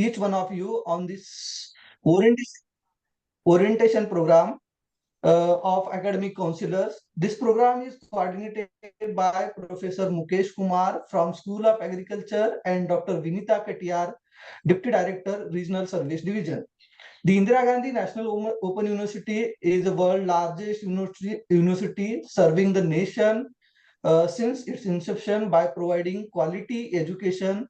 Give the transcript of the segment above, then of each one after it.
each one of you on this orientation program of academic counselors. This program is coordinated by Professor Mukesh Kumar from School of Agriculture and Dr. Vinita Katiyar, Deputy Director, Regional Service Division. The Indira Gandhi National Open University is the world's largest university serving the nation since its inception by providing quality education.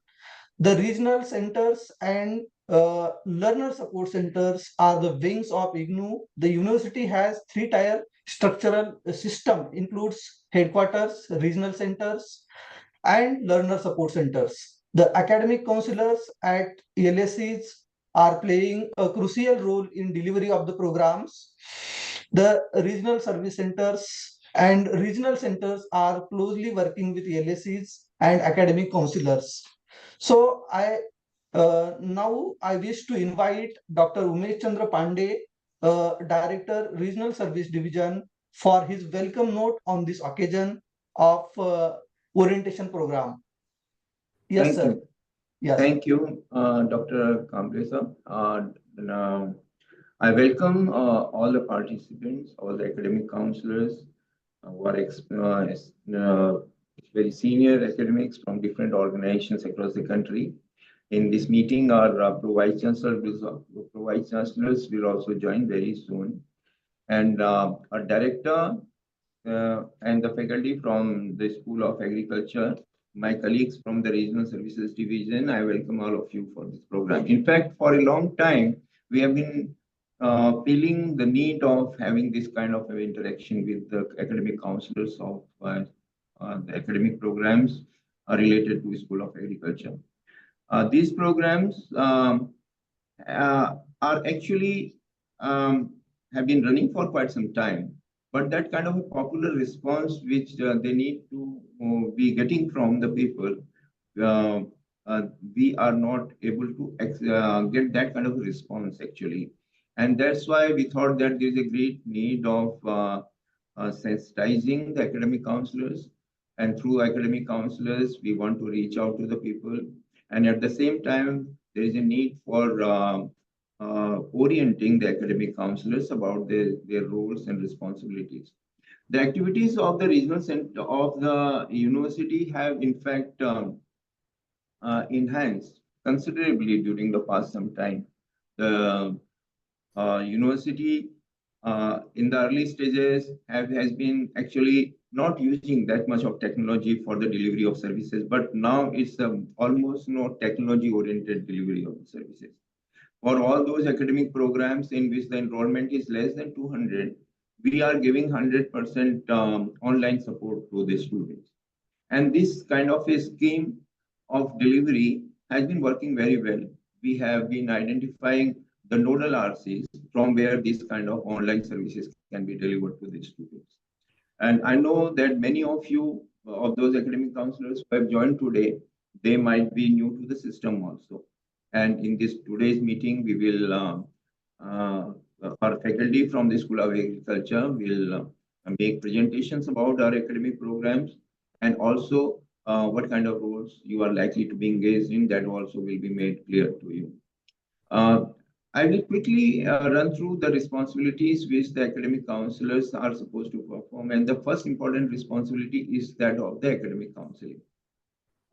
The regional centers and learner support centers are the wings of IGNU. The university has three-tier structural system, includes headquarters, regional centers, and learner support centers. The academic counselors at LSEs are playing a crucial role in delivery of the programs. The regional service centers and regional centers are closely working with LSEs and academic counselors. So now I wish to invite Dr. Umesh Chandra Pandey, Director, Regional Service Division, for his welcome note on this occasion of orientation program. Yes, Thank sir. you. Yes. Thank you, Dr. Kamble sir. I welcome all the participants, all the academic counselors who are very senior academics from different organizations across the country. In this meeting, our pro-vice chancellors will also join very soon. And our director and the faculty from the School of Agriculture, my colleagues from the Regional Services Division, I welcome all of you for this program. In fact, for a long time, we have been feeling the need of having this kind of interaction with the academic counselors of the academic programs related to School of Agriculture. These programs are actually have been running for quite some time, but that kind of a popular response which they need to be getting from the people, we are not able to get that kind of a response actually. And that's why we thought that there is a great need of sensitizing the academic counselors. And through academic counselors, we want to reach out to the people. And at the same time, there is a need for orienting the academic counselors about their roles and responsibilities. The activities of the regional center of the university have in fact enhanced considerably during the past some time. The university in the early stages has been actually not using that much of technology for the delivery of services, but now it's almost no technology oriented delivery of the services. For all those academic programs in which the enrollment is less than 200, we are giving 100% online support to the students. And this kind of a scheme of delivery has been working very well. We have been identifying the nodal RCs from where this kind of online services can be delivered to the students. And I know that many of you, of those academic counselors who have joined today, they might be new to the system also. And in this today's meeting, we will, our faculty from the School of Agriculture will make presentations about our academic programs and also what kind of roles you are likely to be engaged in. That also will be made clear to you. I will quickly run through the responsibilities which the academic counselors are supposed to perform. And the first important responsibility is that of the academic counseling.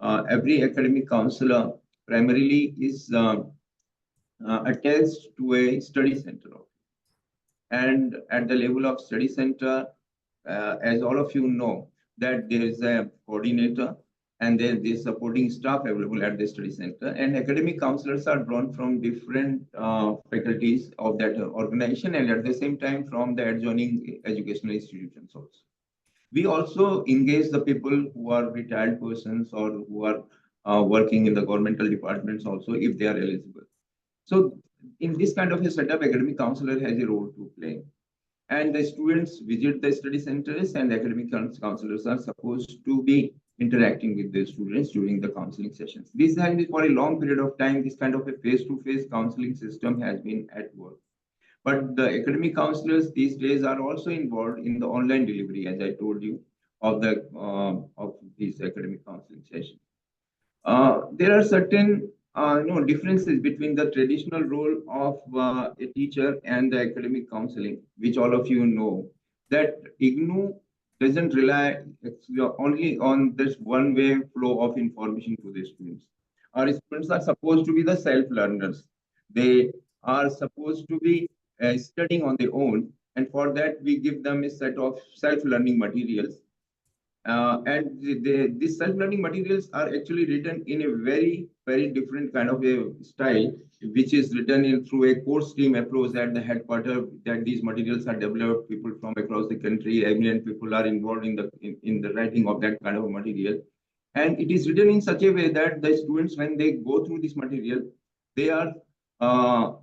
Every academic counselor primarily is attached to a study center. And at the level of study center, as all of you know, that there is a coordinator and then the supporting staff available at the study center. And academic counselors are drawn from different faculties of that organization and at the same time from the adjoining educational institutions also. We also engage the people who are retired persons or who are working in the governmental departments also if they are eligible. So in this kind of a setup, academic counselor has a role to play. And the students visit the study centers and academic counselors are supposed to be interacting with the students during the counseling sessions. This has been for a long period of time, this kind of a face-to-face counseling system has been at work. But the academic counselors these days are also involved in the online delivery, as I told you, of these academic counseling sessions. There are certain differences between the traditional role of a teacher and the academic counseling, which all of you know, that IGNU doesn't rely only on this one-way flow of information to the students. Our students are supposed to be the self-learners. They are supposed to be studying on their own, and for that we give them a set of self-learning materials, and these self-learning materials are actually written in a very different kind of a style, which is written in through a course team approach at the headquarters. That these materials are developed, people from across the country, eminent people are involved in the writing of that kind of material. And it is written in such a way that the students, when they go through this material, they are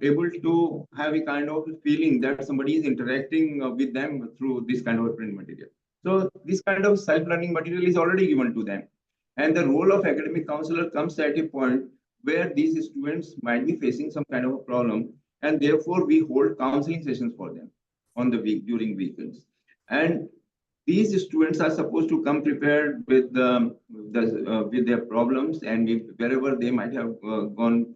able to have a kind of feeling that somebody is interacting with them through this kind of print material. So this kind of self-learning material is already given to them. And the role of academic counselor comes at a point where these students might be facing some kind of a problem, and therefore we hold counseling sessions for them on the week during weekends. And these students are supposed to come prepared with their problems, and if, wherever they might have gone,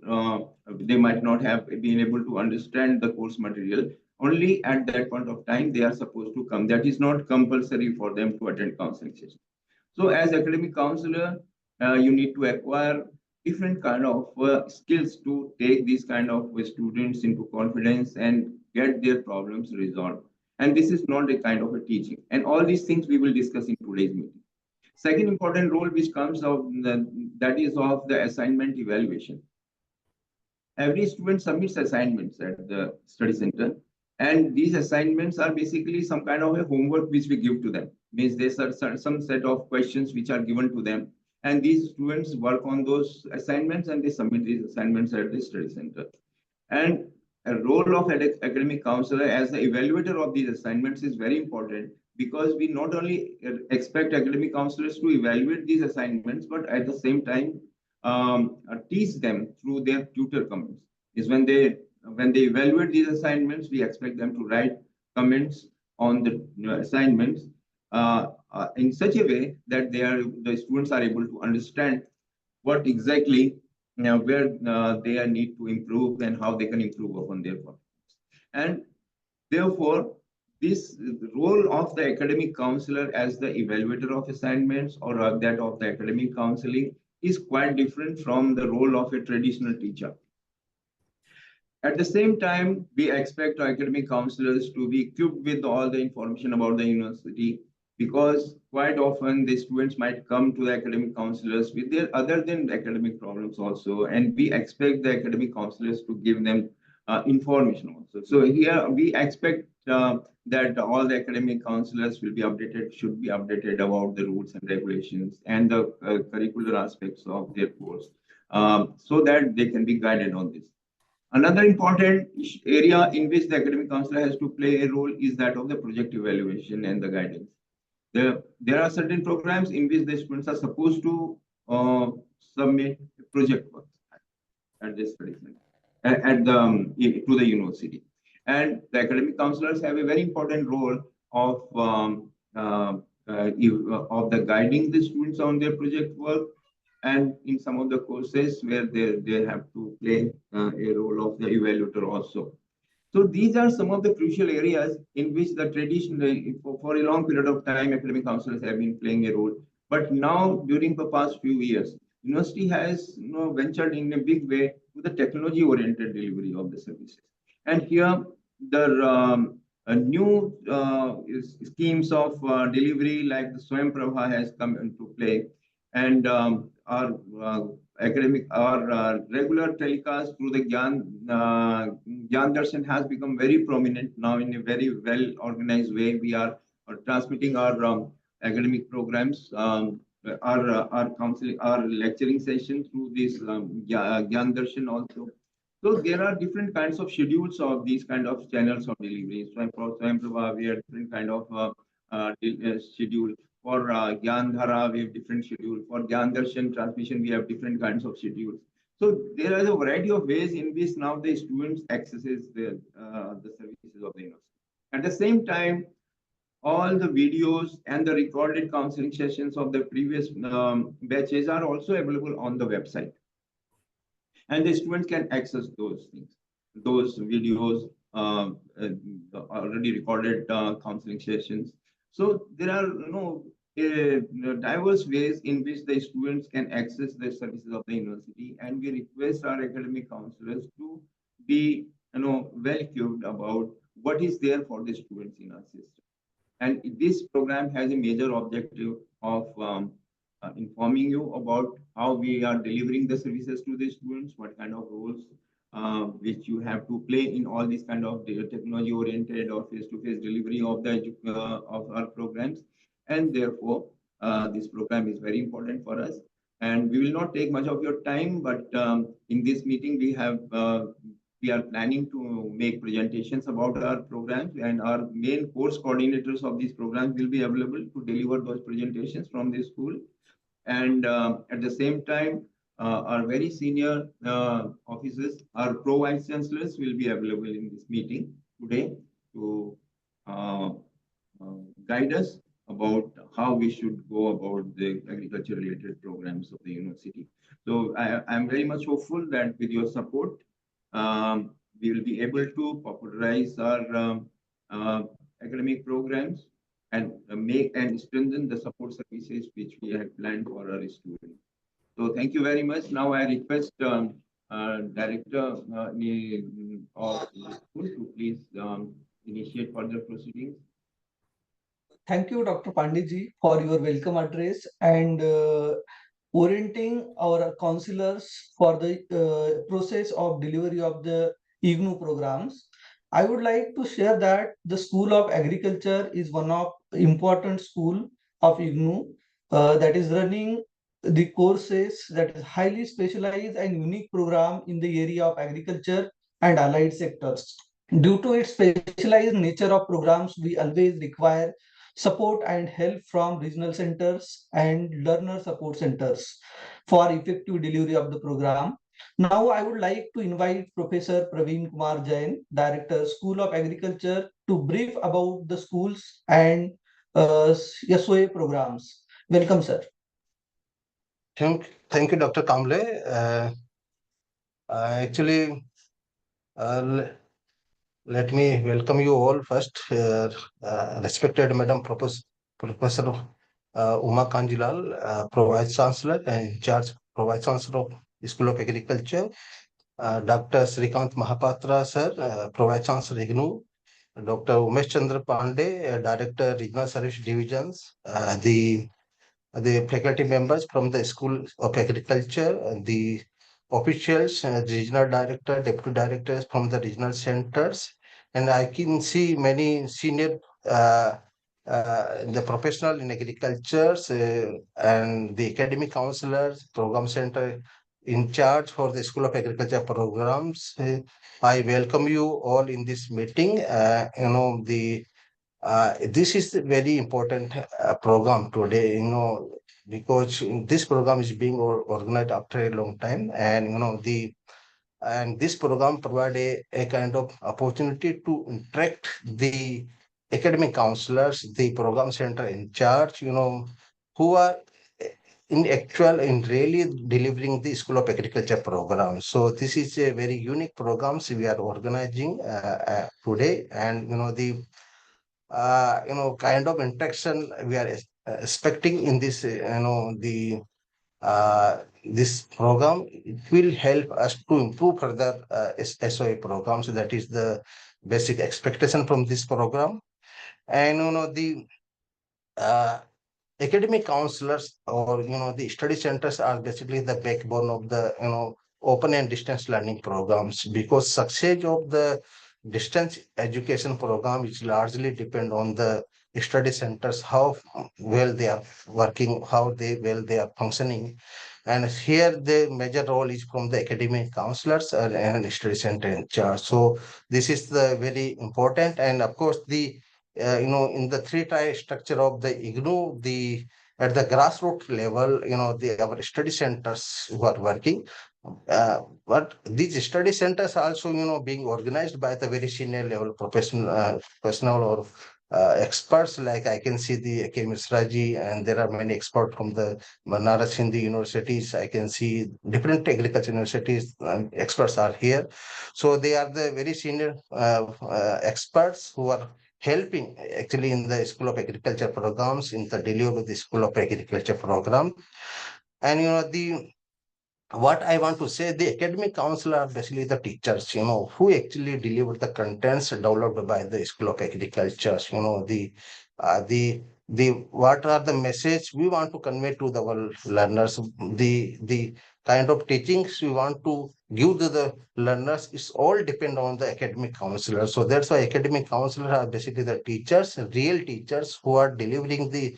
they might not have been able to understand the course material. Only at that point of time they are supposed to come. That is not compulsory for them to attend counseling session. So as academic counselor, you need to acquire different kind of skills to take these kind of students into confidence and get their problems resolved. And this is not a kind of a teaching. And all these things we will discuss in today's meeting. Second important role which comes out, that is of the assignment evaluation. Every student submits assignments at the study center, and these assignments are basically some kind of a homework which we give to them. Means there's some set of questions which are given to them, and these students work on those assignments and they submit these assignments at the study center. And a role of academic counselor as the evaluator of these assignments is very important, because we not only expect academic counselors to evaluate these assignments, but at the same time teach them through their tutor comments. Is when they evaluate these assignments, we expect them to write comments on the assignments in such a way that the students are able to understand what exactly where they need to improve and how they can improve upon their performance. And therefore, this role of the academic counselor as the evaluator of assignments, or that of the academic counseling, is quite different from the role of a traditional teacher. At the same time, we expect our academic counselors to be equipped with all the information about the university, because quite often the students might come to the academic counselors with their other than academic problems also, and we expect the academic counselors to give them information also. So here we expect that all the academic counselors should be updated about the rules and regulations and the curricular aspects of their course, so that they can be guided on this. Another important area in which the academic counselor has to play a role is that of the project evaluation and the guidance. There are certain programs in which the students are supposed to submit project work at the study center, to the university. And the academic counselors have a very important role of of the guiding the students on their project work, and in some of the courses where they have to play a role of the evaluator also. So these are some of the crucial areas in which the tradition, for a long period of time, academic counselors have been playing a role. But now, during the past few years, university has ventured in a big way to the technology-oriented delivery of the services. And here, the new schemes of delivery like the Swayam Prabha has come into play, and our regular telecast through the Gyan Darshan has become very prominent now in a very well organized way. We are transmitting our academic programs, our counseling, our lecturing session through this Gyan Darshan also. So there are different kinds of schedules of these kind of channels of delivery. So for Swayam Prabha, we have different kind of schedule. For Gyan Dhara, we have different schedule. For Gyan Darshan transmission, we have different kinds of schedules. So there is a variety of ways in which now the students accesses the services of the university. At the same time, all the videos and the recorded counseling sessions of the previous batches are also available on the website. and the students can access those things, those videos, already recorded counseling sessions. So there are diverse ways in which the students can access the services of the university, and we request our academic counselors to be well equipped about what is there for the students in our system. And this program has a major objective of informing you about how we are delivering the services to the students, what kind of roles which you have to play in all these kind of technology-oriented or face-to-face delivery of the of our programs. And therefore, this program is very important for us. And we will not take much of your time, but in this meeting, we are planning to make presentations about our programs, and our main course coordinators of these programs will be available to deliver those presentations from the school. And at the same time, our very senior officers, our pro vice chancellors, will be available in this meeting today to uh, guide us about how we should go about the agriculture related programs of the university. So I'm very much hopeful that with your support, we will be able to popularize our academic programs and make and strengthen the support services which we have planned for our students. So thank you very much. Now I request Director of the school to please initiate further proceedings. Thank you, Dr. Panditji, for your welcome address and orienting our counselors for the process of delivery of the IGNU programs. I would like to share that the School of Agriculture is one of important school of IGNU that is running the courses that is highly specialized and unique program in the area of agriculture and allied sectors. Due to its specialized nature of programs, we always require support and help from regional centers and learner support centers for effective delivery of the program. Now, I would like to invite Professor Praveen Kumar Jain, Director, School of Agriculture, to brief about the schools and SOA programs. Welcome, sir. Thank you, Dr. Kamble. Actually, let me welcome you all first, respected Madam Professor Uma Kanjilal, Vice Chancellor and in charge Vice Chancellor of School of Agriculture, Dr. Srikant Mahapatra, sir, Vice Chancellor IGNU, Dr. Umesh Chandra Pandey, Director Regional Service Divisions, the faculty members from the School of Agriculture, the officials, regional director, deputy directors from the regional centers, and I can see many senior the professional in agriculture and the academic counselors, program center in charge for the School of Agriculture programs. I welcome you all in this meeting. This is a very important program today, because this program is being organized after a long time, and this program provide a kind of opportunity to interact the academic counselors, the program center in charge, who are in really delivering the School of Agriculture program. So this is a very unique programs we are organizing today, and kind of interaction we are expecting in this, this program. It will help us to improve further SOA programs. So that is the basic expectation from this program. And the uh, academic counselors, or the study centers are basically the backbone of the open and distance learning programs, because success of the distance education program is largely depend on the study centers, how well they are working, how they are functioning. And here the major role is from the academic counselors and study center in charge. So this is the very important. And of course the in the three-tier structure of the IGNU, the at the grassroots level, our study centers who are working. But these study centers also, being organized by the very senior level professional or experts, like I can see the K. Misraji, and there are many experts from the Banaras Hindi universities. I can see different agriculture universities, experts are here. So they are the very senior experts who are helping actually in the School of Agriculture programs, in the delivery of the School of Agriculture program. And the what I want to say, the academic council are basically the teachers, who actually deliver the contents developed by the School of Agriculture. The what are the message we want to convey to our learners, the kind of teachings we want to give to the learners, it's all depend on the academic counselors. So that's why academic counselors are basically the teachers, real teachers who are delivering the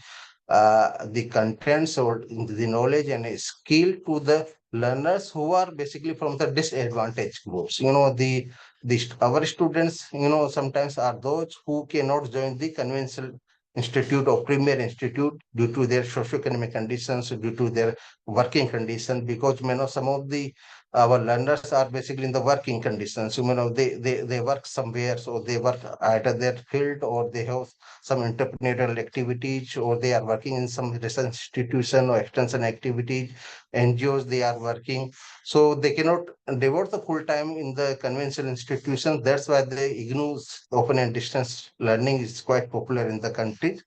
contents or the knowledge and skill to the learners who are basically from the disadvantaged groups. Our students, sometimes are those who cannot join the conventional institute or premier institute due to their socioeconomic conditions, due to their working conditions, because some of the our learners are basically in the working conditions. They work somewhere, so they work either their field, or they have some entrepreneurial activities, or they are working in some research institution or extension activities, NGOs they are working. So they cannot devote the full time in the conventional institutions. That's why the IGNOU's open and distance learning is quite popular in the country.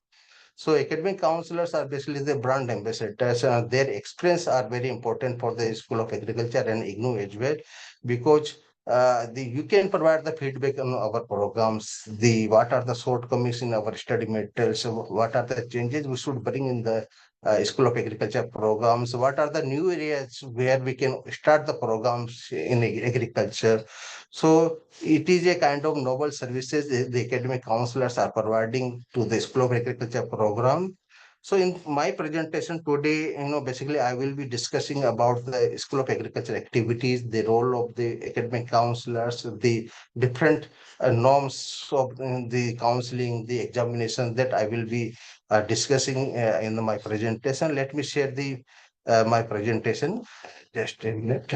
So academic counselors are basically the brand ambassadors. Their experience are very important for the School of Agriculture and IGNOU as well, because you can provide the feedback on our programs, the what are the shortcomings in our study materials, what are the changes we should bring in the School of Agriculture programs, what are the new areas where we can start the programs in agriculture. So it is a kind of noble services the academic counselors are providing to the School of Agriculture program. So in my presentation today, basically I will be discussing about the School of Agriculture activities, the role of the academic counselors, the different norms of the counseling, the examination that I will be discussing in my presentation. Let me share the my presentation. Just a minute.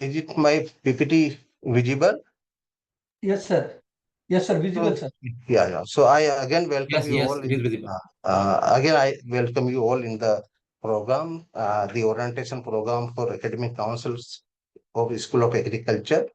Is it my PPT visible? Yes, sir. Yes, sir. Visible, So, sir. yeah. So I again welcome Yes, you yes, all. it is visible. Again, I welcome you all in the program, the orientation program for academic councils of School of Agriculture.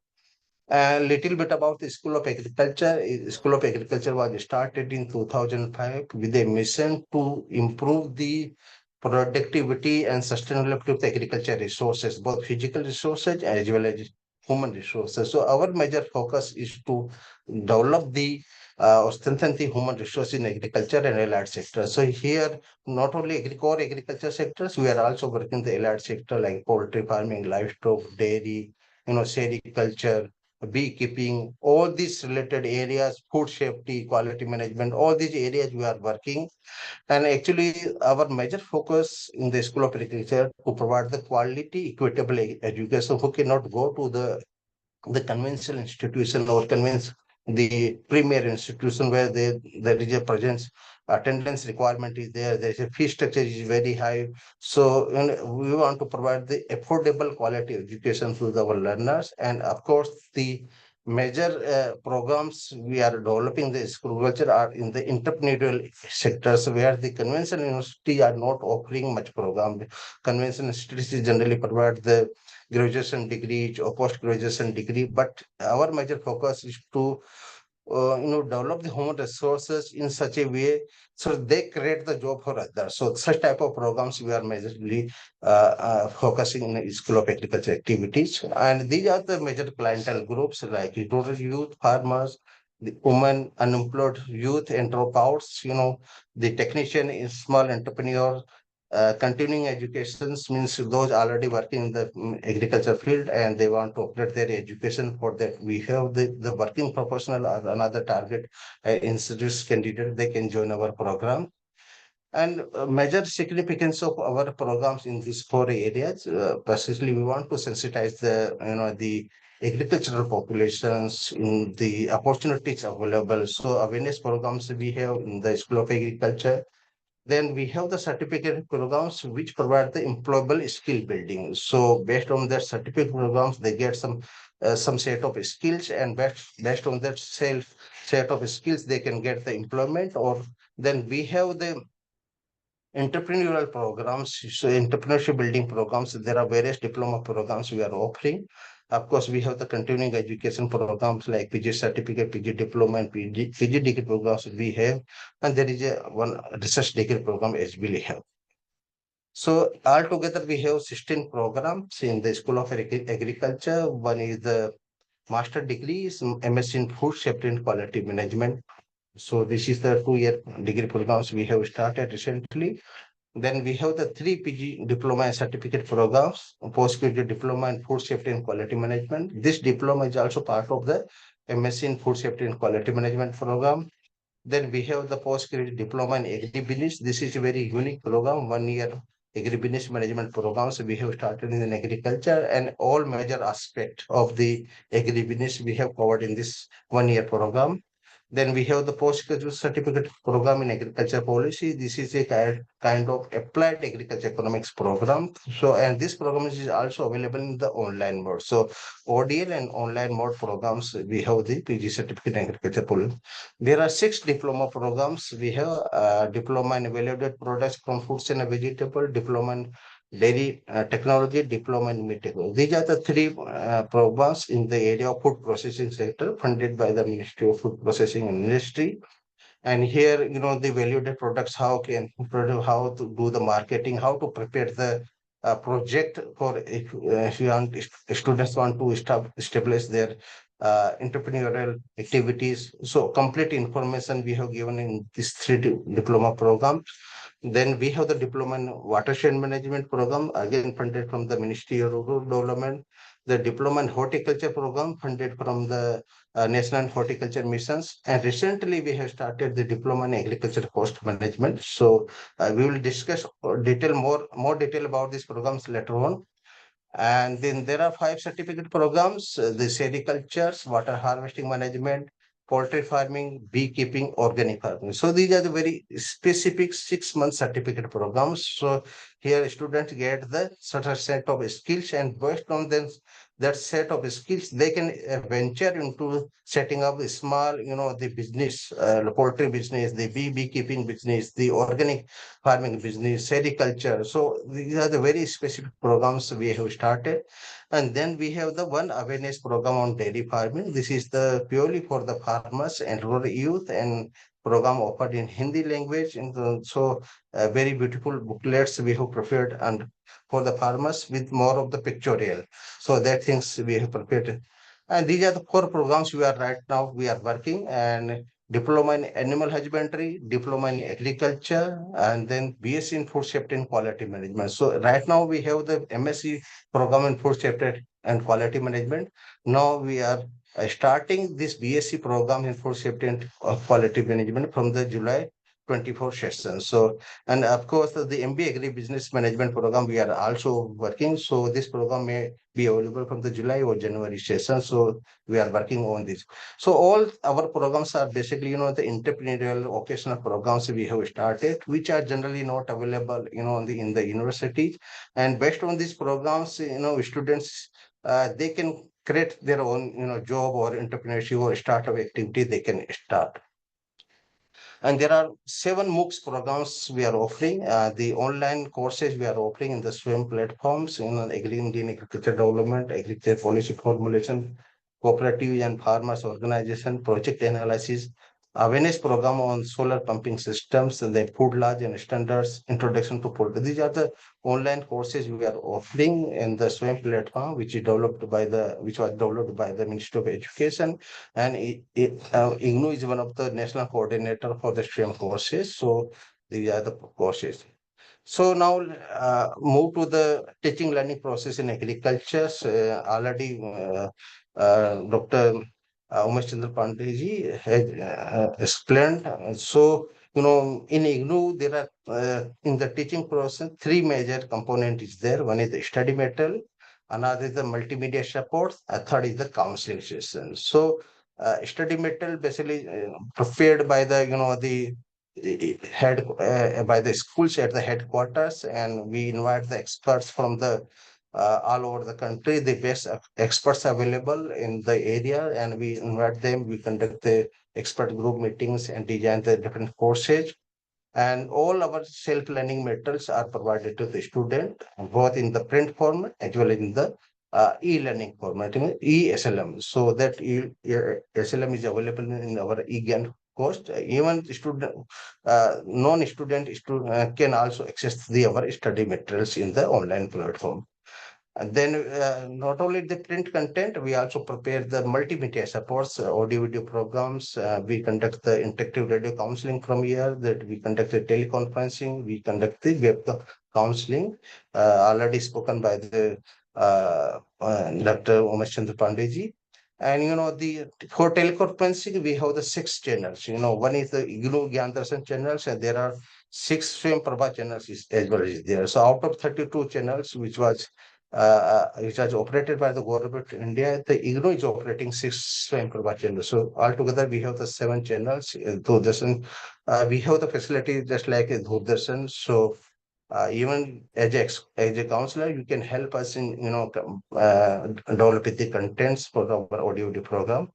A little bit about the School of Agriculture. School of Agriculture was started in 2005 with a mission to improve the productivity and sustainability of the agriculture resources, both physical resources as well as human resources. So our major focus is to develop the or strengthen the human resource in agriculture and allied sector. So here, not only core agriculture sectors, we are also working the allied sector like poultry farming, livestock, dairy, sericulture, beekeeping, all these related areas, food safety, quality management, all these areas we are working. And actually, our major focus in the School of Agriculture to provide the quality, equitable education who cannot go to the conventional institution or convince the premier institution where there is a presence attendance requirement is there is a fee structure is very high. So we want to provide the affordable quality education to our learners. And of course the major programs we are developing the school culture are in the entrepreneurial sectors where the conventional university are not offering much program. Conventional institutions generally provide the graduation degree or post-graduation degree, but our major focus is to develop the human resources in such a way so they create the job for others. So such type of programs we are majorly focusing in School of Agriculture activities, and these are the major clientele groups like rural youth, farmers, the women, unemployed youth, and dropouts. The technician is small entrepreneur. Continuing educations means those already working in the agriculture field and they want to upgrade their education. For that we have the working professional as another target institutes candidate, they can join our program. And major significance of our programs in these four areas, basically we want to sensitize the agricultural populations in the opportunities available. So awareness programs we have in the School of Agriculture. Then we have the certificate programs which provide the employable skill building. So based on their certificate programs, they get some some set of skills, and based on that set of skills, they can get the employment. Or then we have the entrepreneurial programs, so entrepreneurship building programs. There are various diploma programs we are offering. Of course, we have the continuing education programs like PG certificate, PG diploma, and PG degree programs we have, and there is a one research degree program as we have. So altogether, we have 16 programs in the School of Agriculture. One is the master degree, is MSc in Food Safety and Quality Management. So this is the 2-year degree programs we have started recently. Then we have the 3 PG diploma and certificate programs, postgraduate diploma in food safety and quality management. This diploma is also part of the MSc in food safety and quality management program. Then we have the postgraduate diploma in agribusiness. This is a very unique program, 1-year agribusiness management programs we have started in agriculture, and all major aspects of the agribusiness we have covered in this 1-year program. Then we have the postgraduate certificate program in agriculture policy. This is a kind of applied agriculture economics program. So, and this program is also available in the online mode. So, ODL and online mode programs, we have the PG certificate in agriculture policy. There are 6 diploma programs. We have diploma in value-added products from fruits and vegetable, diploma in dairy technology, diploma in meat technology. These are the 3 programs in the area of food processing sector funded by the Ministry of Food Processing and Industry. And here, the value-added products, how to do the marketing, how to prepare the project for if students want to establish their entrepreneurial activities. So complete information we have given in this 3 diploma program. Then we have the diploma in watershed management program, again funded from the Ministry of Rural Development. The diploma in horticulture program funded from the National Horticulture Missions. And recently we have started the diploma in agriculture cost management. So we will discuss more detail about these programs later on. And then there are 5 certificate programs, the sericulture, water harvesting management, poultry farming, beekeeping, organic farming. So these are the very specific 6-month certificate programs. So here students get the certain set of skills, and based on them, that set of skills, they can venture into setting up a small, the business, the poultry business, the beekeeping business, the organic farming business, sericulture. So these are the very specific programs we have started. And then we have the one awareness program on dairy farming. This is the purely for the farmers and rural youth, and program offered in Hindi language. And so very beautiful booklets we have prepared and for the farmers with more of the pictorial. So that things we have prepared. And these are the 4 programs we are working, and diploma in animal husbandry, diploma in agriculture, and then BSc in food safety and quality management. So right now we have the MSc program in food safety and quality management. Now we are starting this BSc program in food safety and quality management from the July 24 session. So, and of course, the MBA Agri Business Management program we are also working. So this program may be available from the July or January session. So we are working on this. So all our programs are basically, the entrepreneurial vocational programs we have started, which are generally not available, in the universities. And based on these programs, students, they can create their own, job or entrepreneurship or startup activity they can start. And there are 7 MOOCs programs we are offering. The online courses we are offering in the SWIM platforms in Indian agriculture development, agriculture policy formulation, cooperative and farmers organization, project analysis, awareness program on solar pumping systems, and the food laws and standards, introduction to poultry. These are the online courses we are offering in the SWIM platform, which was developed by the Ministry of Education, and IGNU is one of the national coordinator for the STEM courses. So these are the courses. So now move to the teaching learning process in agriculture. Already Dr. Umesh Chandra Pandey has explained. So, in IGNU, there are in the teaching process, 3 major components is there. One is the study material, another is the multimedia support, a third is the counseling session. So study material basically prepared by the head by the schools at the headquarters, and we invite the experts from the all over the country, the best experts available in the area, and we invite them. We conduct the expert group meetings and design the different courses. And all our self-learning materials are provided to the student, both in the print format as well as in the e-learning format, in e-SLM. So that SLM is available in our e-GAN course. Even student, non-student can also access our study materials in the online platform. And then not only the print content, we also prepare the multimedia supports, audio video programs. We conduct the interactive radio counseling from here, that we conduct the teleconferencing, we conduct the web counseling, already spoken by the Dr. Umesh Chandra Pandey. And the for teleconferencing, we have the 6 channels. One is the IGNOU Gyan Darshan channels, and there are 6 Swayam channels as well as there. So out of 32 channels, which was operated by the government of India, the IGNOU is operating 6 channels. So altogether, we have the 7 channels. Doordarshan, we have the facility just like Doordarshan. So even as a counselor, you can help us in developing the contents for our audio program.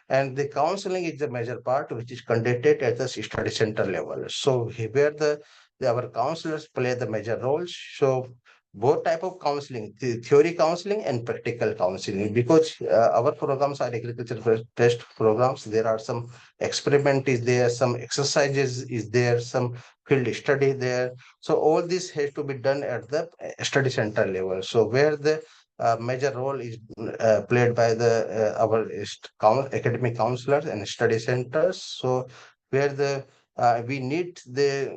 And the counseling is the major part which is conducted at the study center level. So where our counselors play the major roles. So both type of counseling, the theory counseling and practical counseling, because our programs are agriculture based programs. There are some experiment is there, some exercises is there, some field study there. So all this has to be done at the study center level. So where the major role is played by the our academic counselors and study centers. So where the we need the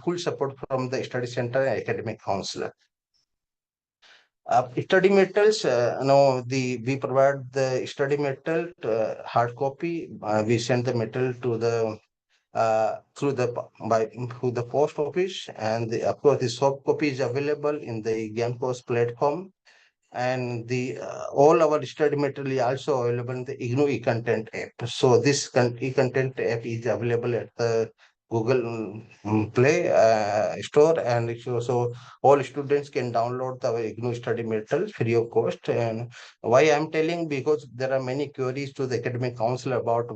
full support from the study center and academic counselor. Study materials, no, we provide the study material hard copy. We send the material to the through the through the post office, and of course the soft copy is available in the GAMCOS platform. And the all our study material is also available in the IGNOU e-content app. So this e-content app is available at the Google Play store, and so all students can download the IGNOU study material free of cost. And why I'm telling, because there are many queries to the academic council about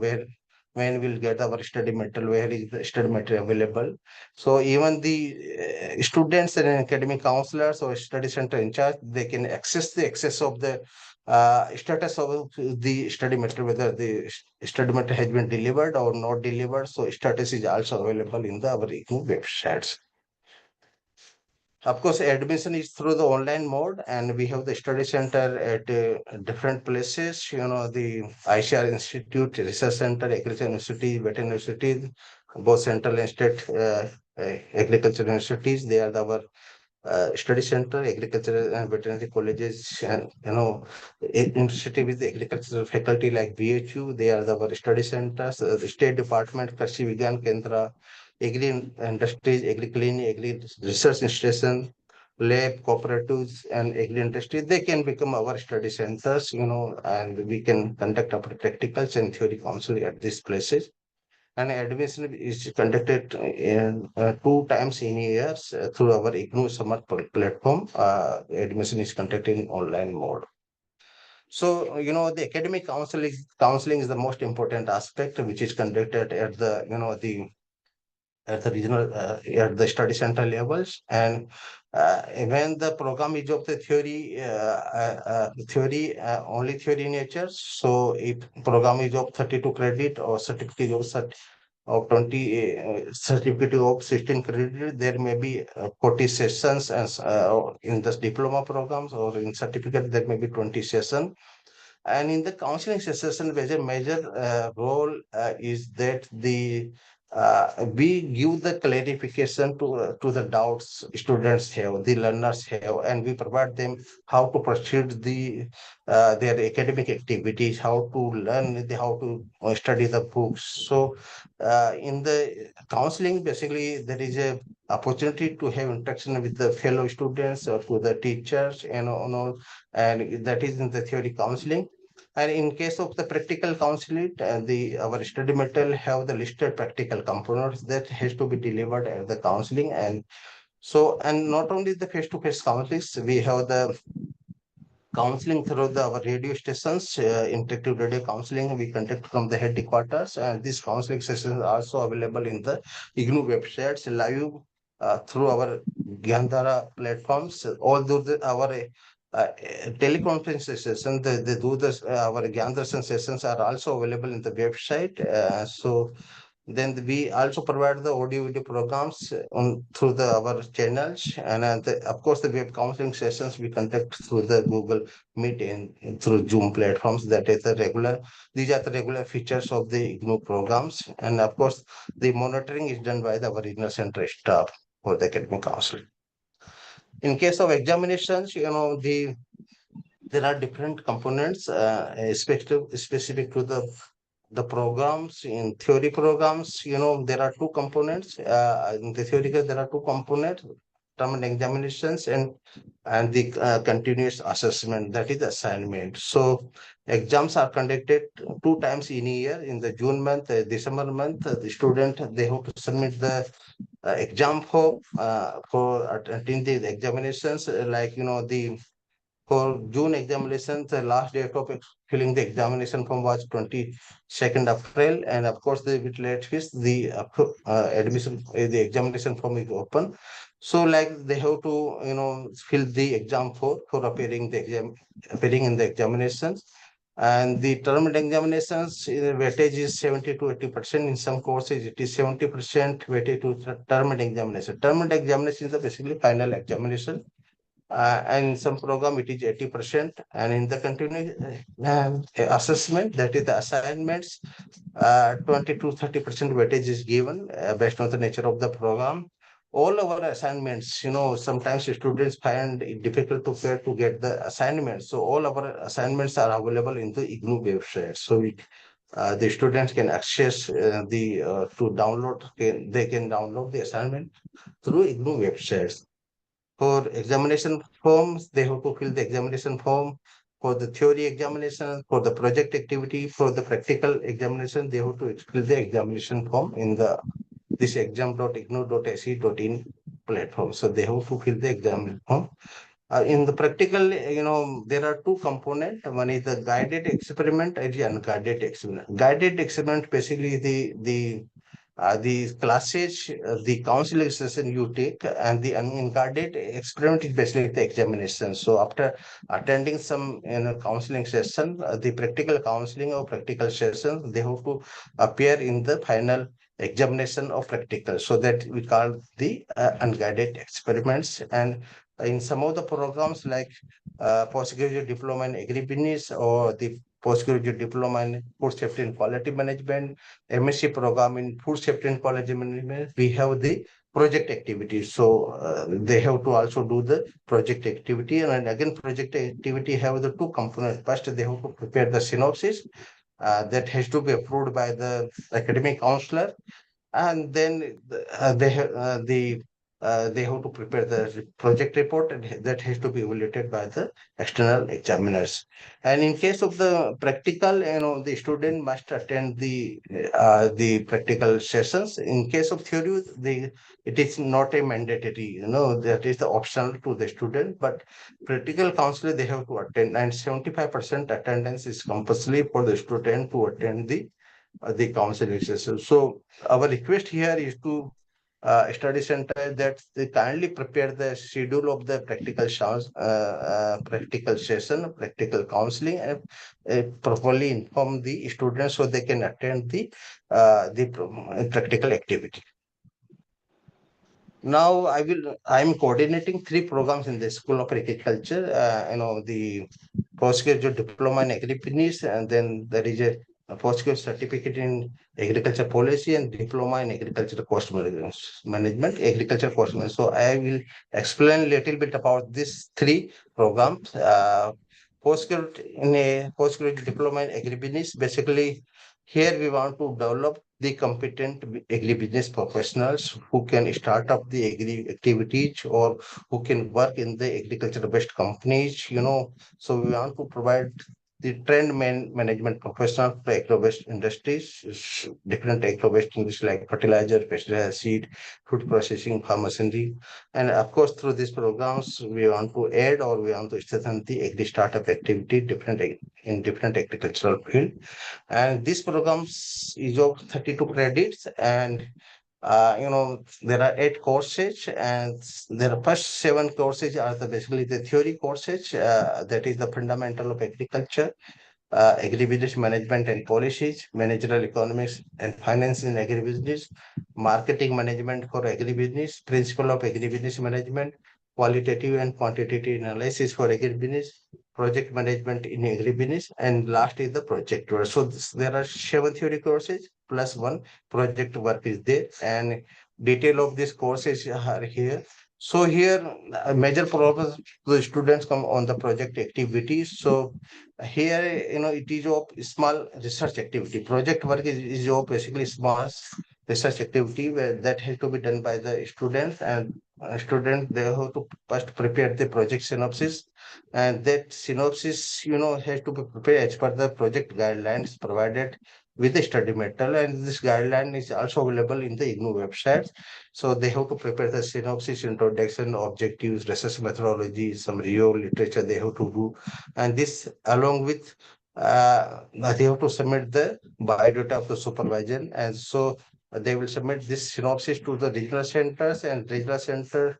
when we'll get our study material, where is the study material available. So even the students and academic counselors or study center in charge, they can access the access of the status of the study material, whether the study material has been delivered or not delivered. So status is also available in the our IGNOU websites. Of course, admission is through the online mode, and we have the study center at different places. The ICR Institute, Research Center, Agriculture University, Veterinary University, both central and state agriculture universities. They are our study center, agricultural and veterinary colleges, and university with the agricultural faculty like BHU. They are our study centers. The State Department, Krishi Vigyan Kendra, agri industries, agri clinic, agri research institution, lab cooperatives, and agri industry. They can become our study centers. And we can conduct our practicals and theory counseling at these places. And admission is conducted in 2 times in a year through our IGNOU Summer platform. Admission is conducted in online mode. So, the academic counseling is the most important aspect, which is conducted at the, at the regional, at the study center levels. And when the program is of the only theory nature. So if program is of 32 credit or certificate of 20 certificate of 16 credit, there may be 40 sessions as in the diploma programs, or in certificate there may be 20 sessions. And in the counseling session, major role is that we give the clarification to the doubts students have, the learners have, and we provide them how to proceed their academic activities, how to learn, how to study the books. So in the counseling, basically there is a opportunity to have interaction with the fellow students or to the teachers, and that is in the theory counseling. And in case of the practical counseling, our study material have the listed practical components that has to be delivered at the counseling. And not only the face-to-face counselings, we have the counseling through our radio stations, interactive radio counseling we conduct from the headquarters, and these counseling sessions are also available in the IGNU websites live through our Gandhara platforms. Although our teleconference sessions, they do this, our Gandhara sessions are also available in the website. So then we also provide the audio video programs on through our channels, and of course the web counseling sessions we conduct through the Google Meet and through Zoom platforms. That is the regular. These are the regular features of the IGNOU programs, and of course the monitoring is done by the regional center staff for the academic counseling. In case of examinations, there are different components specific to the programs. In theory programs, there are two components. In the theoretical, there are two components: term and examinations and the continuous assessment, that is the assignment. So exams are conducted 2 times in a year. In the June month, December month, the student they have to submit the exam form for attending the examinations. Like the for June examinations, the last date of filling the examination form was 22nd April, and of course, with late fees, the admission, the examination form is open. So, like they have to, fill the exam for appearing in the examinations. And the term examinations weightage is 70 to 80%. In some courses, it is 70% weightage to term examination. Term examination is the basically final examination, and in some program it is 80%, and in the continuing assessment, that is the assignments, 20 to 30% weightage is given based on the nature of the program. All our assignments, sometimes students find it difficult to get the assignments, so all our assignments are available in the IGNOU website. So the students can access they can download the assignment through IGNOU websites. For examination forms, they have to fill the examination form. For the theory examination, for the project activity, for the practical examination, they have to fill the examination form in the this exam.ignou.ac.in platform. So they have to fill the exam form. In the practical, there are two components. One is the guided experiment and the unguided experiment. Guided experiment basically the classes, the counseling session you take, and the unguided experiment is basically the examination. So after attending some counseling session, the practical counseling or practical sessions, they have to appear in the final examination of practical. So that we call the unguided experiments. And in some of the programs like postgraduate diploma in agribusiness or the postgraduate diploma in food safety and quality management, MSc program in food safety and quality management, we have the project activities. So they have to also do the project activity. And again, project activity have the two components. First, they have to prepare the synopsis that has to be approved by the academic counselor, and then they have to prepare the project report, and that has to be evaluated by the external examiners. And in case of the practical, the student must attend the practical sessions. In case of theory, it is not a mandatory, that is the optional to the student, but practical counselor they have to attend, and 75% attendance is compulsory for the student to attend the counseling session. So our request here is to study center that they kindly prepare the schedule of the practical session, practical counseling, and properly inform the students so they can attend the practical activity. Now I'm coordinating 3 programs in the School of Agriculture. The postgraduate diploma in agribusiness, and then there is a postgraduate certificate in agriculture policy and diploma in agriculture cost management, agriculture cost management. So I will explain a little bit about these 3 programs. Postgraduate diploma in agribusiness, basically here we want to develop the competent agribusiness professionals who can start up the agri activities or who can work in the agriculture based companies. So we want to provide the management professional for agro-based industries, different agro-based industries like fertilizer, pesticide, seed, food processing, pharmacy. And of course, through these programs, we want to add or we want to strengthen the agri startup activity in different agricultural field. And these programs is of 32 credits, and there are 8 courses, and the first 7 courses are basically the theory courses, that is the fundamental of agriculture, agribusiness management and policies, managerial economics and finance in agribusiness, marketing management for agribusiness, principle of agribusiness management, qualitative and quantitative analysis for agribusiness, project management in agribusiness, and last is the project work. So there are 7 theory courses plus 1 project work is there, and detail of these courses are here. So here, major problems the students come on the project activities. So here, it is of small research activity. Project work is of basically small research activity where that has to be done by the students, and student they have to first prepare the project synopsis, and that synopsis has to be prepared as per the project guidelines provided with the study material, and this guideline is also available in the IGNOU website. So they have to prepare the synopsis, introduction, objectives, research methodology, some review literature they have to do, and this along with they have to submit the biodata of the supervisor, and so they will submit this synopsis to the regional centers, and regional center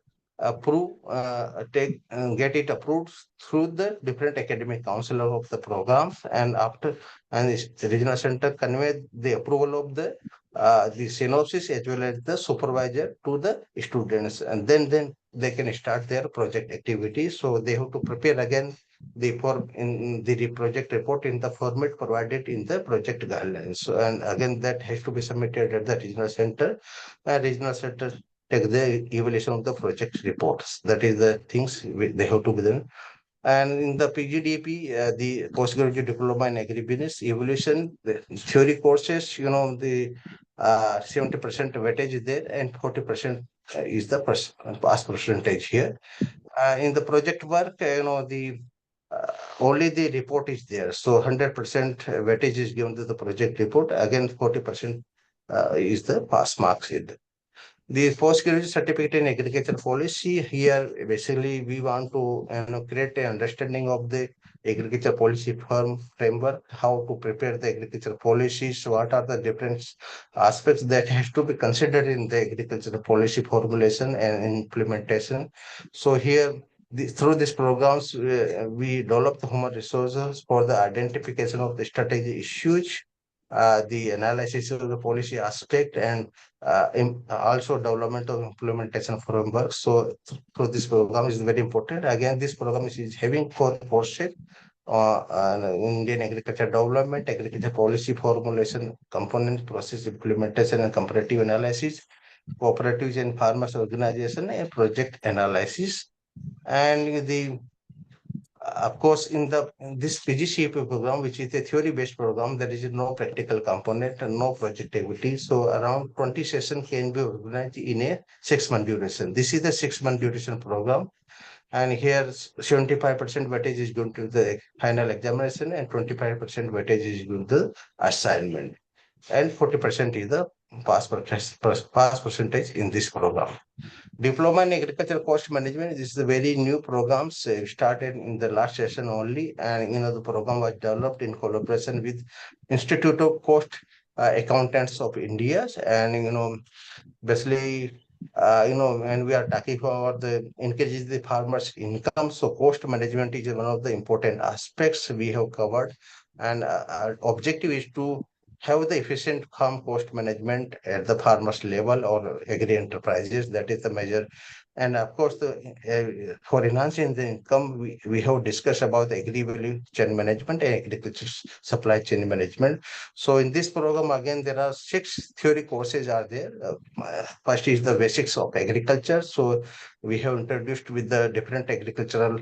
get it approved through the different academic counselor of the programs, and after the regional center convey the approval of the synopsis as well as the supervisor to the students, and then they can start their project activities. So they have to prepare again the form in the project report in the format provided in the project guidelines. So, and again, that has to be submitted at the regional center. Regional center take the evaluation of the project reports. That is the things they have to be done. And in the PGDP, the postgraduate diploma in agribusiness evolution, the theory courses, the 70% weightage is there, and 40% is the pass percentage here. In the project work, the only the report is there. So 100% weightage is given to the project report. Again, 40% is the pass marks. The postgraduate certificate in agriculture policy, here basically we want to create an understanding of the agriculture policy framework, how to prepare the agriculture policies, what are the different aspects that has to be considered in the agriculture policy formulation and implementation. So here, through these programs, we develop the human resources for the identification of the strategy issues, the analysis of the policy aspect, and also development of implementation framework. So through this program is very important. Again, this program is having 4 courses: Indian agriculture development, agriculture policy formulation, component process implementation and comparative analysis, cooperatives and farmers organization, and project analysis. And of course, in this PGCAP program, which is a theory-based program, there is no practical component and no project activity. So around 20 sessions can be organized in a 6-month duration. This is the 6-month duration program. And here 75% weightage is going to the final examination, and 25% weightage is going to the assignment. And 40% is the pass percentage in this program. Diploma in Agriculture Cost Management, this is a very new program, started in the last session only, and the program was developed in collaboration with Institute of Cost Accountants of India, and basically, when we are talking about the increases the farmers' income, so cost management is one of the important aspects we have covered, and our objective is to have the efficient farm cost management at the farmers level or agri enterprises. That is the measure. And of course, for enhancing the income, we have discussed about the agri value chain management and agriculture supply chain management. So in this program, again, there are 6 theory courses are there. First is the basics of agriculture. So we have introduced with the different agricultural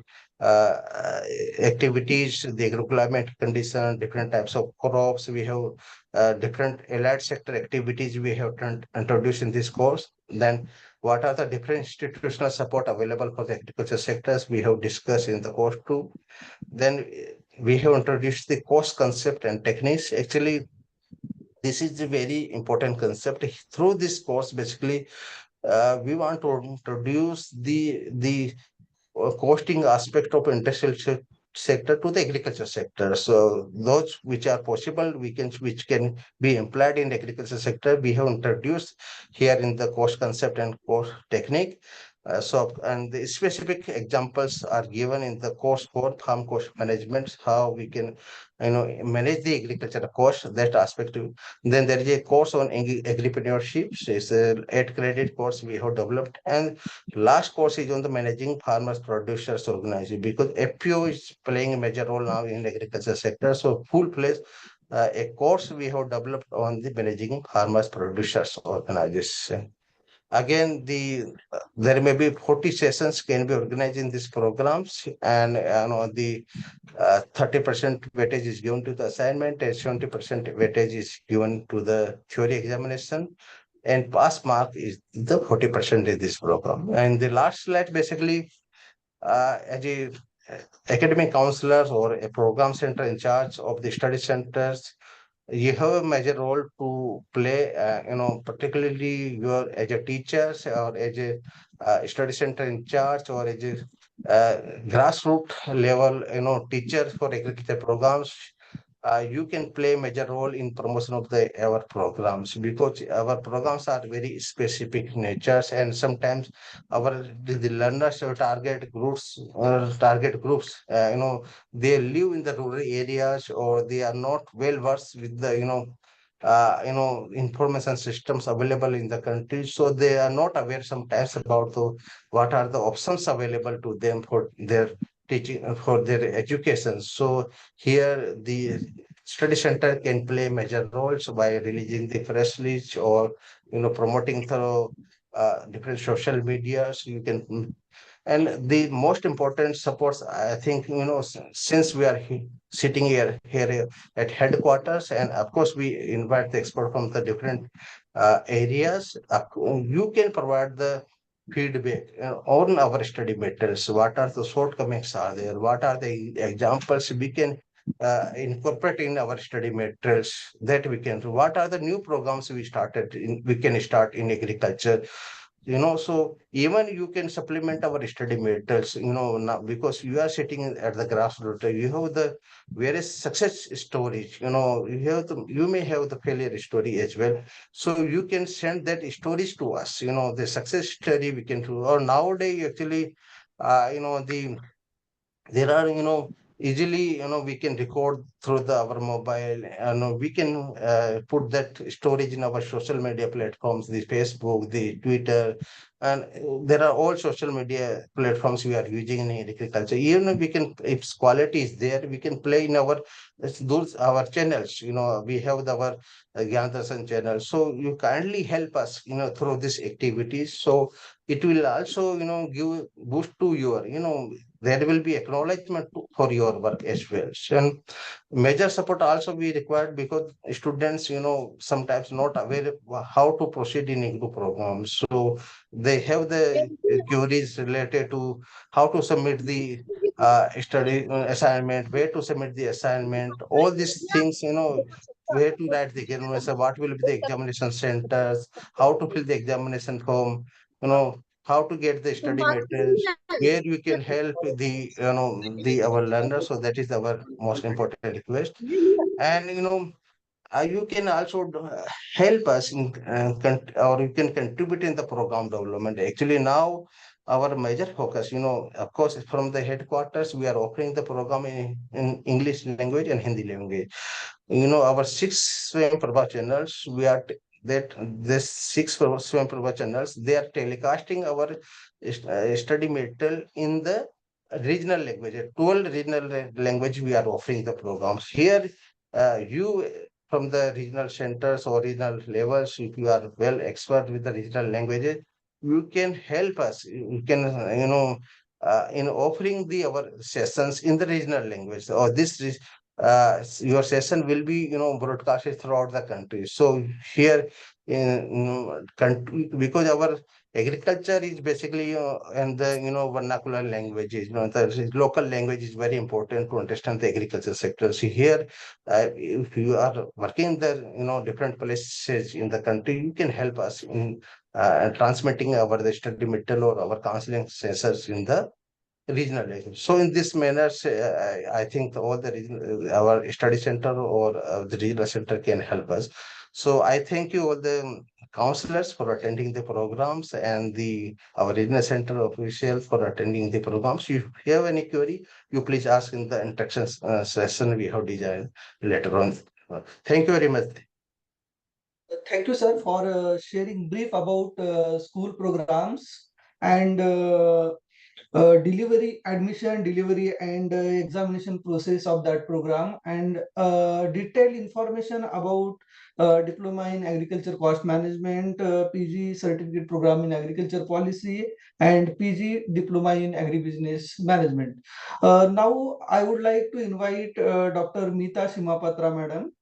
activities, the agroclimate condition, different types of crops. We have different allied sector activities we have introduced in this course. Then what are the different institutional support available for the agriculture sectors we have discussed in the course too. Then we have introduced the course concept and techniques. Actually, this is a very important concept. Through this course, basically, we want to introduce the costing aspect of industrial sector to the agriculture sector. So those which are possible, which can be employed in the agriculture sector, we have introduced here in the cost concept and cost technique. And the specific examples are given in the course for farm cost management, how we can, manage the agricultural cost, that aspect. Then there is a course on agripreneurship. It's a 8 credit course we have developed. And last course is on the managing farmers producers organization, because FPO is playing a major role now in the agriculture sector. So full place a course we have developed on the managing farmers producers organization. Again, there may be 40 sessions can be organized in these programs, and the 30% weightage is given to the assignment, and 70% weightage is given to the theory examination, and pass mark is the 40% in this program. And the last slide, basically, as a academic counselor or a program center in charge of the study centers, you have a major role to play, particularly your as a teacher or as a study center in charge, or as a grassroots level, teacher for agriculture programs. You can play major role in promotion of our programs, because our programs are very specific natures, and sometimes the learners or target groups, they live in the rural areas, or they are not well versed with the information systems available in the country, so they are not aware sometimes about what are the options available to them for their teaching, for their education. So here the study center can play major roles by releasing the press release, or promoting through different social medias. You can, and the most important supports, I think, since we are sitting here at headquarters, and of course we invite the expert from the different areas, you can provide the feedback on our study materials. What are the shortcomings are there? What are the examples we can incorporate in our study materials that we can do? What are the new programs we can start in agriculture? So even you can supplement our study materials, now, because you are sitting at the grassroots, you have the various success stories, you may have the failure story as well. So you can send that stories to us, the success story we can do. Or nowadays, actually, there are, easily, we can record through our mobile, we can put that storage in our social media platforms, the Facebook, the Twitter, and there are all social media platforms we are using in agriculture. Even if we can, if quality is there, we can play in those our channels. We have our Gyan Darshan channel, so you kindly help us, through these activities. So it will also, give boost to your, there will be acknowledgement for your work as well. And major support also be required, because students, sometimes not aware how to proceed in IGNU programs. So they have the queries related to how to submit the study assignment, where to submit the assignment, all these things, where to write the examination, what will be the examination centers, how to fill the examination form, how to get the study materials, where you can help our learners. So that is our most important request. And you can also help us in or you can contribute in the program development. Actually, now our major focus, of course, from the headquarters, we are offering the program in English language and Hindi language. Our six Swayam Prabha channels, we are that this six Swayam Prabha channels, they are telecasting our study material in the regional language. 12 regional language we are offering the programs. Here, you from the regional centers or regional levels, if you are well expert with the regional languages, you can help us. You can, in offering our sessions in the regional language, or this your session will be, broadcasted throughout the country. So here in country, because our agriculture is basically and the vernacular languages, the local language is very important to understand the agriculture sector. So here, if you are working in the different places in the country, you can help us in transmitting our the study material or our counseling sessions in the regional level. So in this manner, I think all the our study center or the regional center can help us. So I thank you all the counselors for attending the programs and the our regional center officials for attending the programs. If you have any query, you please ask in the instructions session we have designed later on. Thank you very much. Thank you, sir, for sharing brief about school programs and delivery, admission, delivery, and examination process of that program, and detailed information about diploma in agriculture cost management, PG certificate program in agriculture policy, and PG diploma in agribusiness management. Now, I would like to invite Dr. Meeta Simapatra, madam,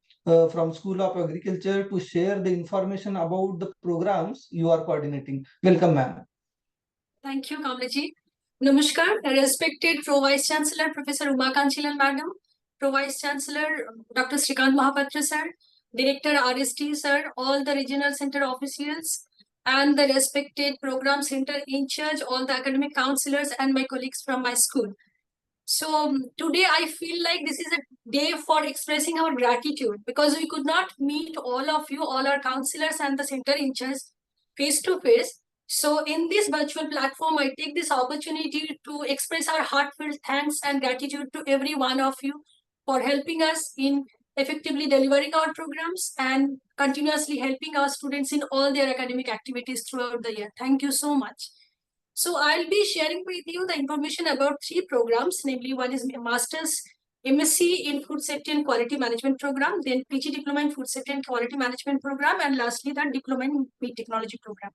from School of Agriculture to share the information about the programs you are coordinating. Welcome, ma'am. Thank you, Kamleji. Namaskar, respected Pro Vice Chancellor Professor Uma Kanchilan Madam, Pro Vice Chancellor Dr. Srikant Mahapatra Sir, Director RST Sir, all the regional center officials, and the respected program center in charge, all the academic counselors, and my colleagues from my school. So today I feel like this is a day for expressing our gratitude because we could not meet all of you, all our counselors and the center in charge face to face. So in this virtual platform, I take this opportunity to express our heartfelt thanks and gratitude to every one of you for helping us in effectively delivering our programs and continuously helping our students in all their academic activities throughout the year. Thank you so much. So I'll be sharing with you the information about 3 programs, namely one is Master's MSc in Food Safety and Quality Management Program, then PG Diploma in Food Safety and Quality Management Program, and lastly the Diploma in Meat Technology Program.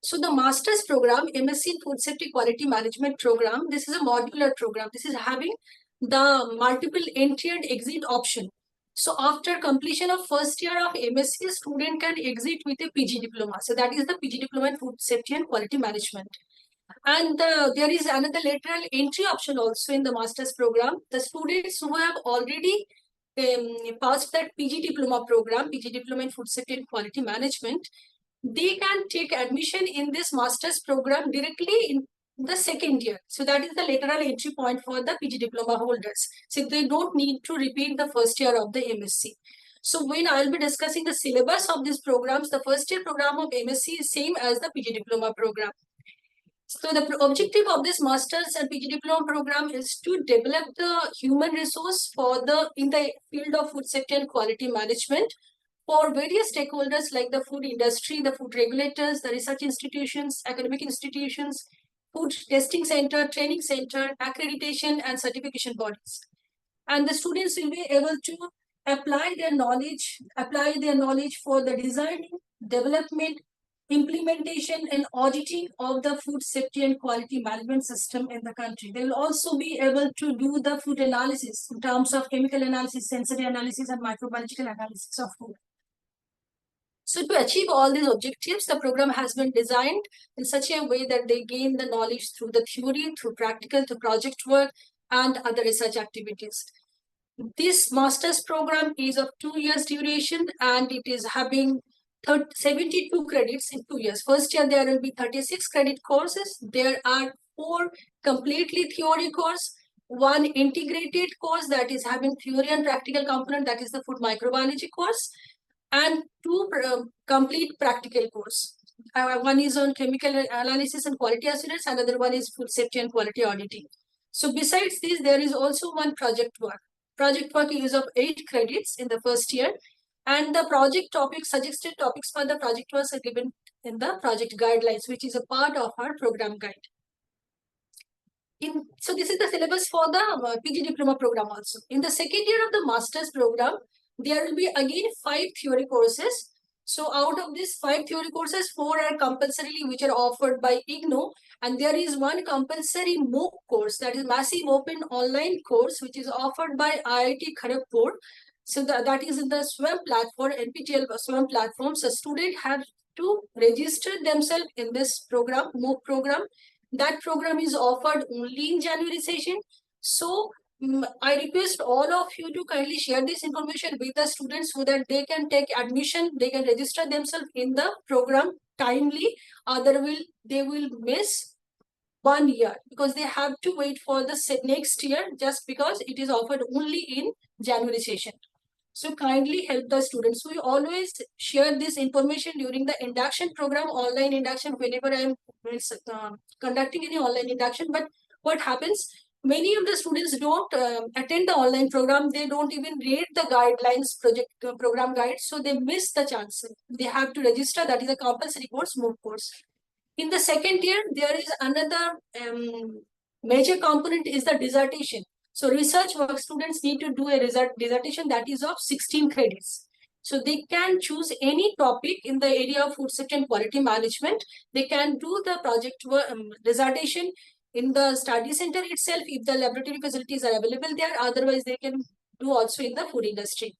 So the Master's Program, MSc in Food Safety Quality Management Program, this is a modular program. This is having the multiple entry and exit option. So after completion of first year of MSc, student can exit with a PG diploma. So that is the PG diploma in Food Safety and Quality Management. And there is another lateral entry option also in the master's program. The students who have already passed that PG diploma program, PG diploma in Food Safety and Quality Management, they can take admission in this master's program directly in the second year. So that is the lateral entry point for the PG diploma holders. So they don't need to repeat the first year of the MSc. So when I'll be discussing the syllabus of these programs, the first year program of MSc is same as the PG diploma program. So the objective of this master's and PG diploma program is to develop the human resource in the field of food safety and quality management for various stakeholders like the food industry, the food regulators, the research institutions, academic institutions, food testing center, training center, accreditation and certification bodies. And the students will be able to apply their knowledge for the designing, development, implementation and auditing of the food safety and quality management system in the country. They will also be able to do the food analysis in terms of chemical analysis, sensory analysis and microbiological analysis of food. So to achieve all these objectives, the program has been designed in such a way that they gain the knowledge through the theory, through practical, through project work, and other research activities. This master's program is of 2 years duration and it is having 72 credits in 2 years. First year, there will be 36 credit courses. There are 4 completely theory course, 1 integrated course that is having theory and practical component, that is the food microbiology course, and 2 complete practical course. One is on chemical analysis and quality assurance, another one is food safety and quality auditing. So besides this, there is also 1 project work. Project work is of 8 credits in the first year, and the project topics, suggested topics for the project work are given in the project guidelines, which is a part of our program guide. So this is the syllabus for the PG diploma program also. In the second year of the master's program, there will be again 5 theory courses So out of these 5 theory courses, 4 are compulsorily which are offered by IGNOU, and there is one compulsory MOOC course, that is Massive Open Online course, which is offered by IIT Kharagpur. So that is in the SWAM platform, NPTEL SWAM platform. So students have to register themselves in this program, MOOC program. That program is offered only in January session. So I request all of you to kindly share this information with the students so that they can take admission, they can register themselves in the program timely. Otherwise, they will miss 1 year because they have to wait for the next year just because it is offered only in January session. So kindly help the students. We always share this information during the induction program, online induction, whenever I am conducting any online induction. But what happens? Many of the students don't attend the online program. They don't even read the guidelines, program guides. So they miss the chance. They have to register. That is a compulsory course, MOOC course. In the second year, there is another major component is the dissertation. So research work students need to do a dissertation that is of 16 credits. So they can choose any topic in the area of food safety and quality management. They can do the project dissertation in the study center itself if the laboratory facilities are available there. Otherwise, they can do also in the food industry.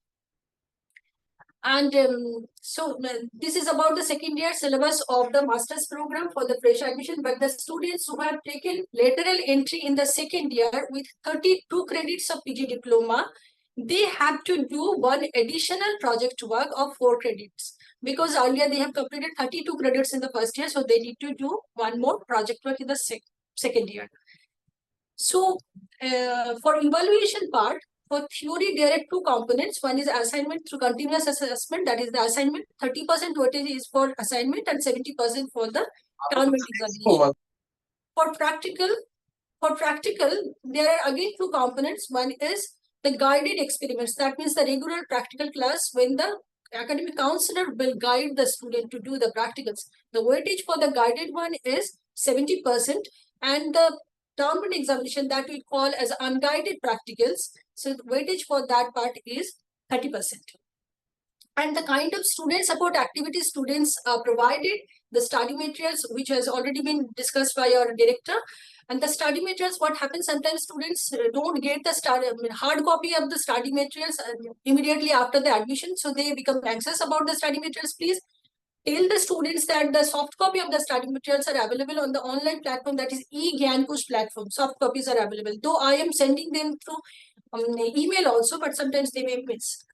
And this is about the second year syllabus of the master's program for the fresh admission. But the students who have taken lateral entry in the second year with 32 credits of PG diploma, they have to do one additional project work of 4 credits. Because earlier they have completed 32 credits in the first year, so they need to do one more project work in the second year. So for evaluation part, for theory, there are 2 components. One is assignment through continuous assessment. That is the assignment. 30% weightage is for assignment and 70% for the government examination. For practical, there are again 2 components. One is the guided experiments. That means the regular practical class when the academic counselor will guide the student to do the practicals. The weightage for the guided one is 70%, and the government examination that we call as unguided practicals. So the weightage for that part is 30%. And the kind of student support activities students are provided, the study materials, which has already been discussed by our director. And the study materials, what happens, sometimes students don't get the hard copy of the study materials immediately after the admission. So they become anxious about the study materials. Please tell the students that the soft copy of the study materials are available on the online platform, that is e-Gyankush platform. Soft copies are available. Though I am sending them through email also, but sometimes they may miss.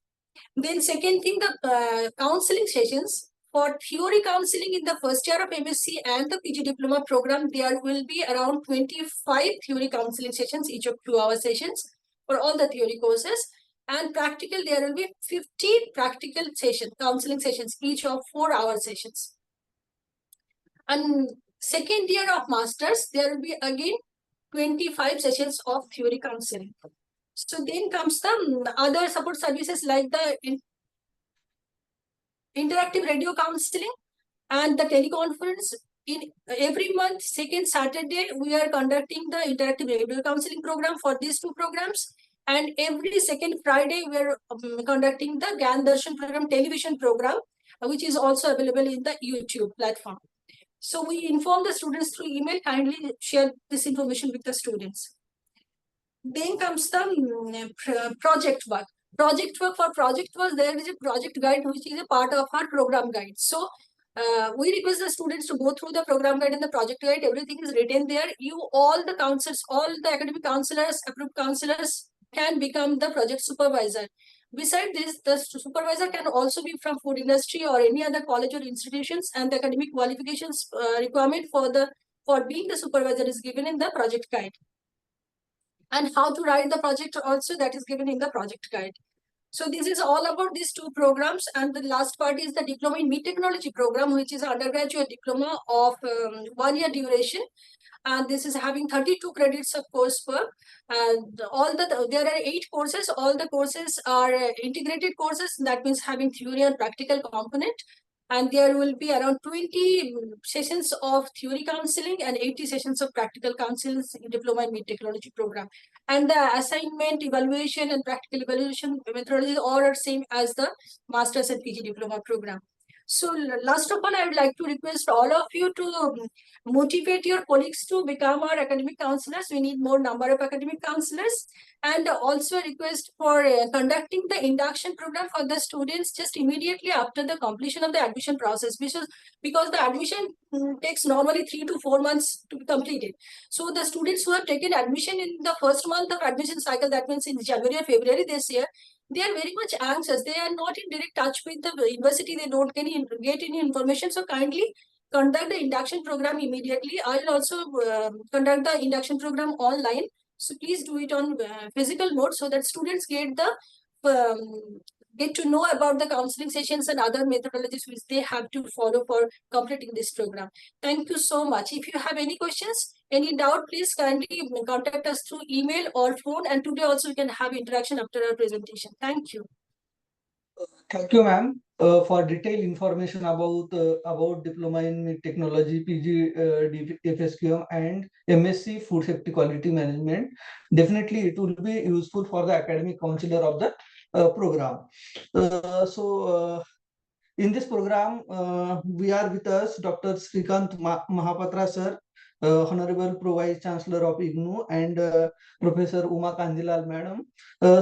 Then second thing, the counseling sessions. For theory counseling in the first year of MSc and the PG diploma program, there will be around 25 theory counseling sessions, each of 2-hour sessions for all the theory courses. And practical, there will be 50 practical counseling sessions, each of 4-hour sessions. And second year of masters, there will be again 25 sessions of theory counseling. So then comes the other support services like the interactive radio counseling and the teleconference. In every month, second Saturday, we are conducting the interactive radio counseling program for these 2 programs. And every second Friday, we are conducting the Gyan Darshan program, television program, which is also available in the YouTube platform. So we inform the students through email. Kindly share this information with the students. Then comes the project work. For project work, there is a project guide which is a part of our program guide. So we request the students to go through the program guide and the project guide. Everything is written there. All the counselors, all the academic counselors, approved counselors can become the project supervisor. Besides this, the supervisor can also be from food industry or any other college or institutions, and the academic qualifications requirement for being the supervisor is given in the project guide. And how to write the project also, that is given in the project guide. So this is all about these 2 programs. And the last part is the diploma in meat technology program, which is undergraduate diploma of 1 year duration. And this is having 32 credits of coursework. And there are 8 courses. All the courses are integrated courses. That means having theory and practical component. And there will be around 20 sessions of theory counseling and 80 sessions of practical counseling in diploma in meat technology program. And the assignment, evaluation, and practical evaluation methodology all are same as the master's and PG diploma program. So last of all, I would like to request all of you to motivate your colleagues to become our academic counselors. We need more number of academic counselors, and also request for conducting the induction program for the students just immediately after the completion of the admission process, because the admission takes normally 3 to 4 months to be completed. So the students who have taken admission in the first month of admission cycle, that means in January or February this year, they are very much anxious. They are not in direct touch with the university. They don't get any information. So kindly conduct the induction program immediately. I will also conduct the induction program online. So please do it on physical mode so that students get to know about the counseling sessions and other methodologies which they have to follow for completing this program. Thank you so much. If you have any questions, any doubt, please kindly contact us through email or phone. And today also we can have interaction after our presentation. Thank you. Thank you, ma'am, for detailed information about diploma in technology, PG, FSQM, and MSc Food Safety Quality Management. Definitely, it will be useful for the academic counselor of the program. In this program, we are with us Dr. Srikant Mahapatra sir, Honorable Pro Vice Chancellor of IGNOU, and Professor Uma Kanjilal madam.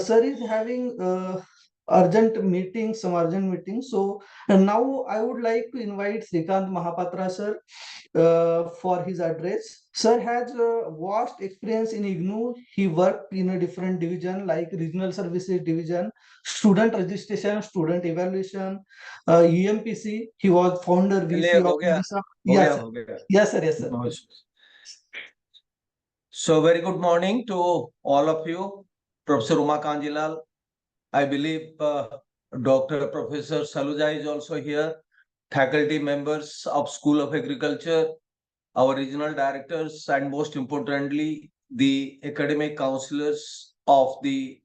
Sir is having some urgent meetings. So now I would like to invite Srikant Mahapatra sir for his address. Sir has vast experience in IGNOU. He worked in a different division like Regional Services Division, Student Registration, Student Evaluation, UMPC. He was founder VC of Odisha. Yes, sir. Yes, sir. Yes, sir. So very good morning to all of you. Professor Uma Kanjilal, I believe Dr. Professor Saluja is also here, faculty members of School of Agriculture, our regional directors, and most importantly, the academic counselors of the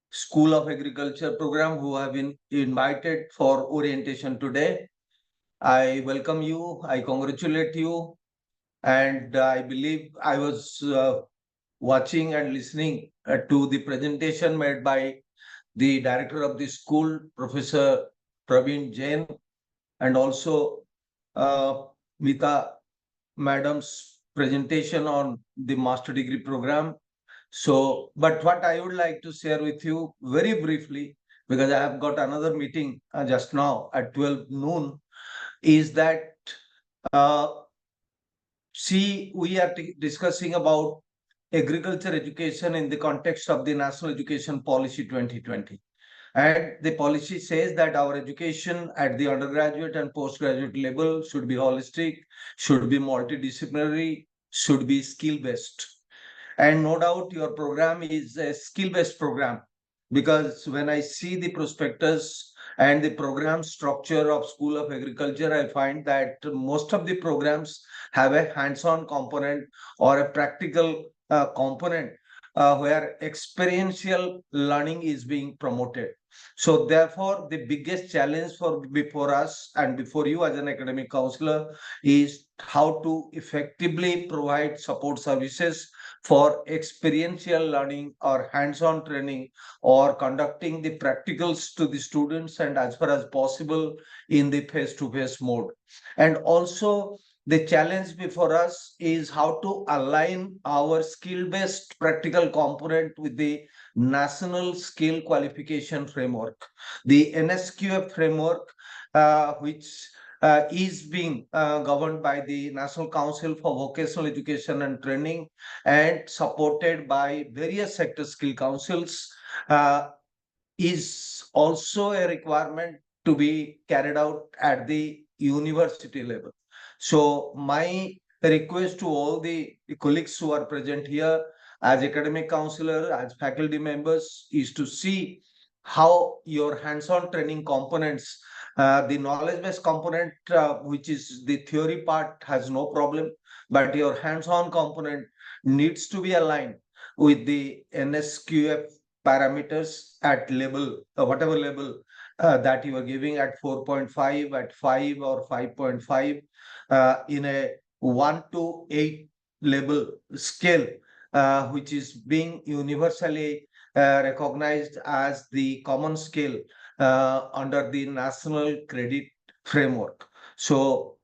School of Agriculture program who have been invited for orientation today. I welcome you, I congratulate you, and I believe I was watching and listening to the presentation made by the director of the school, Professor Praveen Jain, and also Mita madam's presentation on the master degree program. So, but what I would like to share with you very briefly, because I have got another meeting just now at 12 noon, is that we are discussing about agriculture education in the context of the National Education Policy 2020. And the policy says that our education at the undergraduate and postgraduate level should be holistic, should be multidisciplinary, should be skill-based. And no doubt your program is a skill-based program, because when I see the prospectus and the program structure of School of Agriculture, I find that most of the programs have a hands-on component or a practical component where experiential learning is being promoted. So therefore, the biggest challenge before us and before you as an academic counselor is how to effectively provide support services for experiential learning or hands-on training, or conducting the practicals to the students and as far as possible in the face-to-face mode. And also the challenge before us is how to align our skill-based practical component with the National Skill Qualification Framework, the NSQF framework, which is being governed by the National Council for Vocational Education and Training and supported by various sector skill councils, is also a requirement to be carried out at the university level. So my request to all the colleagues who are present here as academic counselor, as faculty members, is to see how your hands-on training components, the knowledge-based component, which is the theory part, has no problem, but your hands-on component needs to be aligned with the NSQF parameters at level, whatever level that you are giving at 4.5, at 5 or 5.5, in a 1 to 8 level scale, which is being universally recognized as the common scale under the National Credit Framework. So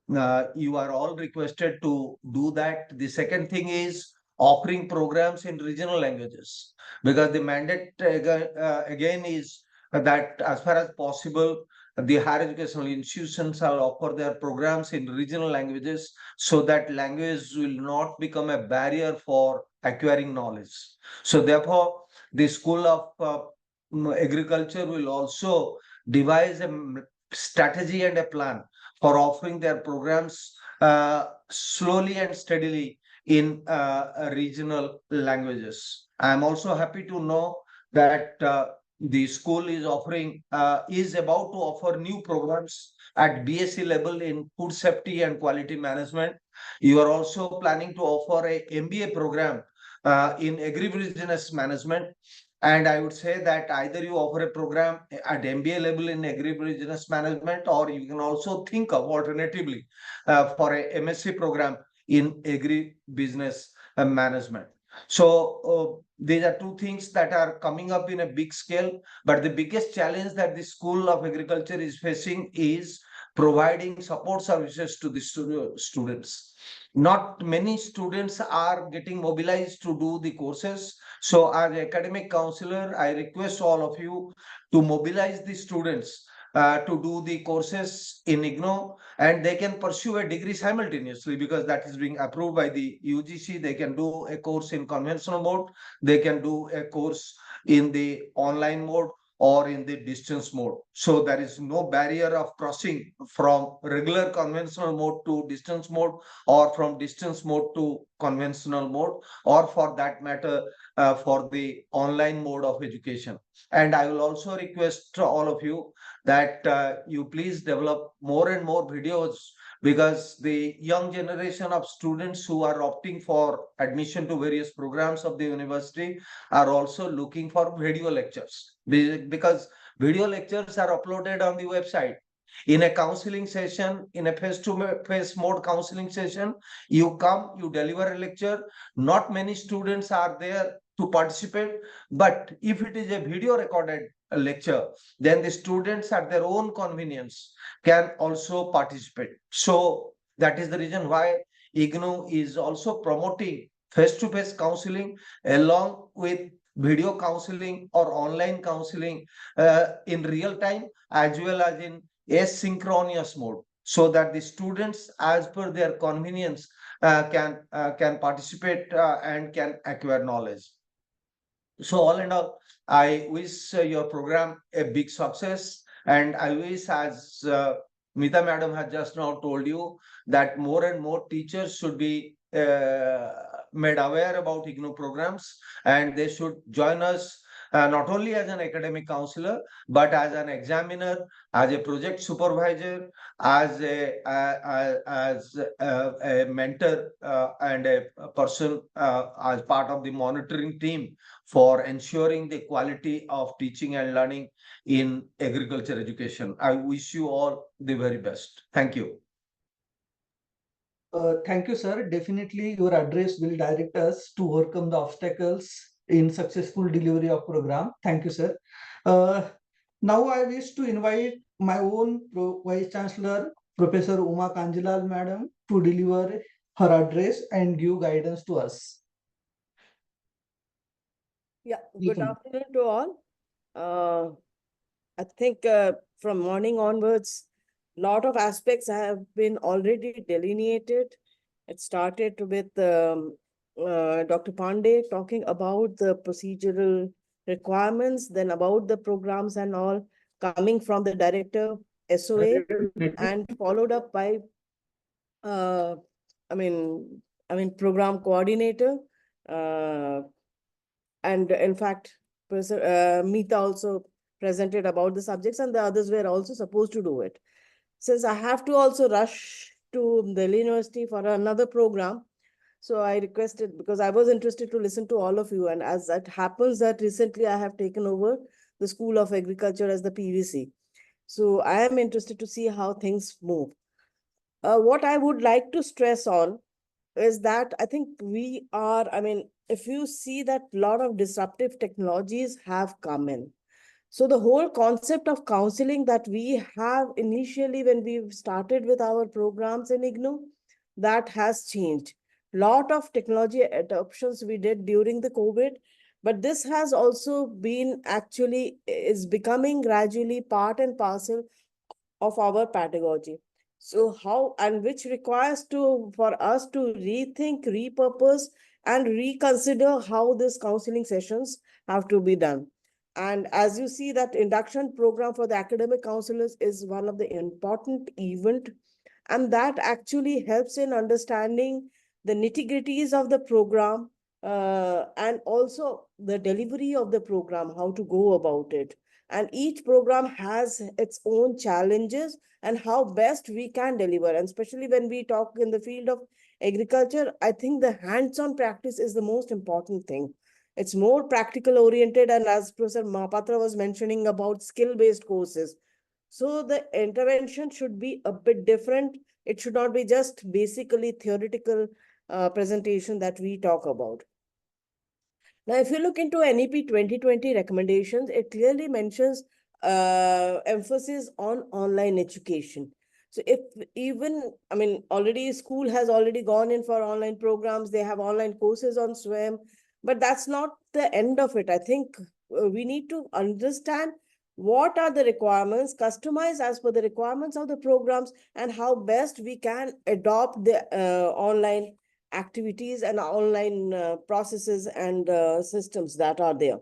you are all requested to do that. The second thing is offering programs in regional languages, because the mandate again is that as far as possible, the higher educational institutions shall offer their programs in regional languages, so that language will not become a barrier for acquiring knowledge. So therefore, the School of Agriculture will also devise a strategy and a plan for offering their programs slowly and steadily in regional languages. I am also happy to know that the school is about to offer new programs at BSc level in food safety and quality management. You are also planning to offer a MBA program in agribusiness management. And I would say that either you offer a program at MBA level in agribusiness management, or you can also think of alternatively for a MSc program in agribusiness management. So these are two things that are coming up in a big scale. But the biggest challenge that the School of Agriculture is facing is providing support services to the students. Not many students are getting mobilized to do the courses. So as academic counselor, I request all of you to mobilize the students to do the courses in IGNOU, and they can pursue a degree simultaneously, because that is being approved by the UGC. They can do a course in conventional mode, they can do a course in the online mode, or in the distance mode. So there is no barrier of crossing from regular conventional mode to distance mode, or from distance mode to conventional mode, or for that matter, for the online mode of education. And I will also request all of you that you please develop more and more videos, because the young generation of students who are opting for admission to various programs of the university are also looking for video lectures, because video lectures are uploaded on the website. In a counseling session, in a face-to-face mode counseling session, you come, you deliver a lecture. Not many students are there to participate, but if it is a video recorded lecture, then the students at their own convenience can also participate. So that is the reason why IGNOU is also promoting face-to-face counseling along with video counseling or online counseling in real time, as well as in asynchronous mode, so that the students, as per their convenience, can participate and can acquire knowledge. So all in all, I wish your program a big success, and I wish, as Mita madam has just now told you, that more and more teachers should be made aware about IGNOU programs, and they should join us not only as an academic counselor, but as an examiner, as a project supervisor, as a mentor, and a person as part of the monitoring team for ensuring the quality of teaching and learning in agriculture education. I wish you all the very best. Thank you. Thank you, sir. Definitely, your address will direct us to overcome the obstacles in successful delivery of program. Thank you, sir. Now, I wish to invite my own Vice Chancellor, Professor Uma Kanjilal Madam, to deliver her address and give guidance to us. Yeah, good afternoon to all. I think from morning onwards, lot of aspects have been already delineated. It started with Dr. Pandey talking about the procedural requirements, then about the programs and all, coming from the director, SOA, and followed up by, program coordinator. And in fact, Meeta also presented about the subjects, and the others were also supposed to do it. Since I have to also rush to the university for another program, so I requested, because I was interested to listen to all of you. And as it happens that recently I have taken over the School of Agriculture as the PVC. So I am interested to see how things move. What I would like to stress on is that I think we are, if you see that a lot of disruptive technologies have come in. So the whole concept of counseling that we have initially when we started with our programs in IGNOU, that has changed. Lot of technology adoptions we did during the COVID, but this has also been actually is becoming gradually part and parcel of our pedagogy. So how, and which requires to for us to rethink, repurpose, and reconsider how these counseling sessions have to be done. And as you see, that induction program for the academic counselors is one of the important event, and that actually helps in understanding the nitty-gritties of the program, and also the delivery of the program, how to go about it. And each program has its own challenges and how best we can deliver. And especially when we talk in the field of agriculture, I think the hands-on practice is the most important thing. It's more practical oriented, and as Professor Mahapatra was mentioning about skill-based courses, so the intervention should be a bit different. It should not be just basically theoretical presentation that we talk about. Now, if you look into NEP 2020 recommendations, it clearly mentions emphasis on online education. So if even, I mean, already school has already gone in for online programs, they have online courses on SWAM, but that's not the end of it. I think we need to understand what are the requirements, customize as per the requirements of the programs, and how best we can adopt the online activities and online processes and systems that are there.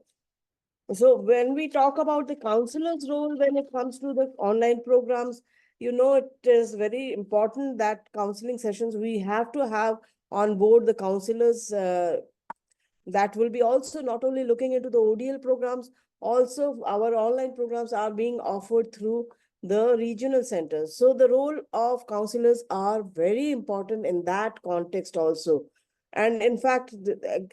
So when we talk about the counselor's role when it comes to the online programs, you know, it is very important that counseling sessions, we have to have on board the counselors that will be also not only looking into the ODL programs, also our online programs are being offered through the regional centers. So the role of counselors are very important in that context also. And in fact,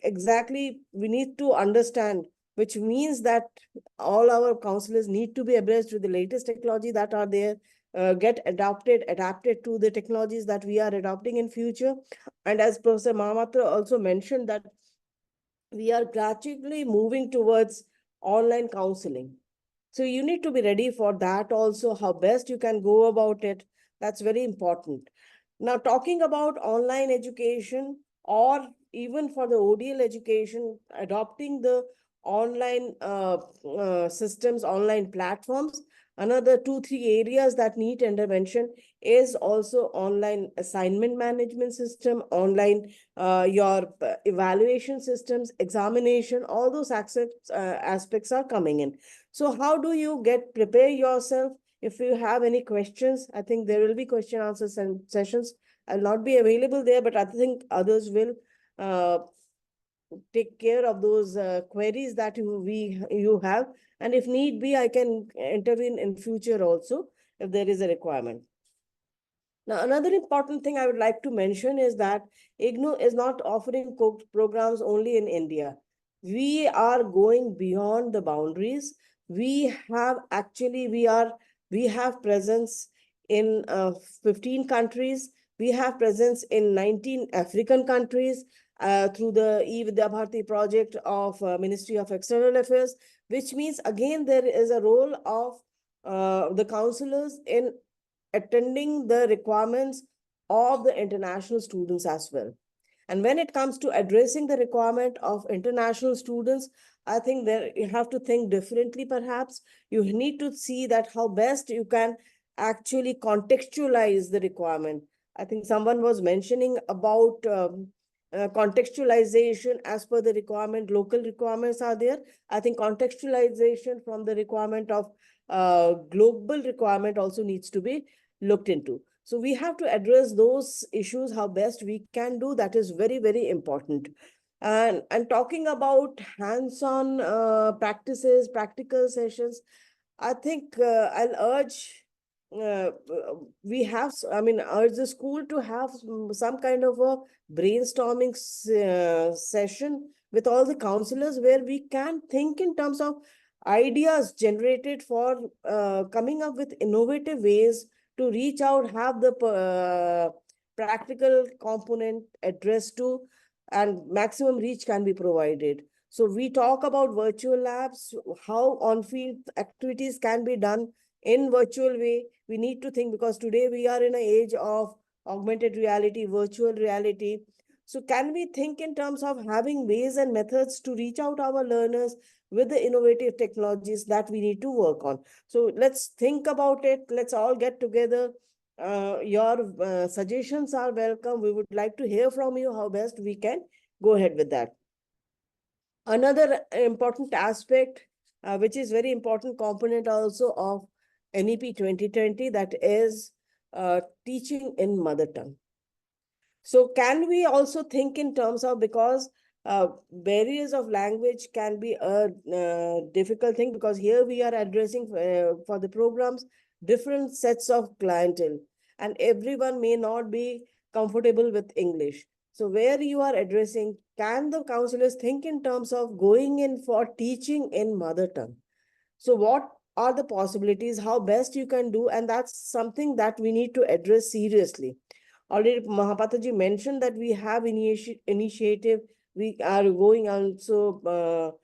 exactly, we need to understand, which means that all our counselors need to be abreast with the latest technology that are there, get adapted to the technologies that we are adopting in future. And as Professor Mahamatra also mentioned, that we are gradually moving towards online counseling. So you need to be ready for that also, how best you can go about it. That's very important. Now, talking about online education, or even for the ODL education, adopting the online systems, online platforms, another 2-3 areas that need intervention is also online assignment management system, online your evaluation systems, examination, all those aspects are coming in. So how do you prepare yourself? If you have any questions, I think there will be question answers and sessions. I'll not be available there, but I think others will take care of those queries that you have. And if need be, I can intervene in future also if there is a requirement. Now, another important thing I would like to mention is that IGNOU is not offering programs only in India. We are going beyond the boundaries. We have presence in 15 countries. We have presence in 19 African countries through the E-Vidya Bharati project of Ministry of External Affairs, which means again there is a role of the counselors in attending the requirements of the international students as well. And when it comes to addressing the requirement of international students, I think there you have to think differently perhaps. You need to see that how best you can actually contextualize the requirement. I think someone was mentioning about contextualization as per the requirement, local requirements are there. I think contextualization from the requirement of global requirement also needs to be looked into. So we have to address those issues, how best we can do. That is very, very important. And talking about hands-on practices, practical sessions, I think I'll urge urge the school to have some kind of a brainstorming session with all the counselors, where we can think in terms of ideas generated for coming up with innovative ways to reach out, have the practical component addressed to and maximum reach can be provided. So we talk about virtual labs, how on-field activities can be done in virtual way. We need to think, because today we are in an age of augmented reality, virtual reality. So can we think in terms of having ways and methods to reach out our learners with the innovative technologies that we need to work on? So let's think about it. Let's all get together. Your suggestions are welcome. We would like to hear from you how best we can go ahead with that. Another important aspect, which is very important component also of NEP 2020, that is teaching in mother tongue. So can we also think in terms of, because barriers of language can be a difficult thing, because here we are addressing for the programs different sets of clientele, and everyone may not be comfortable with English. So where you are addressing, can the counselors think in terms of going in for teaching in mother tongue? So what are the possibilities, how best you can do? And that's something that we need to address seriously. Already Mahapataji mentioned that we have initiative. We are going also,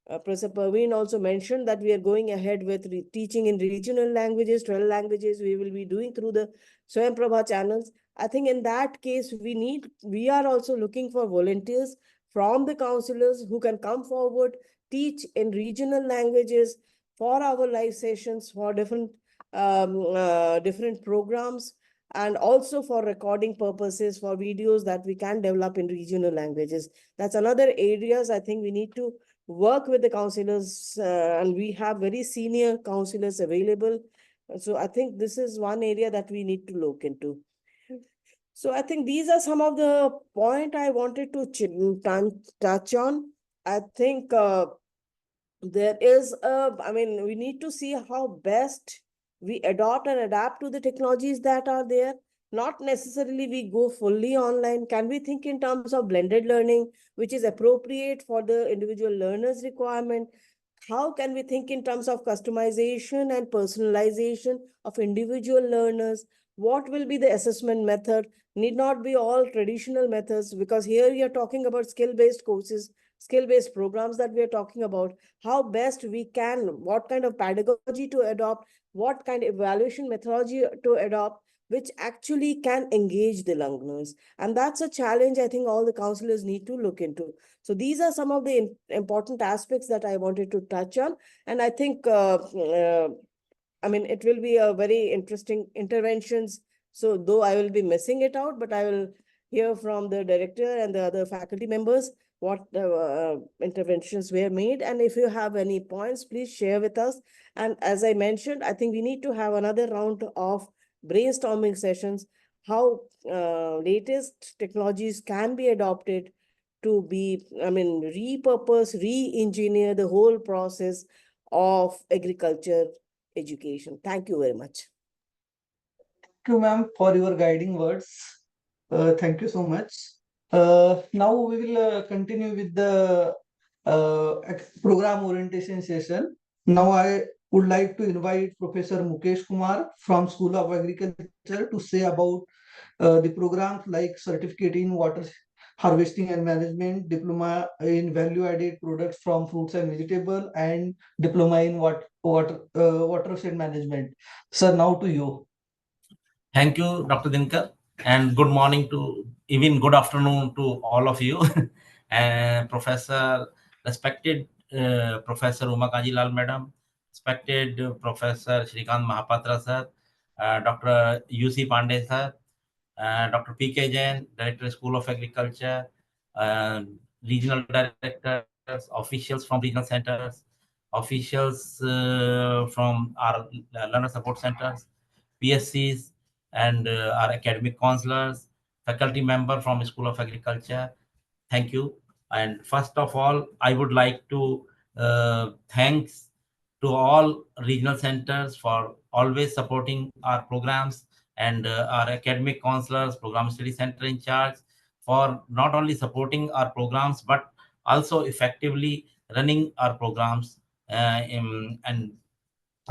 Professor Parveen also mentioned that we are going ahead with teaching in regional languages, 12 languages we will be doing through the Swayam Prabha channels. I think in that case, we are also looking for volunteers from the counselors who can come forward, teach in regional languages for our live sessions, for different programs, and also for recording purposes, for videos that we can develop in regional languages. That's another areas I think we need to work with the counselors, and we have very senior counselors available. So I think this is one area that we need to look into. So I think these are some of the points I wanted to touch on. I think there is we need to see how best we adopt and adapt to the technologies that are there. Not necessarily we go fully online. Can we think in terms of blended learning, which is appropriate for the individual learner's requirement? How can we think in terms of customization and personalization of individual learners? What will be the assessment method? Need not be all traditional methods, because here we are talking about skill-based courses, skill-based programs that we are talking about. How best we can, what kind of pedagogy to adopt, what kind of evaluation methodology to adopt, which actually can engage the learners. And that's a challenge I think all the counselors need to look into. So these are some of the important aspects that I wanted to touch on. And I think, it will be a very interesting interventions. So though I will be missing it out, but I will hear from the director and the other faculty members what interventions were made. And if you have any points, please share with us. And as I mentioned, I think we need to have another round of brainstorming sessions, how latest technologies can be adopted to be, repurpose, re-engineer the whole process of agriculture education. Thank you very much. Thank you, ma'am, for your guiding words. Thank you so much. Now we will continue with the program orientation session. Now I would like to invite Professor Mukesh Kumar from School of Agriculture to say about the programs like certificate in water harvesting and management, diploma in value-added products from fruits and vegetable, and diploma in watershed management. Sir, now to you. Thank you, Dr. Dinkar, and good morning to, even good afternoon to all of you. And respected Professor Uma Kanjilal Madam, respected Professor Shrikant Mahapatra Sir, Dr. UC Pandey Sir, Dr. P.K. Jain, Director School of Agriculture, regional directors, officials from regional centers, officials from our learner support centers, PSCs, and our academic counselors, faculty member from School of Agriculture. Thank you. And first of all, I would like to thanks to all regional centers for always supporting our programs, and our academic counselors, program study center in charge, for not only supporting our programs, but also effectively running our programs and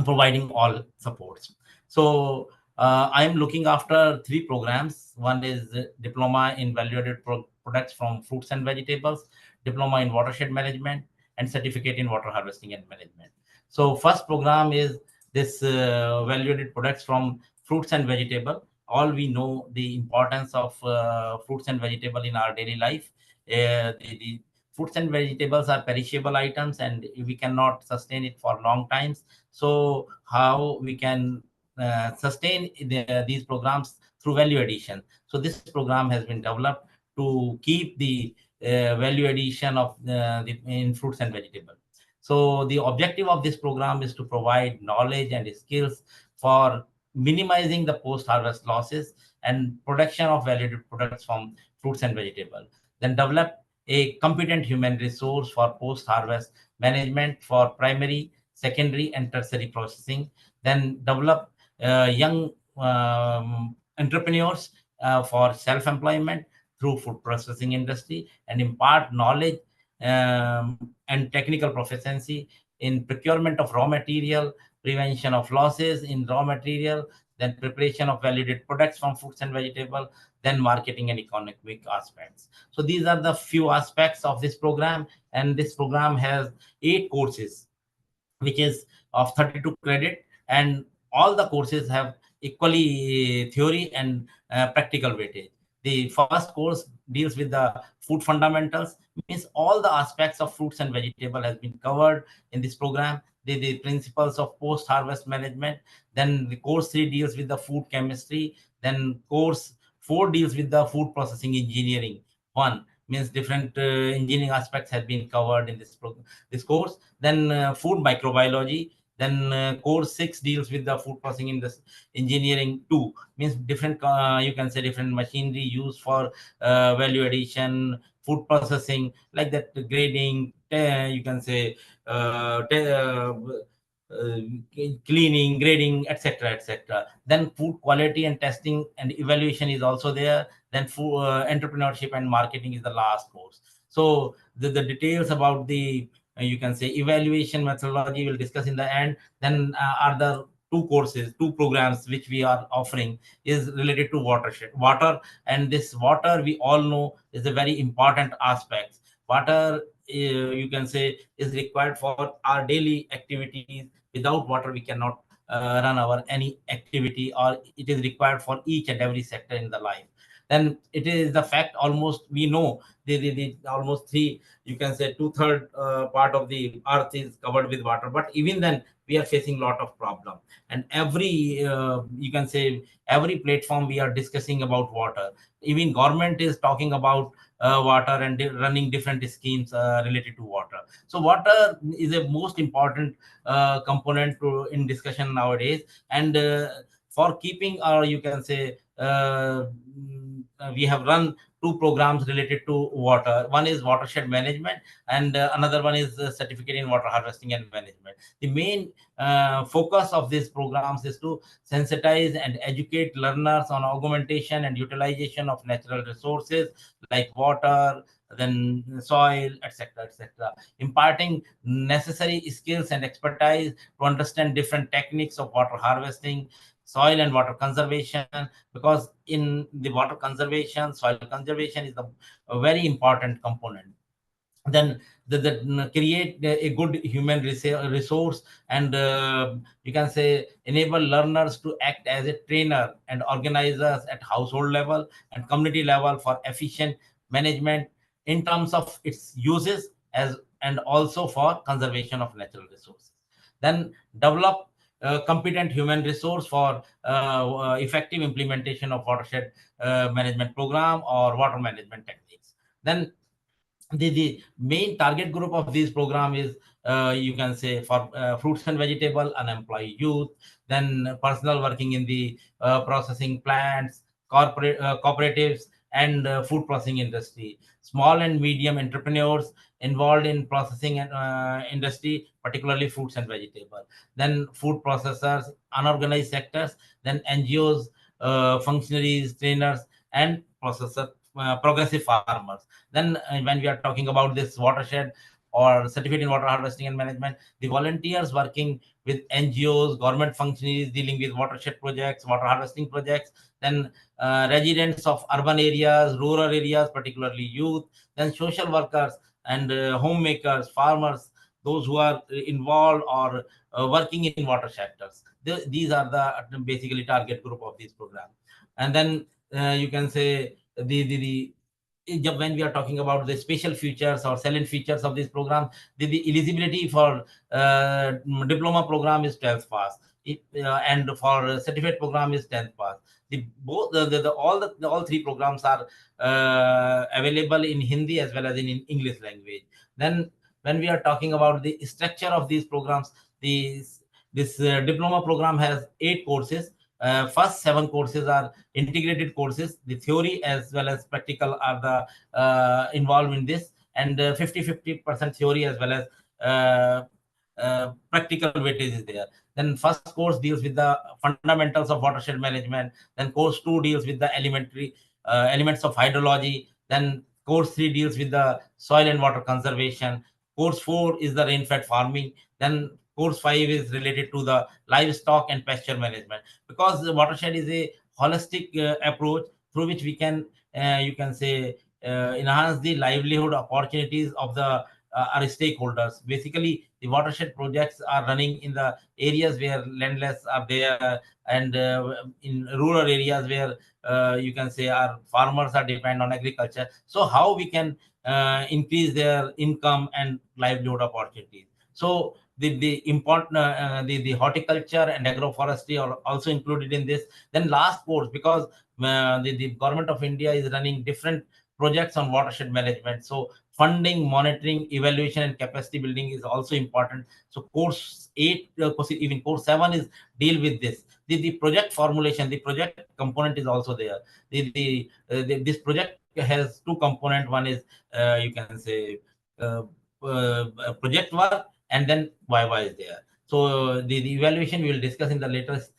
providing all supports. So I am looking after 3 programs. One is Diploma in Value-Added products from fruits and vegetables, diploma in watershed management, and certificate in water harvesting and management. So first program is this value-added products from fruits and vegetable. All we know the importance of fruits and vegetable in our daily life. The fruits and vegetables are perishable items and we cannot sustain it for long times. So how we can sustain these programs through value addition. So this program has been developed to keep the value addition of in fruits and vegetables. So the objective of this program is to provide knowledge and skills for minimizing the post-harvest losses and production of valuable products from fruits and vegetables. Then develop a competent human resource for post-harvest management for primary, secondary, and tertiary processing. Then develop young entrepreneurs for self-employment through food processing industry and impart knowledge and technical proficiency in procurement of raw material, prevention of losses in raw material, then preparation of validated products from fruits and vegetables, then marketing and economic aspects. So these are the few aspects of this program, and this program has 8 courses, which is of 32 credit, and all the courses have equally theory and practical weightage. The first course deals with the food fundamentals, means all the aspects of fruits and vegetable has been covered in this program. The principles of post-harvest management. Then the course 3 deals with the food chemistry. Then course 4 deals with the food processing engineering. 1 means different engineering aspects have been covered in this course. Then food microbiology. Then course 6 deals with the food processing in this engineering 2 means different you can say different machinery used for value addition, food processing, like that, grading, you can say cleaning, grading, etc., etc. Then food quality and testing and evaluation is also there. Then food entrepreneurship and marketing is the last course. So the details about the you can say evaluation methodology we'll discuss in the end. Then are the 2 courses, 2 programs which we are offering is related to water. And this water, we all know, is a very important aspect. Water you can say is required for our daily activities. Without water we cannot run our any activity, or it is required for each and every sector in the life. Then it is the fact, almost we know the almost 3, you can say 2/3 part of the earth is covered with water, but even then we are facing a lot of problem. And every you can say every platform we are discussing about water. Even government is talking about water and running different schemes related to water. So water is a most important component in discussion nowadays. And for keeping, or you can say we have run 2 programs related to water. One is watershed management, and another one is certificate in water harvesting and management. The main focus of these programs is to sensitize and educate learners on augmentation and utilization of natural resources like water, then soil, etc., etc., imparting necessary skills and expertise to understand different techniques of water harvesting, soil and water conservation, because in the water conservation, soil conservation is a very important component. Then the create a good human resource, and you can say enable learners to act as a trainer and organizers at household level and community level for efficient management in terms of its uses as and also for conservation of natural resources. Then develop competent human resource for effective implementation of watershed management program or water management techniques. Then the main target group of this program is you can say for fruits and vegetable, unemployed youth, then personal working in the processing plants, cooperatives, and food processing industry, small and medium entrepreneurs involved in processing and industry, particularly fruits and vegetable, then food processors, unorganized sectors, then NGOs, functionaries, trainers, and progressive farmers. Then when we are talking about this watershed or certificate in water harvesting and management. The volunteers working with NGOs, government functionaries dealing with watershed projects, water harvesting projects, then residents of urban areas, rural areas, particularly youth, then social workers and homemakers, farmers, those who are involved or working in water sectors. These are the basically target group of this program. And then you can say when we are talking about the special features or salient features of this program, the eligibility for diploma program is 12th pass, and for certificate program is 10th pass. All three programs are available in Hindi as well as in English language. Then when we are talking about the structure of these programs, this diploma program has 8 courses. First 7 courses are integrated courses. The theory as well as practical are the involved in this, and 50% theory as well as practical weightage is there. Then first course deals with the fundamentals of watershed management. Then course 2 deals with the elementary elements of hydrology. Then course 3 deals with the soil and water conservation. Course 4 is the rain-fed farming. Then course 5 is related to the livestock and pasture management, because the watershed is a holistic approach through which we can you can say enhance the livelihood opportunities of the our stakeholders. Basically, the watershed projects are running in the areas where landless are there, and in rural areas where you can say our farmers are dependent on agriculture. So how we can increase their income and livelihood opportunities. So the important the horticulture and agroforestry are also included in this. Then last course, because the government of India is running different projects on watershed management, so funding, monitoring, evaluation, and capacity building is also important. So course 8, even course 7 is deal with this. The project formulation, the project component is also there. This project has 2 components. One is you can say project work, and then YY is there. So the evaluation we will discuss in the latest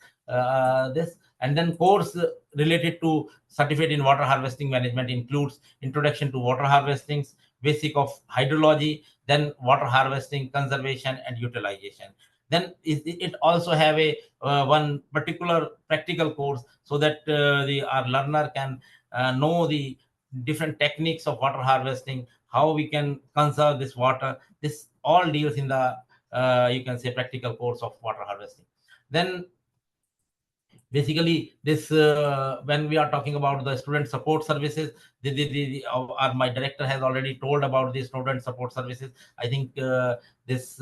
this. And then course related to certificate in water harvesting management includes introduction to water harvesting, basic of hydrology, then water harvesting, conservation, and utilization. Then it also have a one particular practical course, so that our learner can know the different techniques of water harvesting, how we can conserve this water. This all deals in the you can say practical course of water harvesting. Then basically this when we are talking about the student support services, my director has already told about the student support services. I think this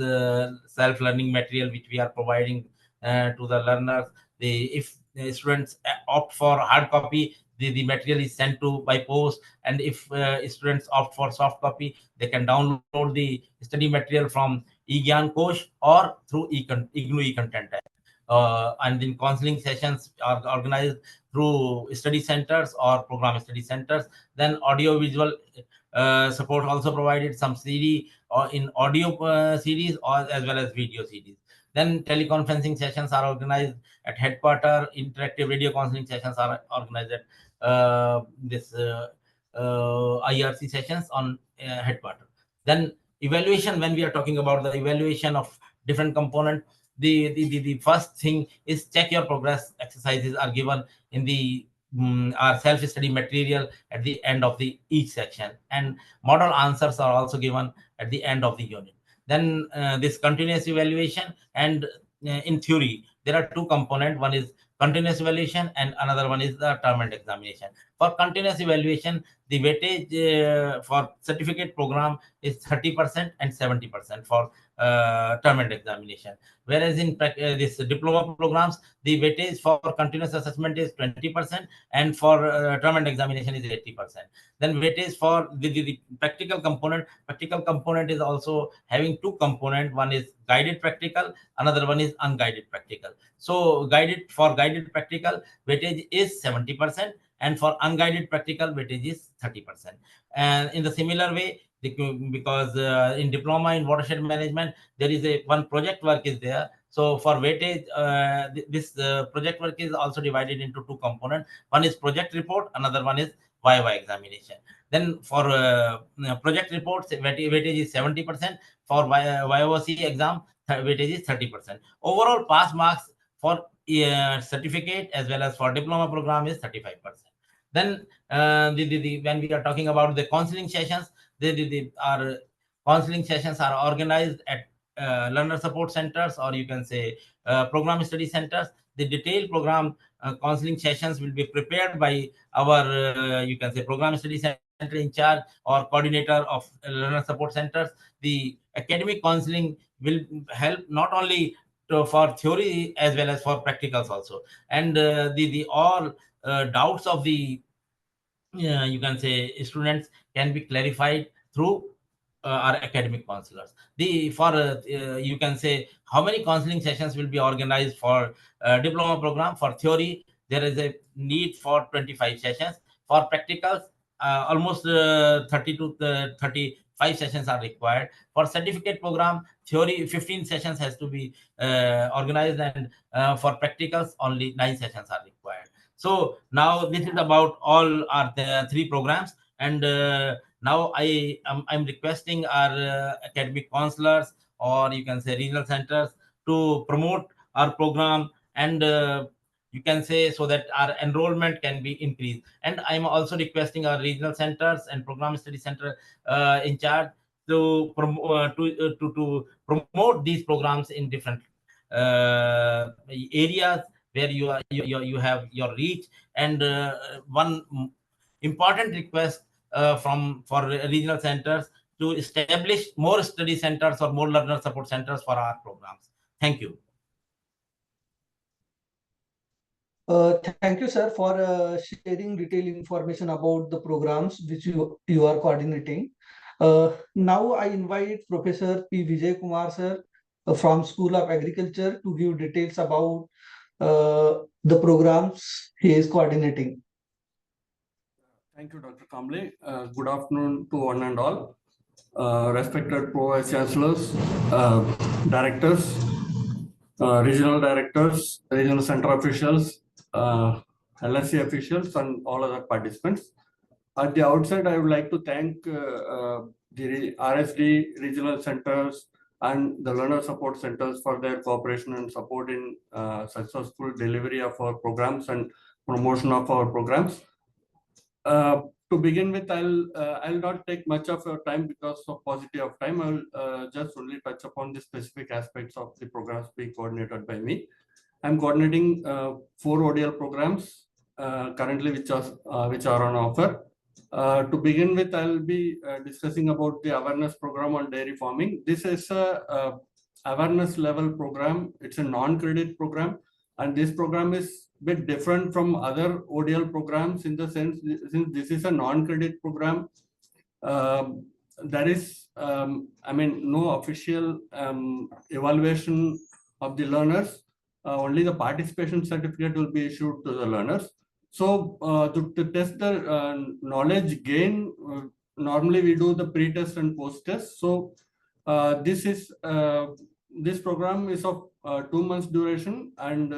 self-learning material which we are providing to the learners, if the students opt for hard copy, the material is sent to by post, and if students opt for soft copy, they can download the study material from eGyan Kosh or through IGNOU e-content app. And then counseling sessions are organized through study centers or program study centers. Then audio visual support also provided, some CD or in audio CDs or as well as video CDs. Then teleconferencing sessions are organized at headquarters. Interactive video counseling sessions are organized at this IRC sessions on headquarters. Then evaluation, when we are talking about the evaluation of different component, the first thing is check your progress. Exercises are given in the our self-study material at the end of the each section, and model answers are also given at the end of the unit. Then this continuous evaluation, and in theory there are 2 components. One is continuous evaluation and another one is the term and examination. For continuous evaluation, the weightage for certificate program is 30% and 70% for term and examination. Whereas in this diploma programs, the weightage for continuous assessment is 20% and for term and examination is 80%. Then weightage for the practical component is also having 2 components. One is guided practical, another one is unguided practical. So guided practical weightage is 70%, and for unguided practical weightage is 30%. And in the similar way, because in diploma in watershed management there is one project work is there. So for weightage, this project work is also divided into 2 components. One is project report, another one is YY examination. Then for project reports, weightage is 70%. For YOC exam, weightage is 30%. Overall pass marks for certificate as well as for diploma program is 35%. Then when we are talking about the counseling sessions, our counseling sessions are organized at learner support centers, or you can say program study centers. The detailed program counseling sessions will be prepared by our you can say program study center in charge or coordinator of learner support centers. The academic counseling will help not only for theory as well as for practicals also, and the all doubts of the you can say students can be clarified through our academic counselors. You can say how many counseling sessions will be organized for diploma program. For theory, there is a need for 25 sessions. For practicals, almost 30 to 35 sessions are required. For certificate program, theory 15 sessions has to be organized, and for practicals only 9 sessions are required. So now this is about all our three programs, and now I'm requesting our academic counselors, or you can say regional centers, to promote our program, and you can say so that our enrollment can be increased. And I'm also requesting our regional centers and program study center in charge to promote these programs in different areas where you have your reach. And one important request for regional centers to establish more study centers or more learner support centers for our programs. Thank you. Thank you, sir, for sharing detailed information about the programs which you are coordinating. Now I invite Professor P. Vijay Kumar, sir, from School of Agriculture, to give details about the programs he is coordinating. Thank you, Dr. Kamble. Good afternoon to one and all. Respected Pro-Vice Chancellors, Directors, Regional Directors, Regional Center officials, LSC officials, and all other participants. At the outset, I would like to thank the RSD regional centers and the learner support centers for their cooperation and support in successful delivery of our programs and promotion of our programs. To begin with, I'll not take much of your time because of paucity of time. I'll just only touch upon the specific aspects of the programs being coordinated by me. I'm coordinating 4 ODL programs currently which are on offer. To begin with, I'll be discussing about the awareness program on dairy farming. This is a awareness level program. It's a non-credit program, and this program is a bit different from other ODL programs in the sense, since this is a non-credit program, there is no official evaluation of the learners. Only the participation certificate will be issued to the learners. So to test the knowledge gain, normally we do the pre-test and post-test. So this program is of 2 months duration, and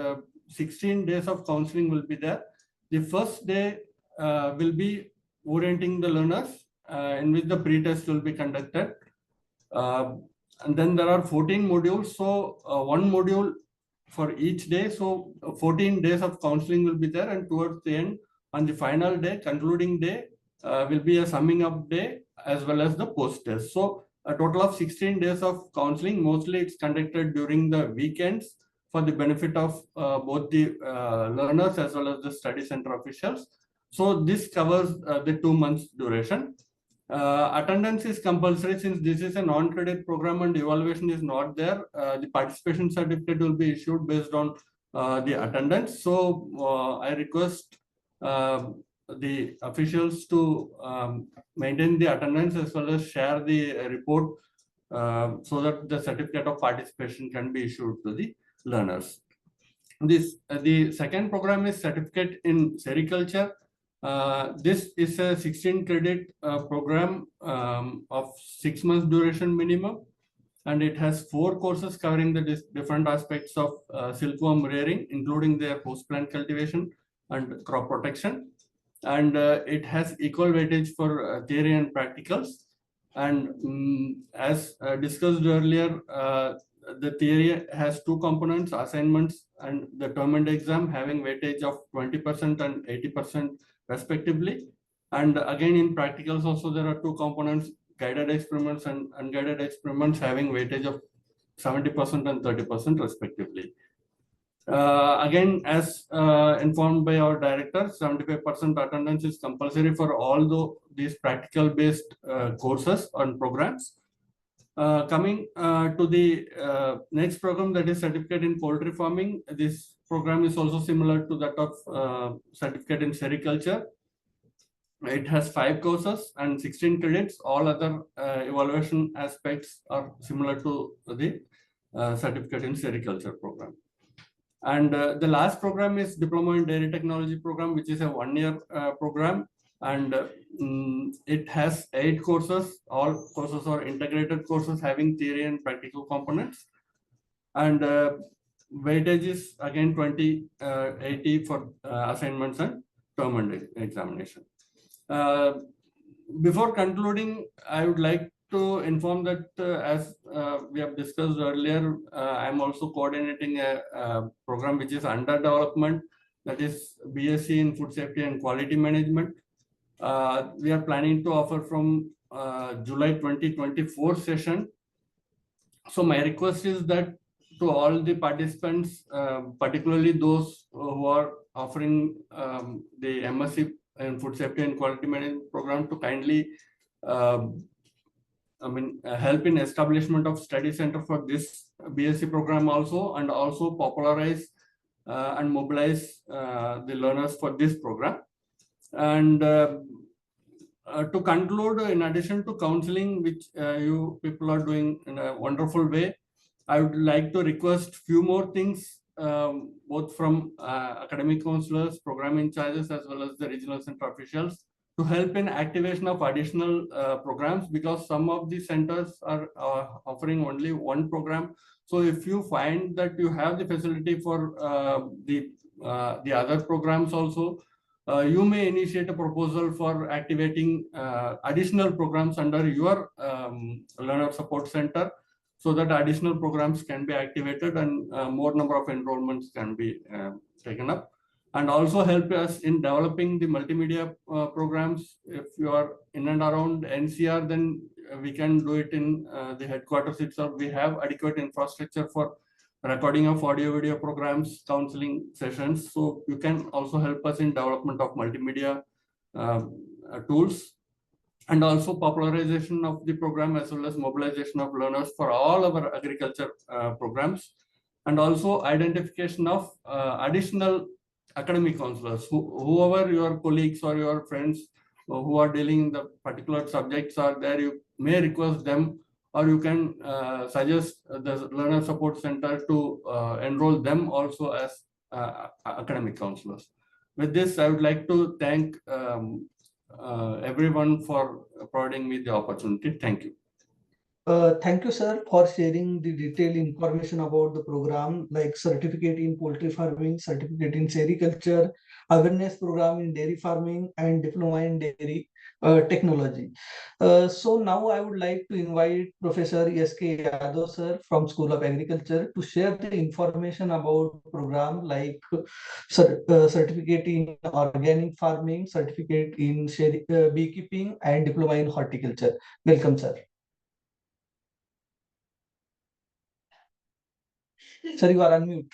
16 days of counseling will be there. The first day will be orienting the learners, in which the pre-test will be conducted. And then there are 14 modules. So one module for each day. So 14 days of counseling will be there, and towards the end, on the final day, concluding day, will be a summing up day as well as the post test. So a total of 16 days of counseling. Mostly it's conducted during the weekends for the benefit of both the learners as well as the study center officials. So this covers the 2 months duration. Attendance is compulsory since this is a non-credit program and evaluation is not there. The participation certificate will be issued based on the attendance. So I request the officials to maintain the attendance as well as share the report so that the certificate of participation can be issued to the learners. The second program is certificate in sericulture. This is a 16 credit program of 6 months duration minimum, and it has 4 courses covering the different aspects of silkworm rearing, including their host plant cultivation and crop protection. and it has equal weightage for theory and practicals. And as discussed earlier, the theory has two components, assignments and the term end exam, having weightage of 20% and 80% respectively. And again, in practicals also, there are two components, guided experiments and unguided experiments, having weightage of 70% and 30% respectively. Again, as informed by our director, 75% attendance is compulsory for all these practical based courses and programs. Coming to the next program, that is certificate in poultry farming. This program is also similar to that of certificate in sericulture. It has 5 courses and 16 credits. All other evaluation aspects are similar to the certificate in sericulture program. And the last program is Diploma in Dairy Technology program, which is a 1-year program. And it has 8 courses. All courses are integrated courses having theory and practical components. And weightage is again 20/80 for assignments and term and examination. Before concluding, I would like to inform that as we have discussed earlier, I am also coordinating a program which is under development, that is BSc in Food Safety and Quality Management. We are planning to offer from July 2024 session. So my request is that to all the participants, particularly those who are offering the MSc in Food Safety and Quality Management program, to kindly help in establishment of study center for this BSc program also, and also popularize and mobilize the learners for this program. And to conclude, in addition to counseling, which you people are doing in a wonderful way, I would like to request few more things, both from academic counselors, program in charges, as well as the regional center officials, to help in activation of additional programs, because some of the centers are offering only one program. So if you find that you have the facility for the other programs also, you may initiate a proposal for activating additional programs under your learner support center, so that additional programs can be activated and more number of enrollments can be taken up. And also help us in developing the multimedia programs. If you are in and around NCR, then we can do it in the headquarters itself. We have adequate infrastructure for recording of audio video programs, counseling sessions. So you can also help us in development of multimedia tools, and also popularization of the program, as well as mobilization of learners for all our agriculture programs, and also identification of additional academic counselors, whoever your colleagues or your friends who are dealing in the particular subjects are there. You may request them, or you can suggest the learner support center to enroll them also as academic counselors. With this, I would like to thank everyone for providing me the opportunity. Thank you. Thank you, sir, for sharing the detailed information about the program, like certificate in poultry farming, certificate in sericulture, awareness program in dairy farming, and diploma in dairy technology. So now I would like to invite Professor S.K. Yadav, sir, from School of Agriculture, to share the information about program like certificate in organic farming, certificate in beekeeping, and diploma in horticulture. Welcome, sir. Sir, you are on mute.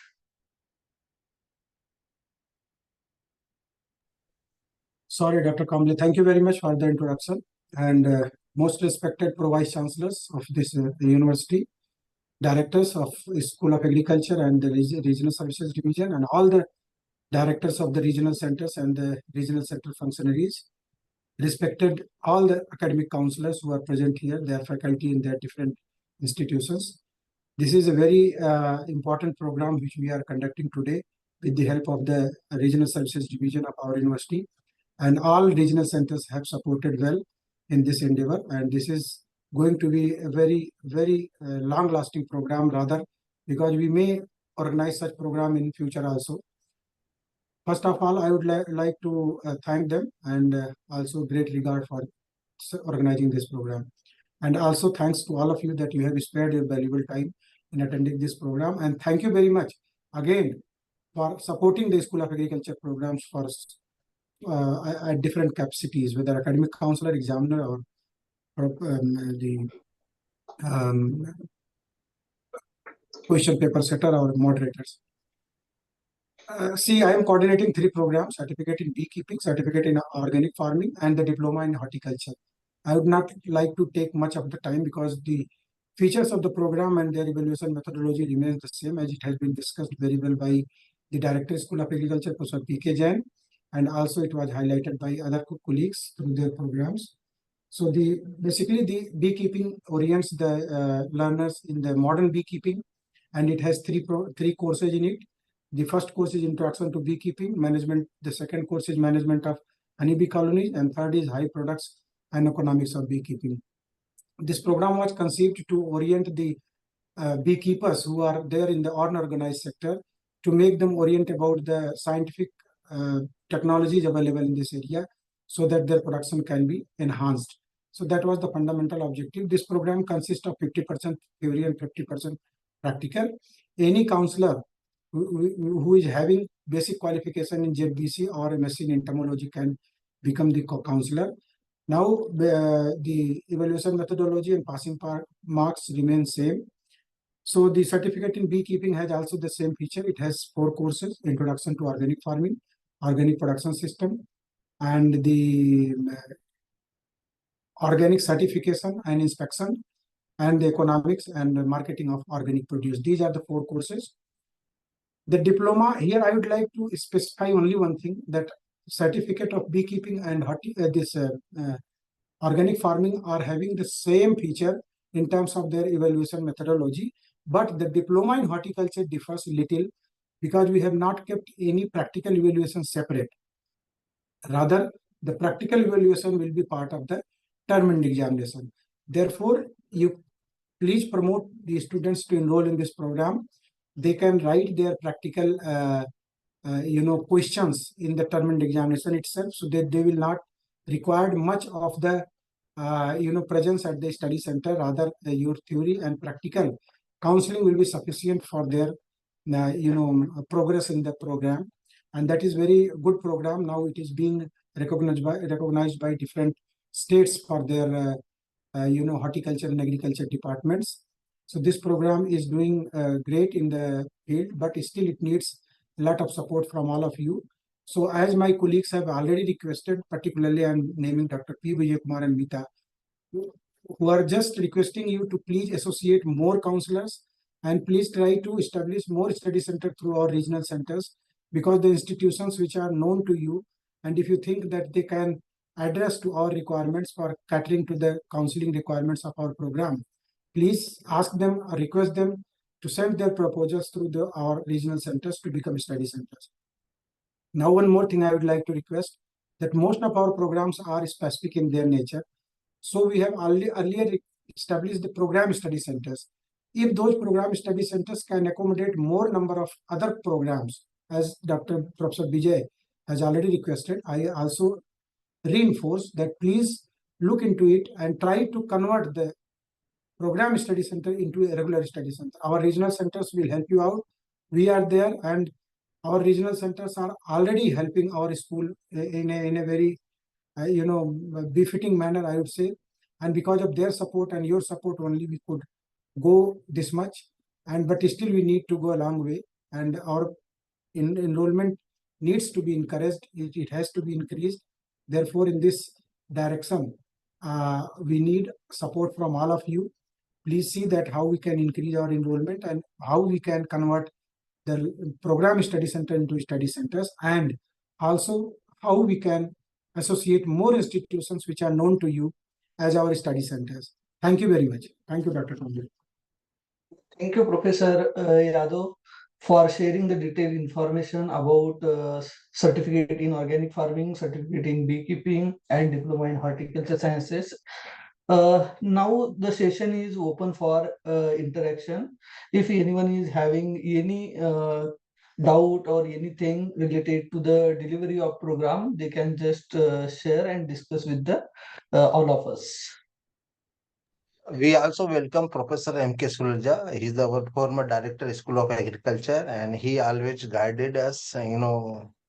Sorry, Dr. Kamble. Thank you very much for the introduction. And most respected Pro-Vice Chancellors of this university, directors of School of Agriculture and the Regional Services Division, and all the directors of the regional centers and the regional center functionaries, respected all the academic counselors who are present here, their faculty in their different institutions. This is a very important program which we are conducting today with the help of the Regional Services Division of our university. And all regional centers have supported well in this endeavor. And this is going to be a very, very long-lasting program rather, because we may organize such program in future also. First of all, I would like to thank them, and also great regard for organizing this program. And also thanks to all of you that you have spared your valuable time in attending this program. And thank you very much again for supporting the School of Agriculture programs for at different capacities, whether academic counselor, examiner, or the question paper setter or moderators. See, I am coordinating 3 programs: certificate in beekeeping, certificate in organic farming, and the diploma in horticulture. I would not like to take much of the time because the features of the program and their evaluation methodology remains the same as it has been discussed very well by the Director School of Agriculture, Professor P.K. Jain, and also it was highlighted by other colleagues through their programs. So basically the beekeeping orients the learners in the modern beekeeping, and it has three courses in it. The first course is Introduction to Beekeeping Management. The second course is Management of Honeybee Colonies, and third is High Products and Economics of Beekeeping. This program was conceived to orient the beekeepers who are there in the unorganized sector, to make them orient about the scientific technologies available in this area, so that their production can be enhanced. So that was the fundamental objective. This program consists of 50% theory and 50% practical. Any counselor who is having basic qualification in ZBC or MSc in entomology can become the counselor. Now, the evaluation methodology and passing marks remain same. So the certificate in beekeeping has also the same feature. It has 4 courses: Introduction to Organic Farming, Organic Production System, and the Organic Certification and Inspection, and the Economics and Marketing of Organic Produce. These are the 4 courses. The diploma, here I would like to specify only one thing, that certificate of beekeeping and organic farming are having the same feature in terms of their evaluation methodology, but the diploma in horticulture differs little because we have not kept any practical evaluation separate. Rather, the practical evaluation will be part of the term examination. Therefore, you please promote the students to enroll in this program. They can write their practical questions in the term examination itself, so that they will not require much of the presence at the study center. Rather, your theory and practical counseling will be sufficient for their progress in the program. And that is very good program. Now it is being recognized by different states for their horticulture and agriculture departments. So this program is doing great in the field, but still it needs a lot of support from all of you. So as my colleagues have already requested, particularly I'm naming Dr. P. Vijay Kumar and Mita, who are just requesting you to please associate more counselors and please try to establish more study centers through our regional centers, because the institutions which are known to you, and if you think that they can address to our requirements for catering to the counseling requirements of our program, please ask them or request them to send their proposals through our regional centers to become study centers. Now, one more thing I would like to request, that most of our programs are specific in their nature. So we have earlier established the program study centers. If those program study centers can accommodate more number of other programs, as Professor Vijay has already requested, I also reinforce that please look into it and try to convert the program study center into a regular study center. Our regional centers will help you out. We are there, and our regional centers are already helping our school in a very befitting manner, I would say. And because of their support and your support only, we could go this much. But still we need to go a long way, and our enrollment needs to be encouraged. It has to be increased. Therefore, in this direction, we need support from all of you. Please see that how we can increase our enrollment and how we can convert the program study center into study centers, and also how we can associate more institutions which are known to you as our study centers. Thank you very much. Thank you, Dr. Kamble. Thank you, Professor Yadav, for sharing the detailed information about certificate in organic farming, certificate in beekeeping, and diploma in horticulture sciences. Now the session is open for interaction. If anyone is having any doubt or anything related to the delivery of program, they can just share and discuss with the all of us. We also welcome Professor M.K. Sulja. He's our former director, School of Agriculture, and he always guided us.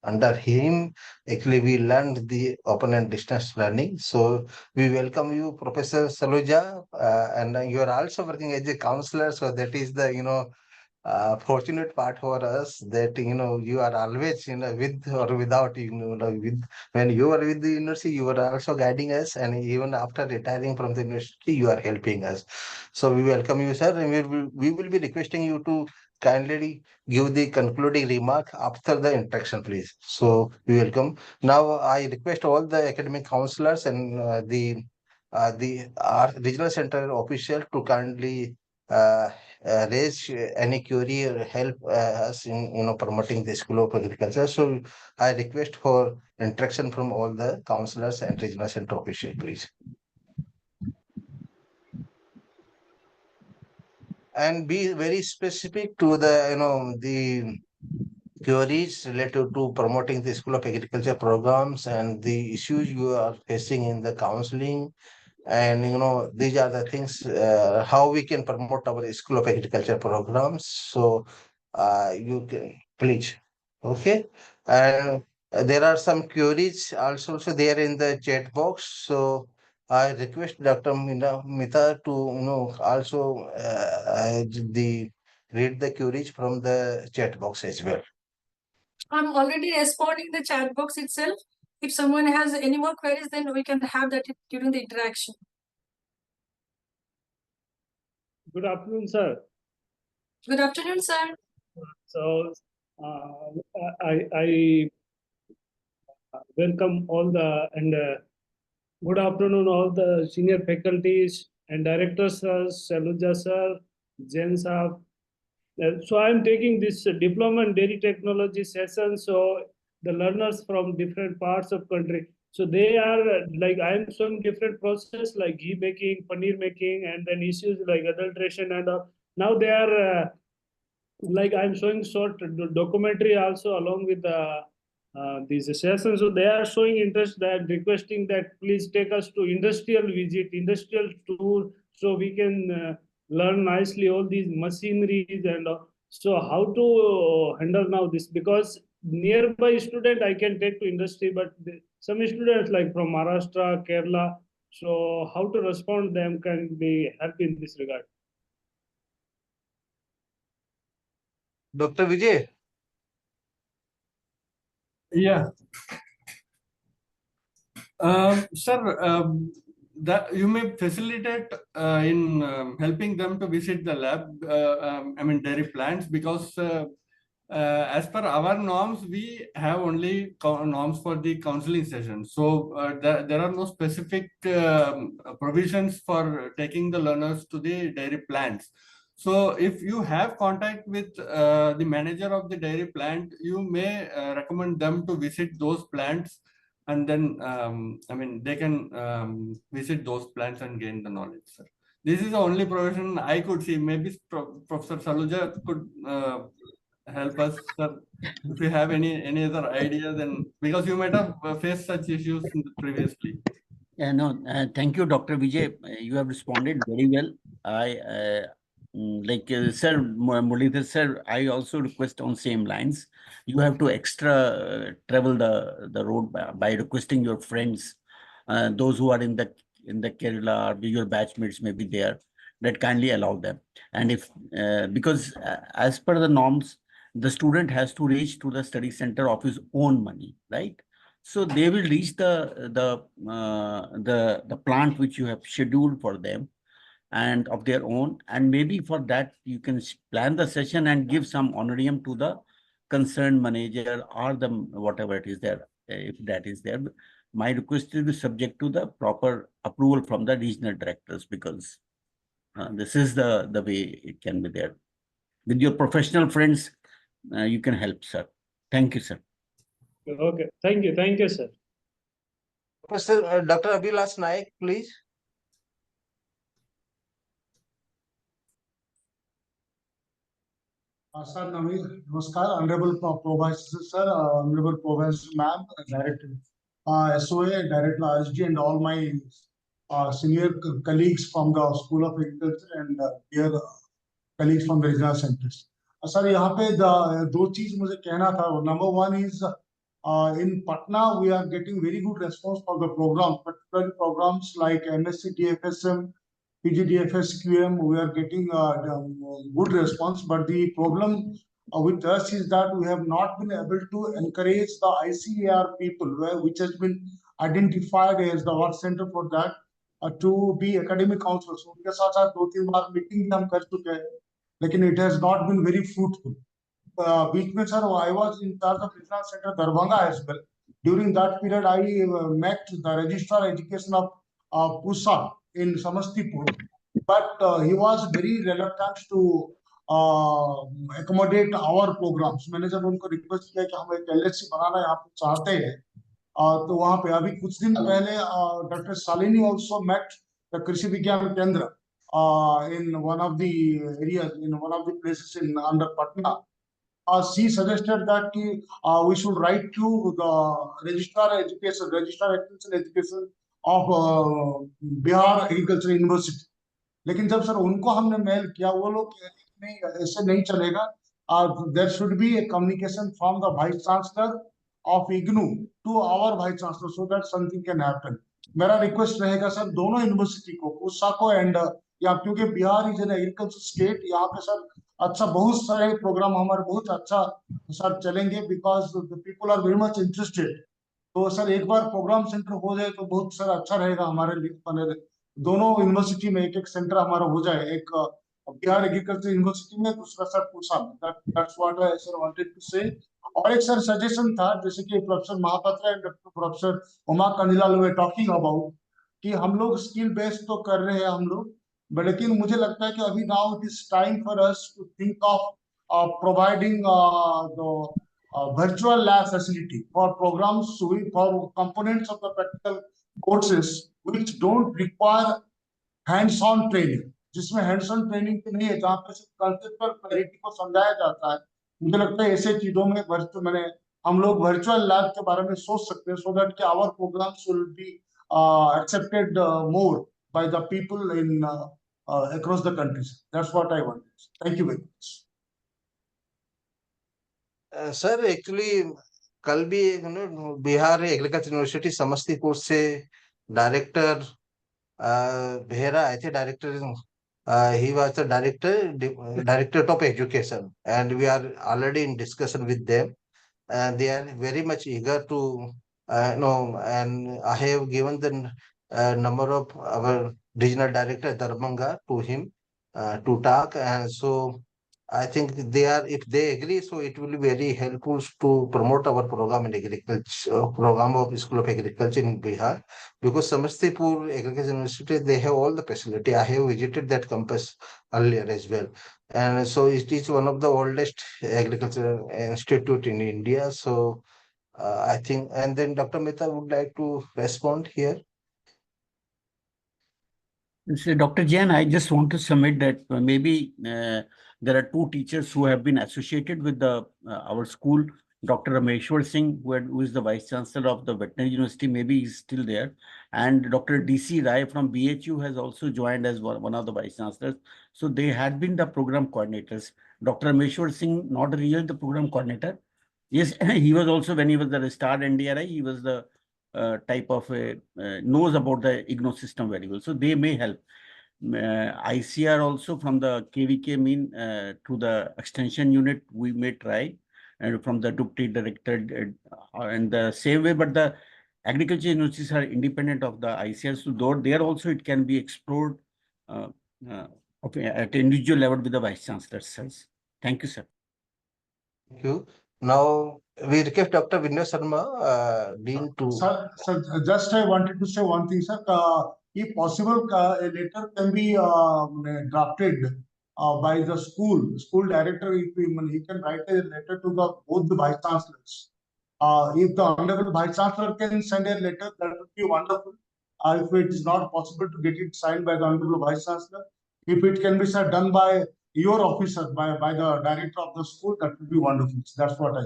Under him, actually, we learned the open and distance learning. So we welcome you, Professor Saluja, and you are also working as a counselor. So that is the fortunate part for us that you are always with or without with when you are with the university you are also guiding us, and even after retiring from the university you are helping us. So we welcome you, sir, and we will be requesting you to kindly give the concluding remark after the introduction, please. So we welcome. Now I request all the academic counselors and the our regional center official to kindly uh, raise any query or help us in promoting the School of Agriculture. So I request for interaction from all the councillors and regional center official, please. And be very specific to the queries related to promoting the School of Agriculture programs and the issues you are facing in the counseling. And these are the things how we can promote our School of Agriculture programs. So you can please, okay. And there are some queries also so there in the chat box. So I request Dr. Mita to also the read the queries from the chat box as well. I'm already responding the chat box itself. If someone has any more queries, then we can have that during the interaction. Good afternoon, sir. Good afternoon, sir. So I welcome all the and good afternoon all the senior faculties and directors, sir, Saluja sir, Jain sir. So I'm taking this diploma in dairy technology session. So the learners from different parts of country. So they are like I'm showing different process like ghee making, paneer making, and then issues like adulteration and now they are like I'm showing short documentary also along with these sessions. So they are showing interest that requesting that please take us to industrial visit, industrial tour, so we can learn nicely all these machineries and so how to handle now this because nearby student I can take to industry, but some students like from Maharashtra, Kerala. So how to respond them can be help in this regard. Dr. Vijay. Yeah. Sir, that you may facilitate in helping them to visit the lab, I mean dairy plants, because as per our norms, we have only norms for the counseling session. So there are no specific provisions for taking the learners to the dairy plants. So if you have contact with the manager of the dairy plant, you may recommend them to visit those plants, and then I mean they can visit those plants and gain the knowledge, sir. This is the only provision I could see. Maybe Professor Saluja could help us, sir. If you have any other idea, then because you might have faced such issues previously. No, thank you, Dr. Vijay. You have responded very well. Sir, Muralidhar sir, I also request on same lines. You have to extra travel the road by requesting your friends, those who are in the Kerala, or your batchmates may be there, that kindly allow them. And if because as per the norms, the student has to reach to the study center of his own money, right? So they will reach the plant which you have scheduled for them and of their own, and maybe for that you can plan the session and give some honorarium to the concerned manager or the whatever it is there, if that is there. My request will be subject to the proper approval from the regional directors, because this is the way it can be there. With your professional friends, you can help, sir. Thank you, sir. Okay, thank you, sir. Professor Dr. Abhilash Naik, please. Sir, Namaskar, Honorable Pro Vice Sir, Honorable Pro Vice Ma'am, Director SOA, Director RSG, and all my senior colleagues from the School of Agriculture and dear colleagues from the regional centers. Sir, यहाँ पे दो चीज मुझे कहना था. Number one is in Patna we are getting very good response for the programs, particularly programs like MSc DFSM, PGDFS QM. We are getting good response, but the problem with us is that we have not been able to encourage the ICAR people, which has been identified as the work center for that, to be academic counselors. उनके साथ साथ 2-3 बार meeting भी हम कर चुके हैं, लेकिन it has not been very fruitful. बीच में sir, I was in charge of regional center Darbhanga as well. During that period, I met the registrar education of Pusa in Samastipur, but he was very reluctant to accommodate our programs. मैंने जब उनको request किया कि हम एक LHC बनाना यहाँ पे चाहते हैं, तो वहाँ पे अभी कुछ दिन पहले doctor Shalini also met the कृषि विज्ञान केंद्र in one of the areas, in one of the places in under Patna. She suggested that we should write to the registrar education of Bihar Agriculture University. लेकिन जब sir उनको हमने mail किया, वो लोग नहीं, ऐसे नहीं चलेगा. There should be a communication from the vice chancellor of IGNU to our vice chancellor so that something can happen. मेरा रिक्वेस्ट रहेगा सर दोनों यूनिवर्सिटी को, पूसा को एंड या, क्योंकि Bihar is an agriculture state, यहाँ पे सर अच्छा बहुत सारे प्रोग्राम हमारे बहुत अच्छा सर चलेंगे, because the people are very much interested. तो सर एक बार प्रोग्राम सेंटर हो जाए तो बहुत सर अच्छा रहेगा हमारे लिए. दोनों यूनिवर्सिटी में एक सेंटर हमारा हो जाए, एक बिहार एग्रीकल्चर यूनिवर्सिटी में, दूसरा सर पूसा में. That's what I sir wanted to say. और एक सर सजेशन था, जैसे कि professor Mahapatra and professor Uma Kanjilal वे टॉकिंग अबाउट कि हम लोग स्किल बेस्ड तो कर रहे हैं हम लोग, लेकिन मुझे लगता है कि अभी now it is time for us to think of providing the virtual lab facility for programs, for components of the practical courses which don't require hands-on training, जिसमें hands-on training तो नहीं है, जहाँ पे सिर्फ conceptual clarity को समझाया जाता है. मुझे लगता है ऐसे चीजों में हम लोग वर्चुअल लैब के बारे में सोच सकते हैं, so that कि our programs will be accepted more by the people in across the countries. That's what I want. Thank you very much. Sir actually कल भी बिहार एग्रीकल्चर यूनिवर्सिटी समस्तीपुर से director Behera, I think director, he was the director of education, and we are already in discussion with them, and they are very much eager to know. And I have given the number of our regional director Darbhanga to him to talk, and so I think they are, if they agree, so it will be very helpful to promote our program in agriculture, program of School of Agriculture in Bihar, because Samastipur Agriculture University, they have all the facility. I have visited that campus earlier as well. And so it is one of the oldest agricultural institute in India. So I think, and then Dr. Mehta would like to respond here. So Dr. Jain, I just want to submit that maybe there are two teachers who have been associated with the our school. Dr. Rameshwar Singh, who is the Vice Chancellor of the Veterinary University, maybe he's still there. And Dr. D.C. Rai from BHU has also joined as one of the Vice Chancellors. So they had been the program coordinators. Dr. Rameshwar Singh, not really the program coordinator. Yes, he was also, when he was the star NDRI, he was the type of knows about the IGNO system very well. So they may help. ICR also from the KVK mean to the extension unit, we may try, and from the deputy director and the same way, but the agriculture universities are independent of the ICR. So though there also it can be explored at individual level with the vice chancellor. Thank you, sir. Thank you. Now we request Dr. Vinay Sharma, Dean to. Sir, just I wanted to say one thing, sir. If possible, a letter can be drafted by the school director. If he can write a letter to both the vice chancellors. If the honorable vice chancellor can send a letter, that would be wonderful. If it is not possible to get it signed by the honorable vice chancellor, if it can be done by your officer, by the director of the school, that would be wonderful. That's what I.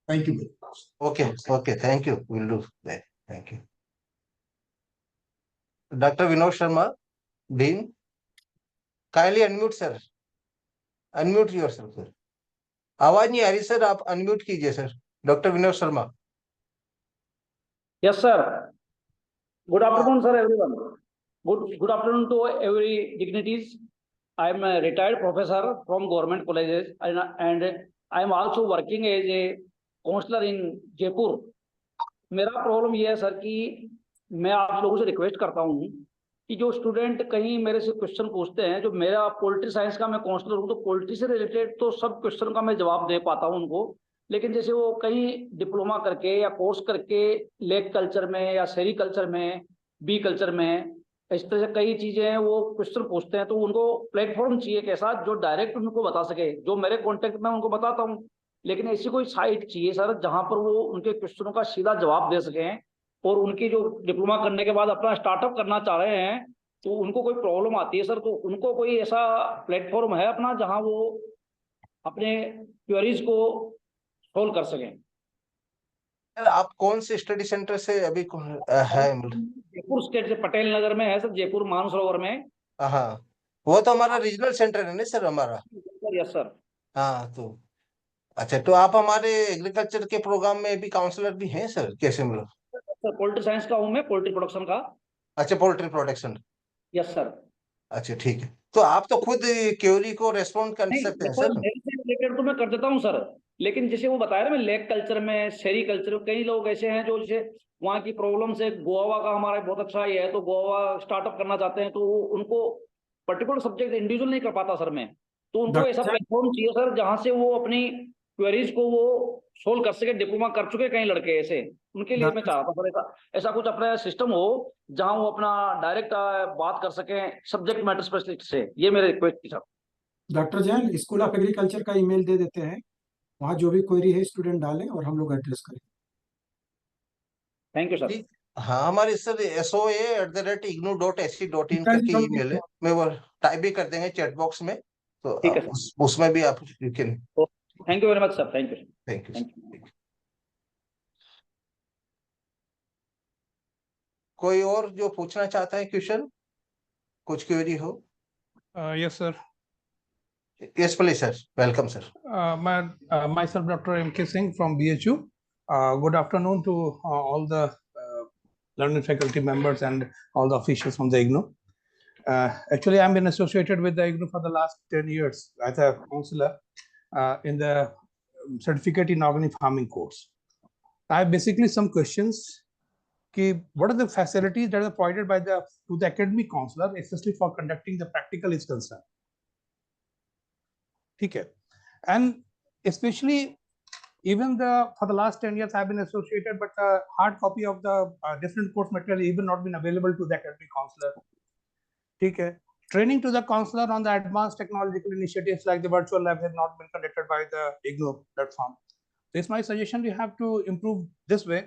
Thank you very much. Okay. Thank you. We'll do that. Thank you. Dr. Vinod Sharma, Dean. Kindly unmute, sir. Unmute yourself, sir. आवाज नहीं आ रही sir, आप unmute कीजिए sir. Doctor Vinod Sharma. Yes, sir. Good afternoon, sir, everyone. Good afternoon to every dignitaries. I am a retired professor from government colleges, and I am also working as a counselor in Jaipur. मेरा problem ये है sir कि मैं आप लोगों से request करता हूँ कि जो स्टूडेंट कहीं मेरे से क्वेश्चन पूछते हैं, जो मेरा पोल्ट्री साइंस का मैं काउंसलर हूँ, तो पोल्ट्री से रिलेटेड तो सब क्वेश्चन का मैं जवाब दे पाता हूँ उनको, लेकिन जैसे वो कहीं डिप्लोमा करके या कोर्स करके लेक कल्चर में या सेरीकल्चर में, बी कल्चर में, इस तरह से कई चीजें हैं, वो क्वेश्चन पूछते हैं, तो उनको प्लेटफॉर्म चाहिए कैसा जो डायरेक्ट उनको बता सके. जो मेरे कॉन्टेक्ट में उनको बताता हूँ, लेकिन ऐसी कोई साइट चाहिए सर जहां पर वो उनके क्वेश्चनों का सीधा जवाब दे सकें. और उनकी जो डिप्लोमा करने के बाद अपना स्टार्टअप करना चाह रहे हैं, तो उनको कोई प्रॉब्लम आती है सर, तो उनको कोई ऐसा प्लेटफॉर्म है अपना जहां वो अपने क्वेरीज को सोल्व कर सकें. आप कौन से स्टडी सेंटर से अभी है? जयपुर स्टेट से पटेल नगर में है सर, जयपुर मानसरोवर में. हाँ, वो तो हमारा रीजनल सेंटर है ना सर हमारा. Yes sir. हाँ, तो अच्छा, तो आप हमारे एग्रीकल्चर के प्रोग्राम में भी काउंसलर भी हैं सर? कैसे मिलो? सर पोल्ट्री साइंस का हूँ मैं, पोल्ट्री प्रोडक्शन का. अच्छा, पोल्ट्री प्रोडक्शन. Yes sir. अच्छा, ठीक है. तो आप तो खुद क्वेरी को रेस्पॉन्ड कर सकते हैं सर. रिलेटेड तो मैं कर देता हूँ सर, लेकिन जैसे वो बताया ना, मैं लेक कल्चर में, सेरी कल्चर, कई लोग ऐसे हैं जो जैसे वहाँ की प्रॉब्लम से, गोवा का हमारा बहुत अच्छा ही है, तो गोवा स्टार्टअप करना चाहते हैं, तो उनको पर्टिकुलर सब्जेक्ट इंडिविजुअल नहीं कर पाता सर मैं, तो उनको ऐसा प्लेटफॉर्म चाहिए सर जहाँ से वो अपनी क्वेरीज को वो सोल्व कर सके. डिप्लोमा कर चुके कई लड़के ऐसे, उनके लिए मैं चाह रहा था सर ऐसा कुछ अपना सिस्टम हो जहां वो अपना डायरेक्ट बात कर सके सब्जेक्ट मैटर स्पेशलिस्ट से. ये मेरे रिक्वेस्ट थी sir. Doctor Jain, school of agriculture का ईमेल दे देते हैं, वहाँ जो भी क्वेरी है स्टूडेंट डालें और हम लोग एड्रेस करें. Thank you sir. हाँ, हमारे सर soa@ignu.ac.in करके ईमेल है, मैं वो टाइप भी कर देंगे चैट बॉक्स में, तो उसमें भी आप you can. Thank you very much sir. Thank you. Thank you. कोई और जो पूछना चाहता है क्वेश्चन, कुछ क्वेरी हो? Yes sir. Yes, please, sir. Welcome, sir. Myself, Dr. M.K. Singh from BHU. Good afternoon to all the learning faculty members and all the officials from the IGNU. Actually, I've been associated with the IGNU for the last 10 years as a counselor in the certificate in organic farming course. I have basically some questions. What are the facilities that are provided by to the academic counselor, especially for conducting the practical is concerned? Okay. And especially even for the last 10 years I've been associated, but the hard copy of the different course material even not been available to the academic counselor. Okay. Training to the counselor on the advanced technological initiatives like the virtual lab has not been conducted by the IGNU platform. This is my suggestion. We have to improve this way.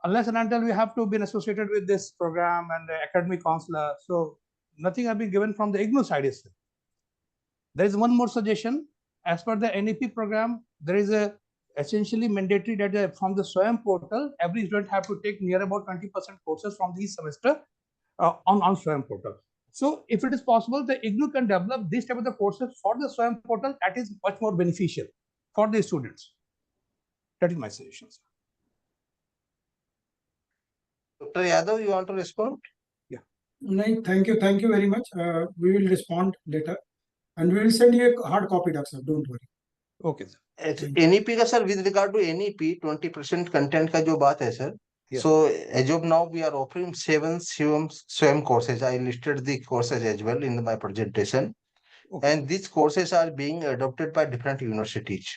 Unless and until we have to be associated with this program and the academic counselor, so nothing has been given from the IGNU side. There is one more suggestion. As per the NEP program, there is a essentially mandatory that from the SOA portal, every student have to take near about 20% courses from this semester on SOA portal. So if it is possible, the IGNU can develop this type of the courses for the SOA portal. That is much more beneficial for the students. That is my suggestion. Dr. Yadav, you want to respond? Yeah. No, thank you very much. We will respond later. And we will send you a hard copy, Doctor. Don't worry. Okay, sir. NEP का sir, with regard to NEP 20% content का जो बात है sir, so as of now we are offering 7 SWAM courses. I listed the courses as well in my presentation, and these courses are being adopted by different universities.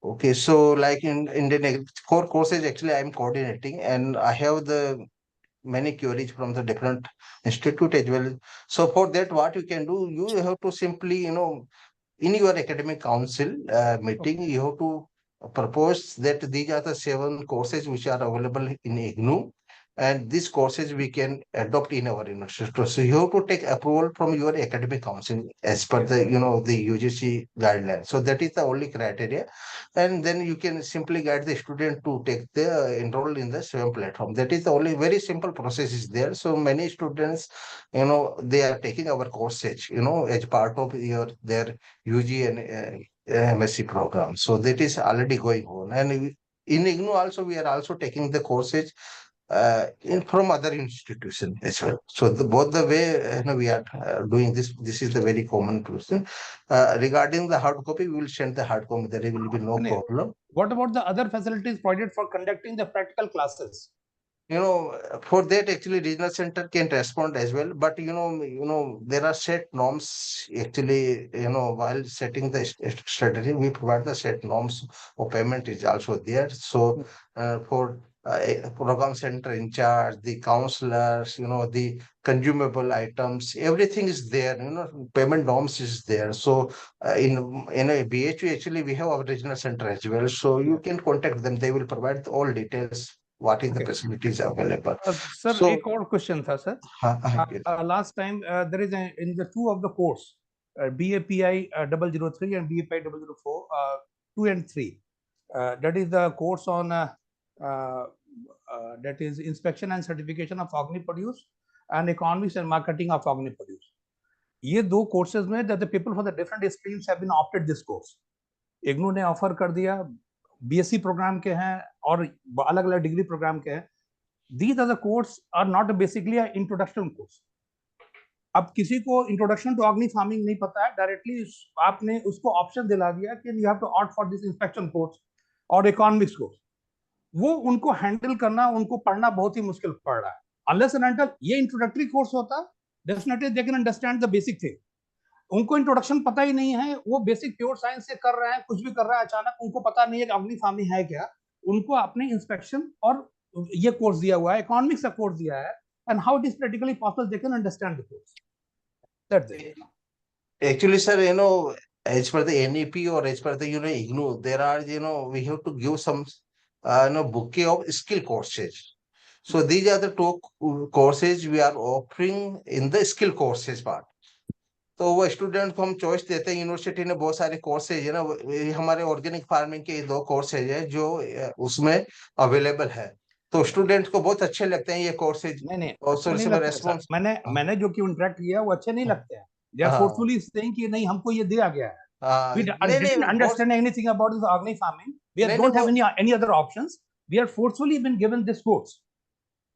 Okay, so like in the core courses, actually I am coordinating, and I have the many queries from the different institute as well. So for that, what you can do, you have to simply, in your academic council meeting, you have to propose that these are the 7 courses which are available in IGNU, and these courses we can adopt in our university. So you have to take approval from your academic council as per the the UGC guidelines. So that is the only criteria, and then you can simply guide the student to take the enroll in the SWAYAM platform. That is the only very simple process is there. So many students, they are taking our courses, as part of their UG and MSc program. So that is already going on, and in IGNOU also we are also taking the courses from other institutions as well. So both the way we are doing this. This is the very common question. Regarding the hard copy, we will send the hard copy. There will be no problem. What about the other facilities provided for conducting the practical classes? For that actually regional center can respond as well, but there are set norms actually. While setting the strategy, we provide the set norms of payment is also there. So for program center in charge, the counselors, the consumable items, everything is there. Payment norms is there. So in a BHU actually we have our regional center as well. So you can contact them. They will provide all details. What is the facilities available? Sir, So, एक और question था sir. Last time there is in the two of the course, BAPI 003 and BAPI 004, 2 and 3. That is the course on that is inspection and certification of organic produce and economics and marketing of organic produce. ये दो courses में that the people for the different streams have been opted this course. IGNOU ने offer कर दिया, BSc program के हैं और अलग अलग डिग्री प्रोग्राम के हैं. These are the courses are not basically an introduction course. अब किसी को इंट्रोडक्शन टू ऑर्गेनिक फार्मिंग नहीं पता है, डायरेक्टली आपने उसको ऑप्शन दिला दिया कि you have to opt for this inspection course और इकोनॉमिक्स कोर्स. वो उनको हैंडल करना, उनको पढ़ना बहुत ही मुश्किल पड़ रहा है. अनलेस एंड अनटिल ये इंट्रोडक्टरी कोर्स होता, definitely they can understand the basic thing. उनको इंट्रोडक्शन पता ही नहीं है, वो बेसिक प्योर साइंस से कर रहे हैं, कुछ भी कर रहा है, अचानक उनको पता नहीं है कि ऑर्गेनिक फार्मिंग है क्या. उनको अपने इंस्पेक्शन और ये कोर्स दिया हुआ है, इकोनॉमिक्स का कोर्स दिया है, and how it is practically possible they can understand the course. That's it. Actually, sir, as per the NEP or as per the IGNOU, there are we have to give some bouquet of skill courses. So these are the two courses we are offering in the skill courses part. तो वो student को हम choice देते हैं. University ने बहुत सारे courses है ना, हमारे ऑर्गेनिक फार्मिंग के 2 कोर्सेज है जो उसमें अवेलेबल है. तो स्टूडेंट्स को बहुत अच्छे लगते हैं ये कोर्सेज. मैंने जो कि इंटरेक्ट किया वो अच्छे नहीं लगते हैं. They are forcefully saying कि नहीं हमको ये दिया गया है. We didn't understand anything about this organic farming. We don't have any other options. We are forcefully been given this course.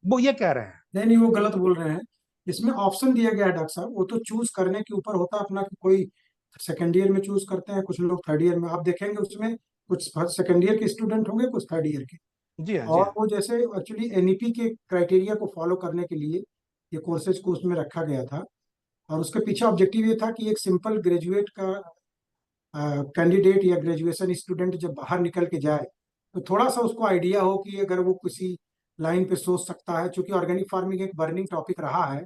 वो ये कह रहे हैं. नहीं वो गलत बोल रहे हैं. इसमें ऑप्शन दिया गया है डॉक्टर साहब, वो तो चूज करने के ऊपर होता है अपना. कोई सेकेंड ईयर में चूज करते हैं, कुछ लोग थर्ड ईयर में. आप देखेंगे उसमें कुछ सेकेंड ईयर के स्टूडेंट होंगे, कुछ थर्ड ईयर के. जी और वो जैसे एक्चुअली एनईपी के क्राइटेरिया को फॉलो करने के लिए ये कोर्सेज को उसमें रखा गया था. और उसके पीछे ऑब्जेक्टिव ये था कि एक सिंपल ग्रेजुएट का कैंडिडेट या ग्रेजुएशन स्टूडेंट जब बाहर निकल के जाए तो थोड़ा सा उसको आइडिया हो कि अगर वो किसी लाइन पे सोच सकता है. चूंकि ऑर्गेनिक फार्मिंग एक बर्निंग टॉपिक रहा है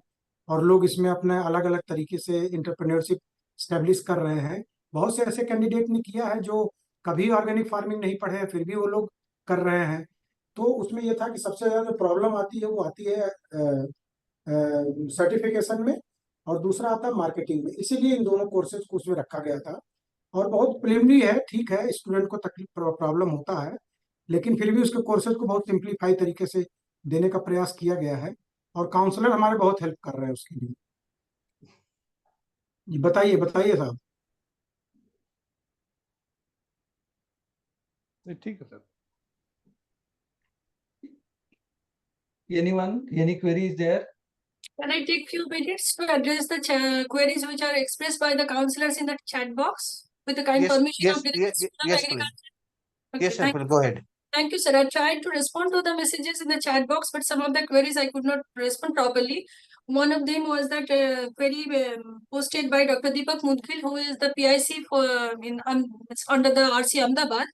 और लोग इसमें अपने अलग अलग तरीके से इंटरप्रेन्योरशिप स्टैब्लिश कर रहे हैं. बहुत से ऐसे कैंडिडेट ने किया है जो कभी ऑर्गेनिक फार्मिंग नहीं पढ़े हैं, फिर भी वो लोग कर रहे हैं. तो उसमें यह था कि सबसे ज्यादा जो प्रॉब्लम आती है वो आती है सर्टिफिकेशन में, और दूसरा आता है मार्केटिंग में. इसीलिए इन दोनों कोर्सेज को उसमें रखा गया था. और बहुत प्रिलिमिनरी है, ठीक है, स्टूडेंट को तकलीफ प्रॉब्लम होता है, लेकिन फिर भी उसके कोर्सेज को बहुत सिंप्लीफाई तरीके से देने का प्रयास किया गया है. और काउंसलर हमारे बहुत हेल्प कर रहे हैं उसके लिए. बताइए साहब. ठीक है sir. Anyone? Any queries there? Can I take few minutes to address the queries which are expressed by the counselors in the chat box with the kind permission of Director of Agriculture? Okay, yes, sir. Go ahead. Thank you, sir. I tried to respond to the messages in the chat box, but some of the queries I could not respond properly. One of them was that query posted by Dr. Deepak Mudgil, who is the PIC for it's under the RC Ahmedabad.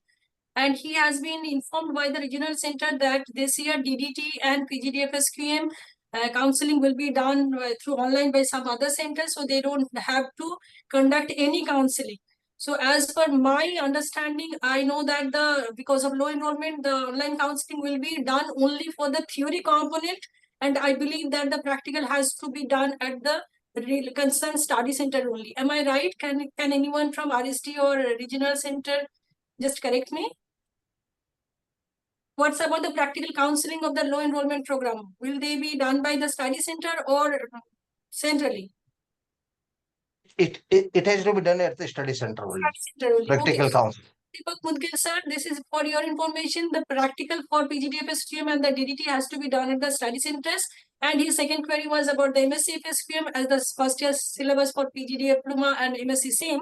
And he has been informed by the regional center that this year DDT and PGDFSQM counseling will be done through online by some other centers, so they don't have to conduct any counseling. So as per my understanding, I know that because of low enrollment, the online counseling will be done only for the theory component, and I believe that the practical has to be done at the concerned study center only. Am I right? Can anyone from RST or regional center just correct me? What's about the practical counseling of the low enrollment program? Will they be done by the study center or centrally? It has to be done at the study center only. Study center only. Practical Okay. counseling. Deepak Mudgil sir, this is for your information. The practical for PGDF SQM and the DDT has to be done at the study centers. And his second query was about the MSc SQM as the first year syllabus for PG diploma and MSc same.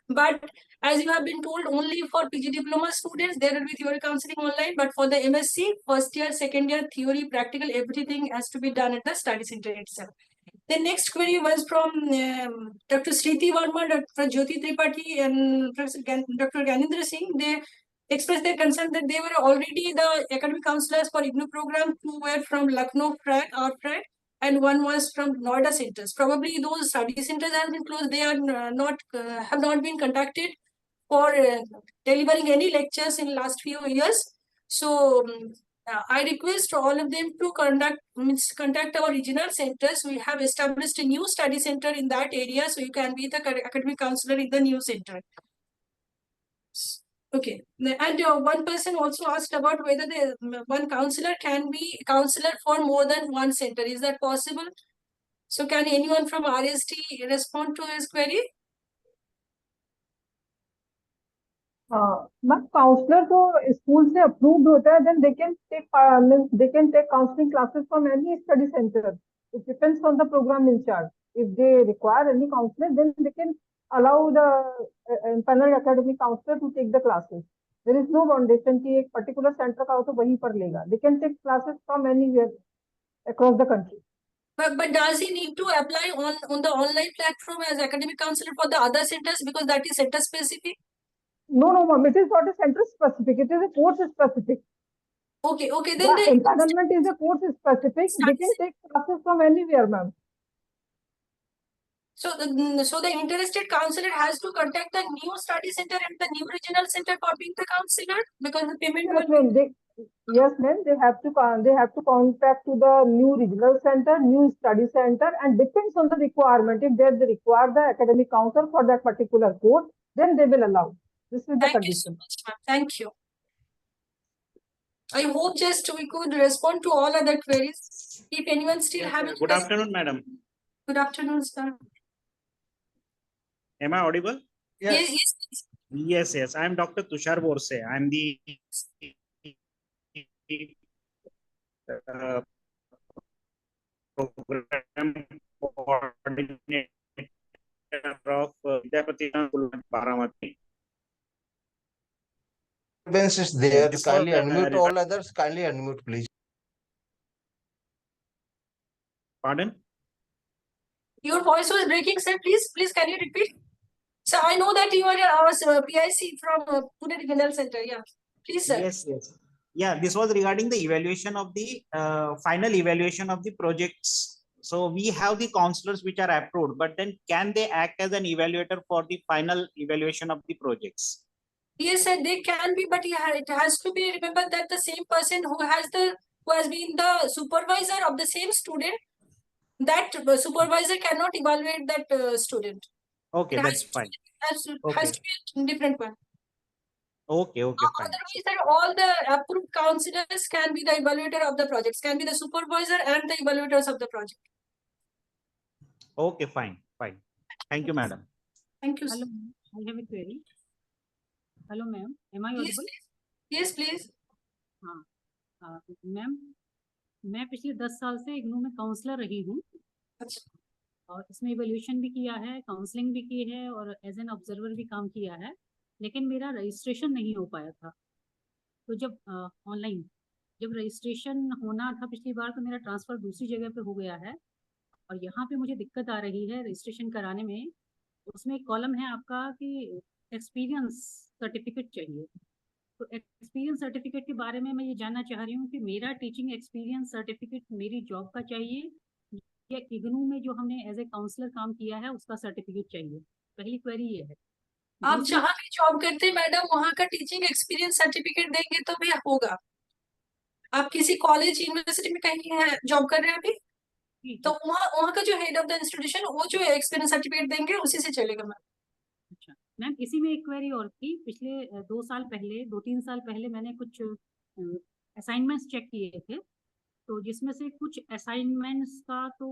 But as you have been told, only for PG diploma students, there will be theory counseling online. But for the MSc, first year, second year, theory, practical, everything has to be done at the study center itself. The next query was from Dr. Sriti Verma, Dr. Jyoti Tripathi, and Dr. Ganendra Singh. They expressed their concern that they were already the academic counselors for IGNOU program. Two were from Lucknow, our FRAC, and one was from Noida centers. Probably those study centers have been closed. They are have not been contacted for delivering any lectures in last few years. So I request all of them to contact our regional centers. We have established a new study center in that area, so you can be the academic counselor in the new center. Okay, and one person also asked about whether the one counselor can be counselor for more than one center. Is that possible? So can anyone from RST respond to his query? Ma'am counsellor को school से approved होता है, then they can take counselling classes from any study centre. It depends on the programme incharge. If they require any counsellor, then they can allow the panel academic counsellor to take the classes. There is no boundation कि एक particular centre का हो तो वहीं पर लेगा. They can take classes from anywhere across the country. But does he need to apply on the online platform as academic counselor for the other centers, because that is center specific? No, ma'am. It is not a center specific. It is a course specific. Okay. Then the empanelment is a course specific. They can take classes from anywhere, ma'am. So the interested counselor has to contact the new study center and the new regional center for being the counselor, because the payment Yes, ma'am. They have to contact to the new regional center, new study center, and depends on the requirement. If they require the academic counselor for that particular course, then they will allow. This is the condition. You so much, ma'am. Thank you. I hope just we could respond to all other queries. If anyone still have any Good afternoon, madam. Good afternoon, sir. Am I audible? Yes. Yes. I am Dr. Tushar Borse. I am the program coordinator of Vidyapati Baramati. Is there. Kindly unmute all others. Kindly unmute, please. Pardon? Your voice was breaking, sir. Please, can you repeat? So I know that you are our PIC from Pune Regional Center. Yeah, please, sir. Yes. Yeah, this was regarding the evaluation of the final evaluation of the projects. So we have the counselors which are approved, but then can they act as an evaluator for the final evaluation of the projects? Yes, sir, they can be, but it has to be remembered that the same person who has been the supervisor of the same student, that supervisor cannot evaluate that student. Okay, that's fine. Has to be a different one. Okay, fine. Otherwise, that all the approved counselors can be the evaluator of the projects, can be the supervisor and the evaluators of the project. Okay, fine. Thank you, madam. Thank you. Hello, I have a query. Hello, ma'am. Am I audible? Yes, please. हाँ, ma'am मैं पिछले 10 साल से इग्नू में counsellor रही हूँ और इसमें इवैल्यूएशन भी किया है, काउंसलिंग भी की है और एज एन ऑब्जर्वर भी काम किया है, लेकिन मेरा रजिस्ट्रेशन नहीं हो पाया था. तो जब ऑनलाइन जब रजिस्ट्रेशन होना था पिछली बार, तो मेरा ट्रांसफ़र दूसरी जगह पे हो गया है और यहाँ पे मुझे दिक्कत आ रही है रजिस्ट्रेशन कराने में. उसमें एक कॉलम है आपका कि एक्सपीरियंस सर्टिफिकेट चाहिए. तो एक्सपीरियंस सर्टिफिकेट के बारे में मैं ये जानना चाह रही हूँ कि मेरा टीचिंग एक्सपीरियंस सर्टिफिकेट मेरी जॉब का चाहिए या इग्नू में जो हमने एज ए काउंसलर काम किया है उसका सर्टिफिकेट चाहिए. पहली क्वेरी ये है. आप जहाँ भी जॉब करते हैं मैडम, वहाँ का टीचिंग एक्सपीरियंस सर्टिफिकेट देंगे तो भी होगा। आप किसी कॉलेज यूनिवर्सिटी में कहीं जॉब कर रहे हैं अभी, तो वहाँ का जो हेड ऑफ द इंस्टीट्यूशन, वो जो एक्सपीरियंस सर्टिफिकेट देंगे उसी से चलेगा मैम। अच्छा मैम, इसी में एक क्वेरी और थी। पिछले 2-3 साल पहले मैंने कुछ असाइनमेंट्स चेक किए थे, तो जिसमें से कुछ असाइनमेंट्स का तो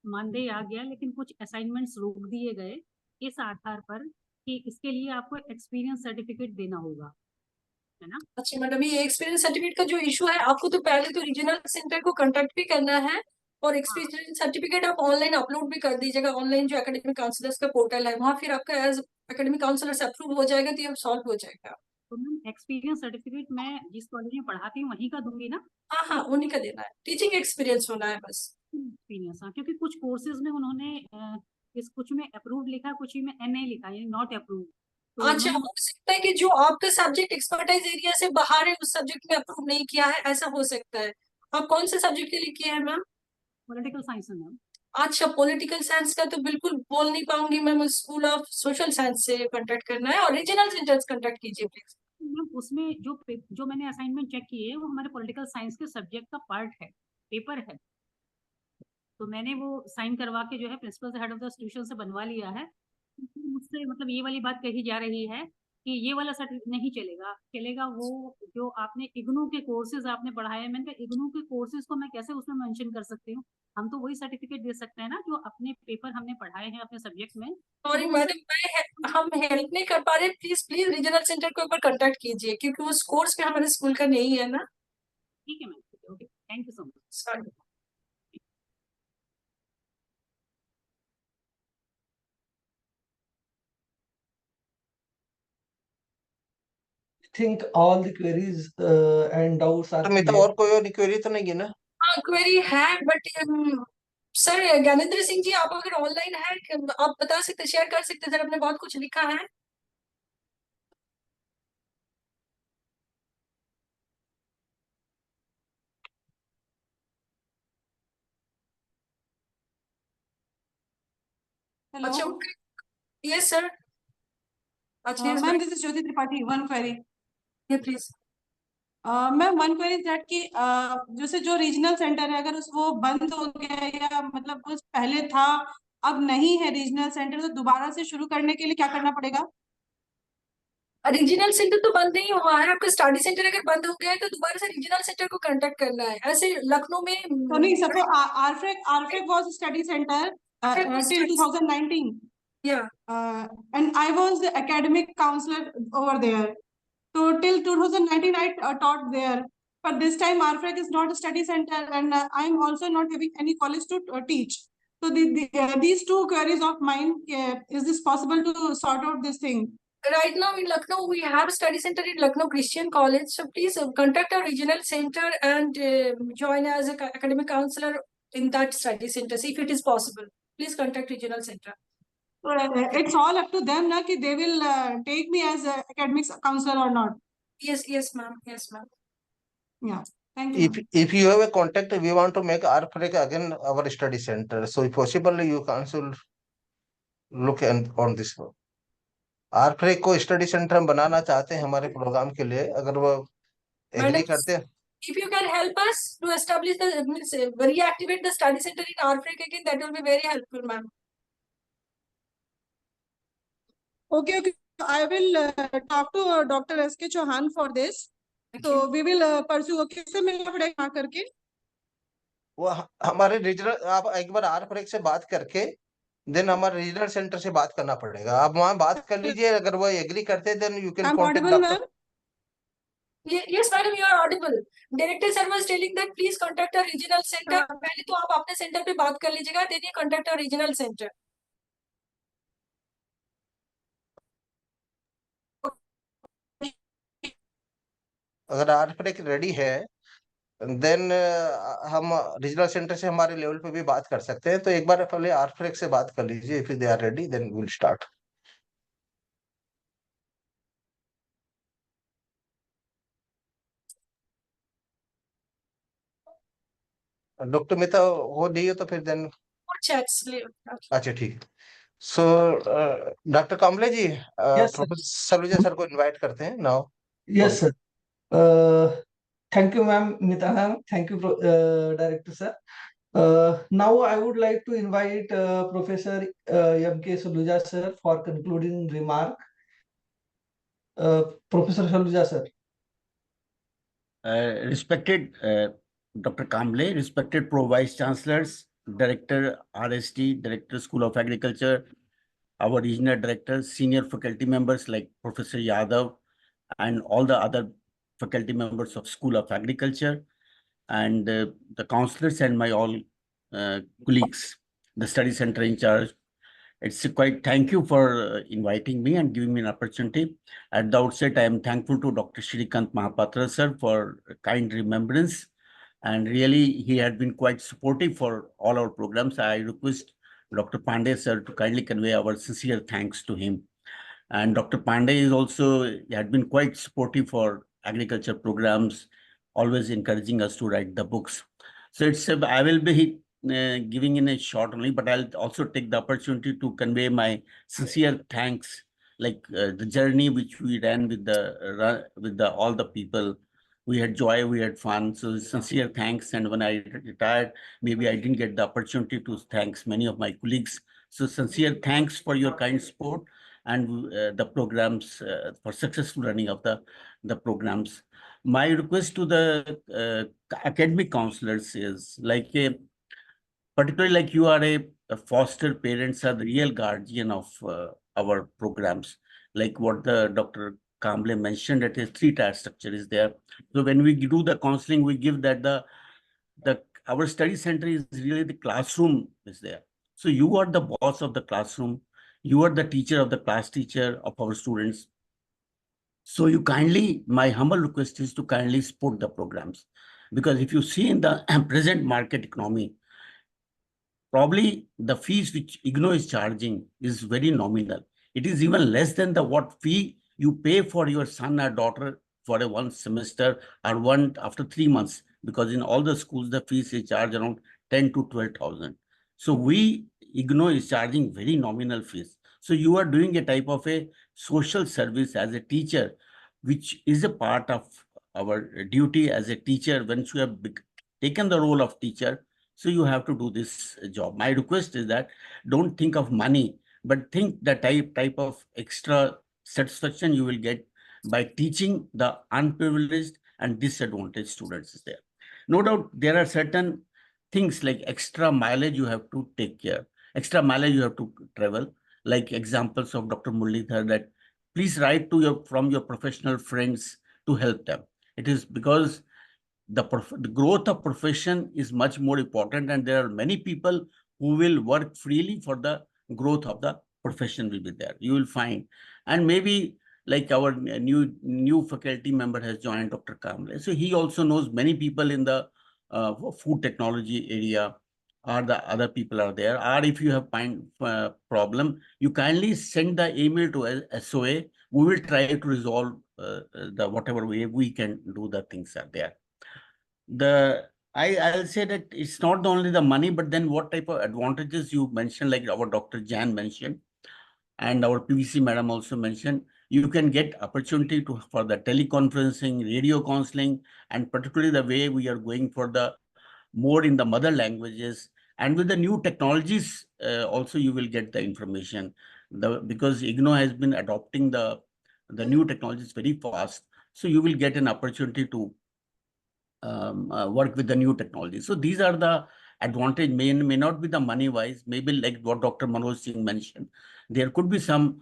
मानदेय आ गया, लेकिन कुछ असाइनमेंट्स रोक दिए गए इस आधार पर कि इसके लिए आपको एक्सपीरियंस सर्टिफिकेट देना होगा, है ना? अच्छा मैडम, ये एक्सपीरियंस सर्टिफिकेट का जो इशू है, आपको तो पहले तो रीजनल सेंटर को कांटेक्ट भी करना है, और एक्सपीरियंस सर्टिफिकेट आप ऑनलाइन अपलोड भी कर दीजिएगा। ऑनलाइन जो एकेडमिक काउंसलर्स का पोर्टल है, वहाँ फिर आपका एज एकेडमिक काउंसलर से अप्रूव हो जाएगा, तो ये सॉल्व हो जाएगा। तो मैम एक्सपीरियंस सर्टिफिकेट मैं जिस कॉलेज में पढ़ाती हूँ वहीं का दूंगी ना? हाँ हाँ, उन्हीं का देना है, टीचिंग एक्सपीरियंस होना है बस। एक्सपीरियंस, हाँ, क्योंकि कुछ कोर्सेज में उन्होंने कुछ में अप्रूव लिखा है, कुछ में NA लिखा है, नॉट अप्रूव। तो अच्छा, हो सकता है कि जो आपका सब्जेक्ट एक्सपर्टाइज एरिया से बाहर है, उस सब्जेक्ट में अप्रूव नहीं किया है, ऐसा हो सकता है। आप कौन से सब्जेक्ट के लिए किया है मैम? पॉलिटिकल साइंस है मैम। अच्छा, पॉलिटिकल साइंस का तो बिल्कुल बोल नहीं पाऊंगी ma'am, school of social science से कांटेक्ट करना है, और रीजनल सेंटर्स कांटेक्ट कीजिए प्लीज। मैम उसमें जो मैंने असाइनमेंट चेक किए हैं वो हमारे पॉलिटिकल साइंस के सब्जेक्ट का पार्ट है, पेपर है। तो मैंने वो साइन करवा के जो है प्रिंसिपल से, हेड ऑफ द इंस्टीट्यूशन से बनवा लिया है। मुझसे मतलब ये वाली बात कही जा रही है कि ये वाला सर्टिफिकेट नहीं चलेगा, चलेगा वो जो आपने इग्नू के कोर्सेज आपने पढ़ाए हैं। मैंने कहा इग्नू के कोर्सेज को मैं कैसे उसमें मेंशन कर सकती हूँ? हम तो वही सर्टिफिकेट दे सकते हैं ना जो अपने पेपर हमने पढ़ाए हैं अपने सब्जेक्ट में। सॉरी मैडम, हम हेल्प नहीं कर पा रहे, प्लीज प्लीज रीजनल सेंटर को एक बार कांटेक्ट कीजिए, क्योंकि उस कोर्स पे हमारे स्कूल का नहीं है ना। ठीक है ma'am, okay, thank you so much. Sorry. Think all the queries and doubts are तो clear. और कोई और क्वेरी तो नहीं है ना? हाँ, क्वेरी है, बट सर ज्ञानेंद्र सिंह जी, आप अगर ऑनलाइन है, आप बता सकते, शेयर कर सकते सर, आपने बहुत कुछ लिखा है। अच्छा, यस सर। अच्छा, Ma'am, this is Jyoti Tripathi. One query. Yeah, please. Ma'am one query that कि जैसे जो रीजनल सेंटर है, अगर वो बंद हो गया है या मतलब उस पहले था अब नहीं है रीजनल सेंटर, तो दोबारा से शुरू करने के लिए क्या करना पड़ेगा? रीजनल सेंटर तो बंद नहीं हुआ है, आपका स्टडी सेंटर अगर बंद हो गया है तो दोबारा से रीजनल सेंटर को कांटेक्ट करना है। ऐसे लखनऊ में तो नहीं, सपोज आरफ्रेक was study centre till 2019. Yeah. And I was the academic counselor over there. So till 2019 I taught there. But this time RFREC is not a study center, and I am also not having any college to teach. So these two queries of mine, is this possible to sort out this thing? Right now in Lucknow, we have a study center in Lucknow Christian College. So please contact our regional center and join as an academic counselor in that study center. See if it is possible. Please contact regional center. It's all up to them, na, ki they will take me as a academic counselor or not. Yes, yes, ma'am. Yes, ma'am. Yeah. Thank you. If you have a contact, we want to make RFREC again our study center. So if possible, you council look on this one. RFREC को study centre हम बनाना चाहते हैं हमारे programme के लिए, अगर वो agree करते हैं। If you can help us to establish reactivate the study center in RFREC again, that will be very helpful, ma'am. Okay. I will talk to Dr. S.K. Chauhan for this. So we will pursue. Okay, से मिलना पड़ेगा करके। वो हमारे regional, आप एक बार RFREC से बात करके देन हमारे रीजनल सेंटर से बात करना पड़ेगा। आप वहाँ बात कर लीजिए, अगर वो एग्री करते हैं then you can contact doctor. Yes, madam, you are audible. Director sir was telling that please contact our regional center. पहले तो आप अपने सेंटर पे बात कर लीजिएगा, then you contact our regional center. अगर RFREC रेडी है देन हम रीजनल सेंटर से हमारे लेवल पे भी बात कर सकते हैं। तो एक बार पहले RFREC से बात कर लीजिए, if they are ready then we will start. Doctor Mehta हो नहीं हो तो फिर देन अच्छा ठीक है। So, Dr. Kamble ji, Yes, sir. Professor Saluja sir को invite करते हैं now. Yes, sir. Thank you, ma'am, Nita ma'am. Thank you, Director sir. Now I would like to invite Professor M.K. Saluja sir for concluding remark. Professor Saluja sir. Respected Dr. Kamble, respected Pro Vice Chancellors, Director RST, Director School of Agriculture, our regional directors, senior faculty members like Professor Yadav, and all the other faculty members of School of Agriculture, and the counselors and my all colleagues, the study center in charge. It's quite thank you for inviting me and giving me an opportunity. At the outset, I am thankful to Dr. Shrikant Mahapatra sir for kind remembrance. And really, he had been quite supportive for all our programs. I request Dr. Pandey sir to kindly convey our sincere thanks to him. And Dr. Pandey is also had been quite supportive for agriculture programs, always encouraging us to write the books. So I will be giving in a short only, but I'll also take the opportunity to convey my sincere thanks, like the journey which we ran with all the people. We had joy, we had fun. So sincere thanks. And when I retired, maybe I didn't get the opportunity to thank many of my colleagues. So sincere thanks for your kind support and the programs for successful running of the programs. My request to the academic counselors is like particularly like you are a foster parents are the real guardian of our programs, like what the Dr. Kamble mentioned, that a 3-tier structure is there. So when we do the counseling, we give that our study center is really the classroom is there. So you are the boss of the classroom. You are the teacher of the class teacher of our students. So you kindly, my humble request is to kindly support the programs. Because if you see in the present market economy, probably the fees which IGNOU is charging is very nominal. It is even less than the what fee you pay for your son or daughter for a one semester or one after 3 months, because in all the schools the fees is charged around 10 to 12,000. So IGNOU is charging very nominal fees. So you are doing a type of a social service as a teacher, which is a part of our duty as a teacher. Once you have taken the role of teacher, so you have to do this job. My request is that don't think of money, but think the type of extra satisfaction you will get by teaching the unprivileged and disadvantaged students is there. No doubt there are certain things like extra mileage you have to take care, extra mileage you have to travel, like examples of Dr. Muralidhar, that please write to from your professional friends to help them. It is because the growth of profession is much more important, and there are many people who will work freely for the growth of the profession will be there. You will find, and maybe like our new faculty member has joined, Dr. Kamble. So he also knows many people in the food technology area, or the other people are there. Or if you have find problem, you kindly send the email to SOA. We will try to resolve the whatever way we can do the things are there. I'll say that it's not only the money, but then what type of advantages you mentioned, like our Dr. Jan mentioned, and our PVC madam also mentioned. You can get opportunity for the teleconferencing, radio counseling, and particularly the way we are going for the more in the mother languages. And with the new technologies, also you will get the information. Because IGNOU has been adopting the new technologies very fast. So you will get an opportunity to work with the new technology. So these are the advantage. May not be the money wise, maybe like what Dr. Manoj Singh mentioned. There could be some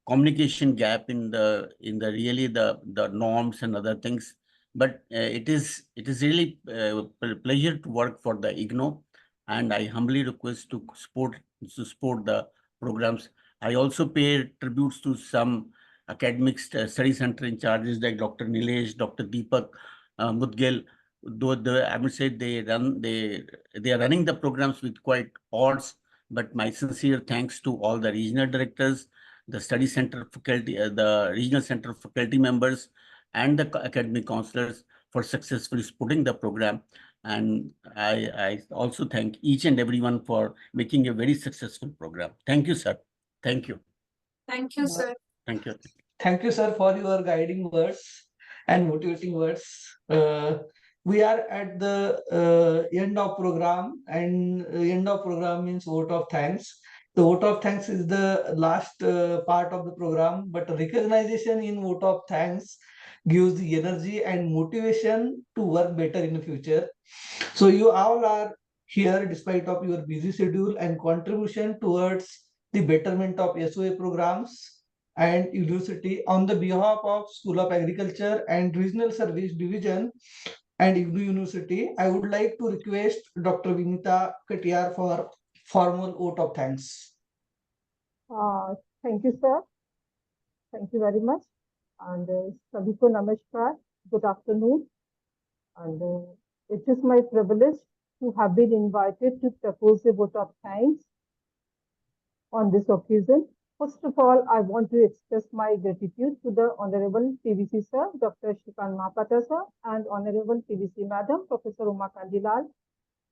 communication gap in the really the norms and other things. But it is really a pleasure to work for the IGNOU, and I humbly request to support the programs. I also pay tributes to some academic study center in charges like Dr. Nilesh, Dr. Deepak Mudgil. Though I would say they are running the programs with quite odds, but my sincere thanks to all the regional directors, the study center faculty, the regional center faculty members, and the academic counselors for successfully supporting the program. And I also thank each and everyone for making a very successful program. Thank you, sir. Thank you. Thank you, sir. Thank you. Thank you, sir, for your guiding words and motivating words. We are at the end of program, and end of program means vote of thanks. The vote of thanks is the last part of the program, but recognition in vote of thanks gives the energy and motivation to work better in the future. So you all are here despite of your busy schedule and contribution towards the betterment of SOA programs and university. On the behalf of School of Agriculture and Regional Service Division and IGNU University, I would like to request Dr. Vinita Katiyar for formal vote of thanks. Thank you, sir. Thank you very much. And sabhi ko namaskar. Good afternoon. And it is my privilege to have been invited to propose a vote of thanks on this occasion. First of all, I want to express my gratitude to the Honorable PVC Sir, Dr. Shrikant Mahapatra Sir, and Honorable PVC Madam, Professor Uma Kandilal,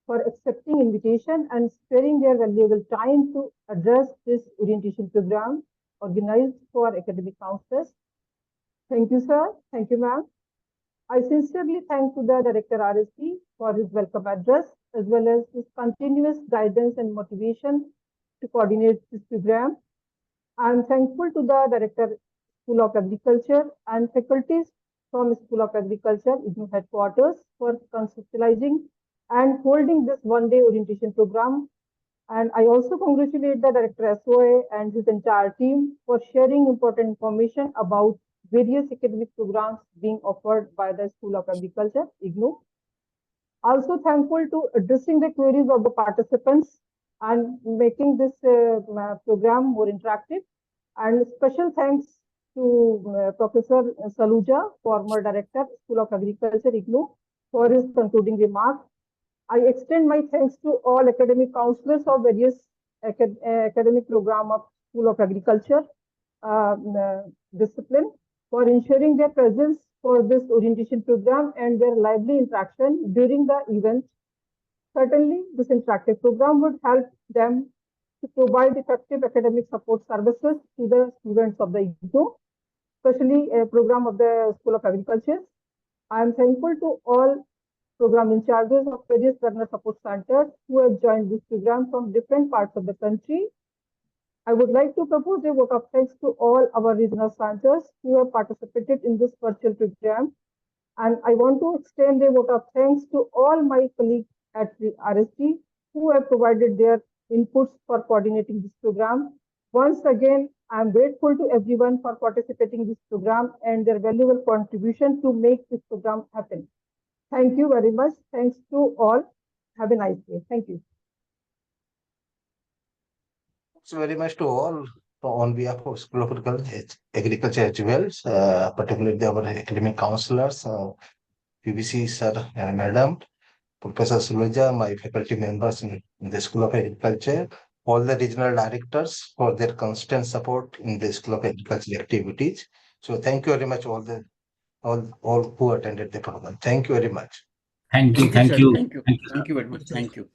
for accepting invitation and sparing their valuable time to address this orientation program organized for academic counselors. Thank you, sir. Thank you, ma'am. I sincerely thank to the Director RSD for his welcome address, as well as his continuous guidance and motivation to coordinate this program. I am thankful to the Director, School of Agriculture, and faculties from School of Agriculture, IGNU headquarters, for conceptualizing and holding this one-day orientation program. And I also congratulate the Director SOA and his entire team for sharing important information about various academic programs being offered by the School of Agriculture, IGNU. Also thankful to addressing the queries of the participants and making this program more interactive. And special thanks to Professor Saluja, former Director, School of Agriculture, IGNU, for his concluding remarks. I extend my thanks to all academic counselors of various academic program of School of Agriculture discipline for ensuring their presence for this orientation program and their lively interaction during the event. Certainly, this interactive program would help them to provide effective academic support services to the students of the IGNU, especially a program of the School of Agriculture. I am thankful to all program in charges of various learner support centers who have joined this program from different parts of the country. I would like to propose a vote of thanks to all our regional centers who have participated in this virtual program. And I want to extend a vote of thanks to all my colleagues at the RSD who have provided their inputs for coordinating this program. Once again, I am grateful to everyone for participating in this program and their valuable contribution to make this program happen. Thank you very much. Thanks to all. Have a nice day. Thank you. Thanks very much to all on behalf of School of Agriculture as well, particularly our academic counselors, PVC Sir and Madam, Professor Suluja, my faculty members in the School of Agriculture, all the regional directors for their constant support in the School of Agriculture activities. So thank you very much all who attended the program. Thank you very much. Thank you. Thank you very much. Thank you.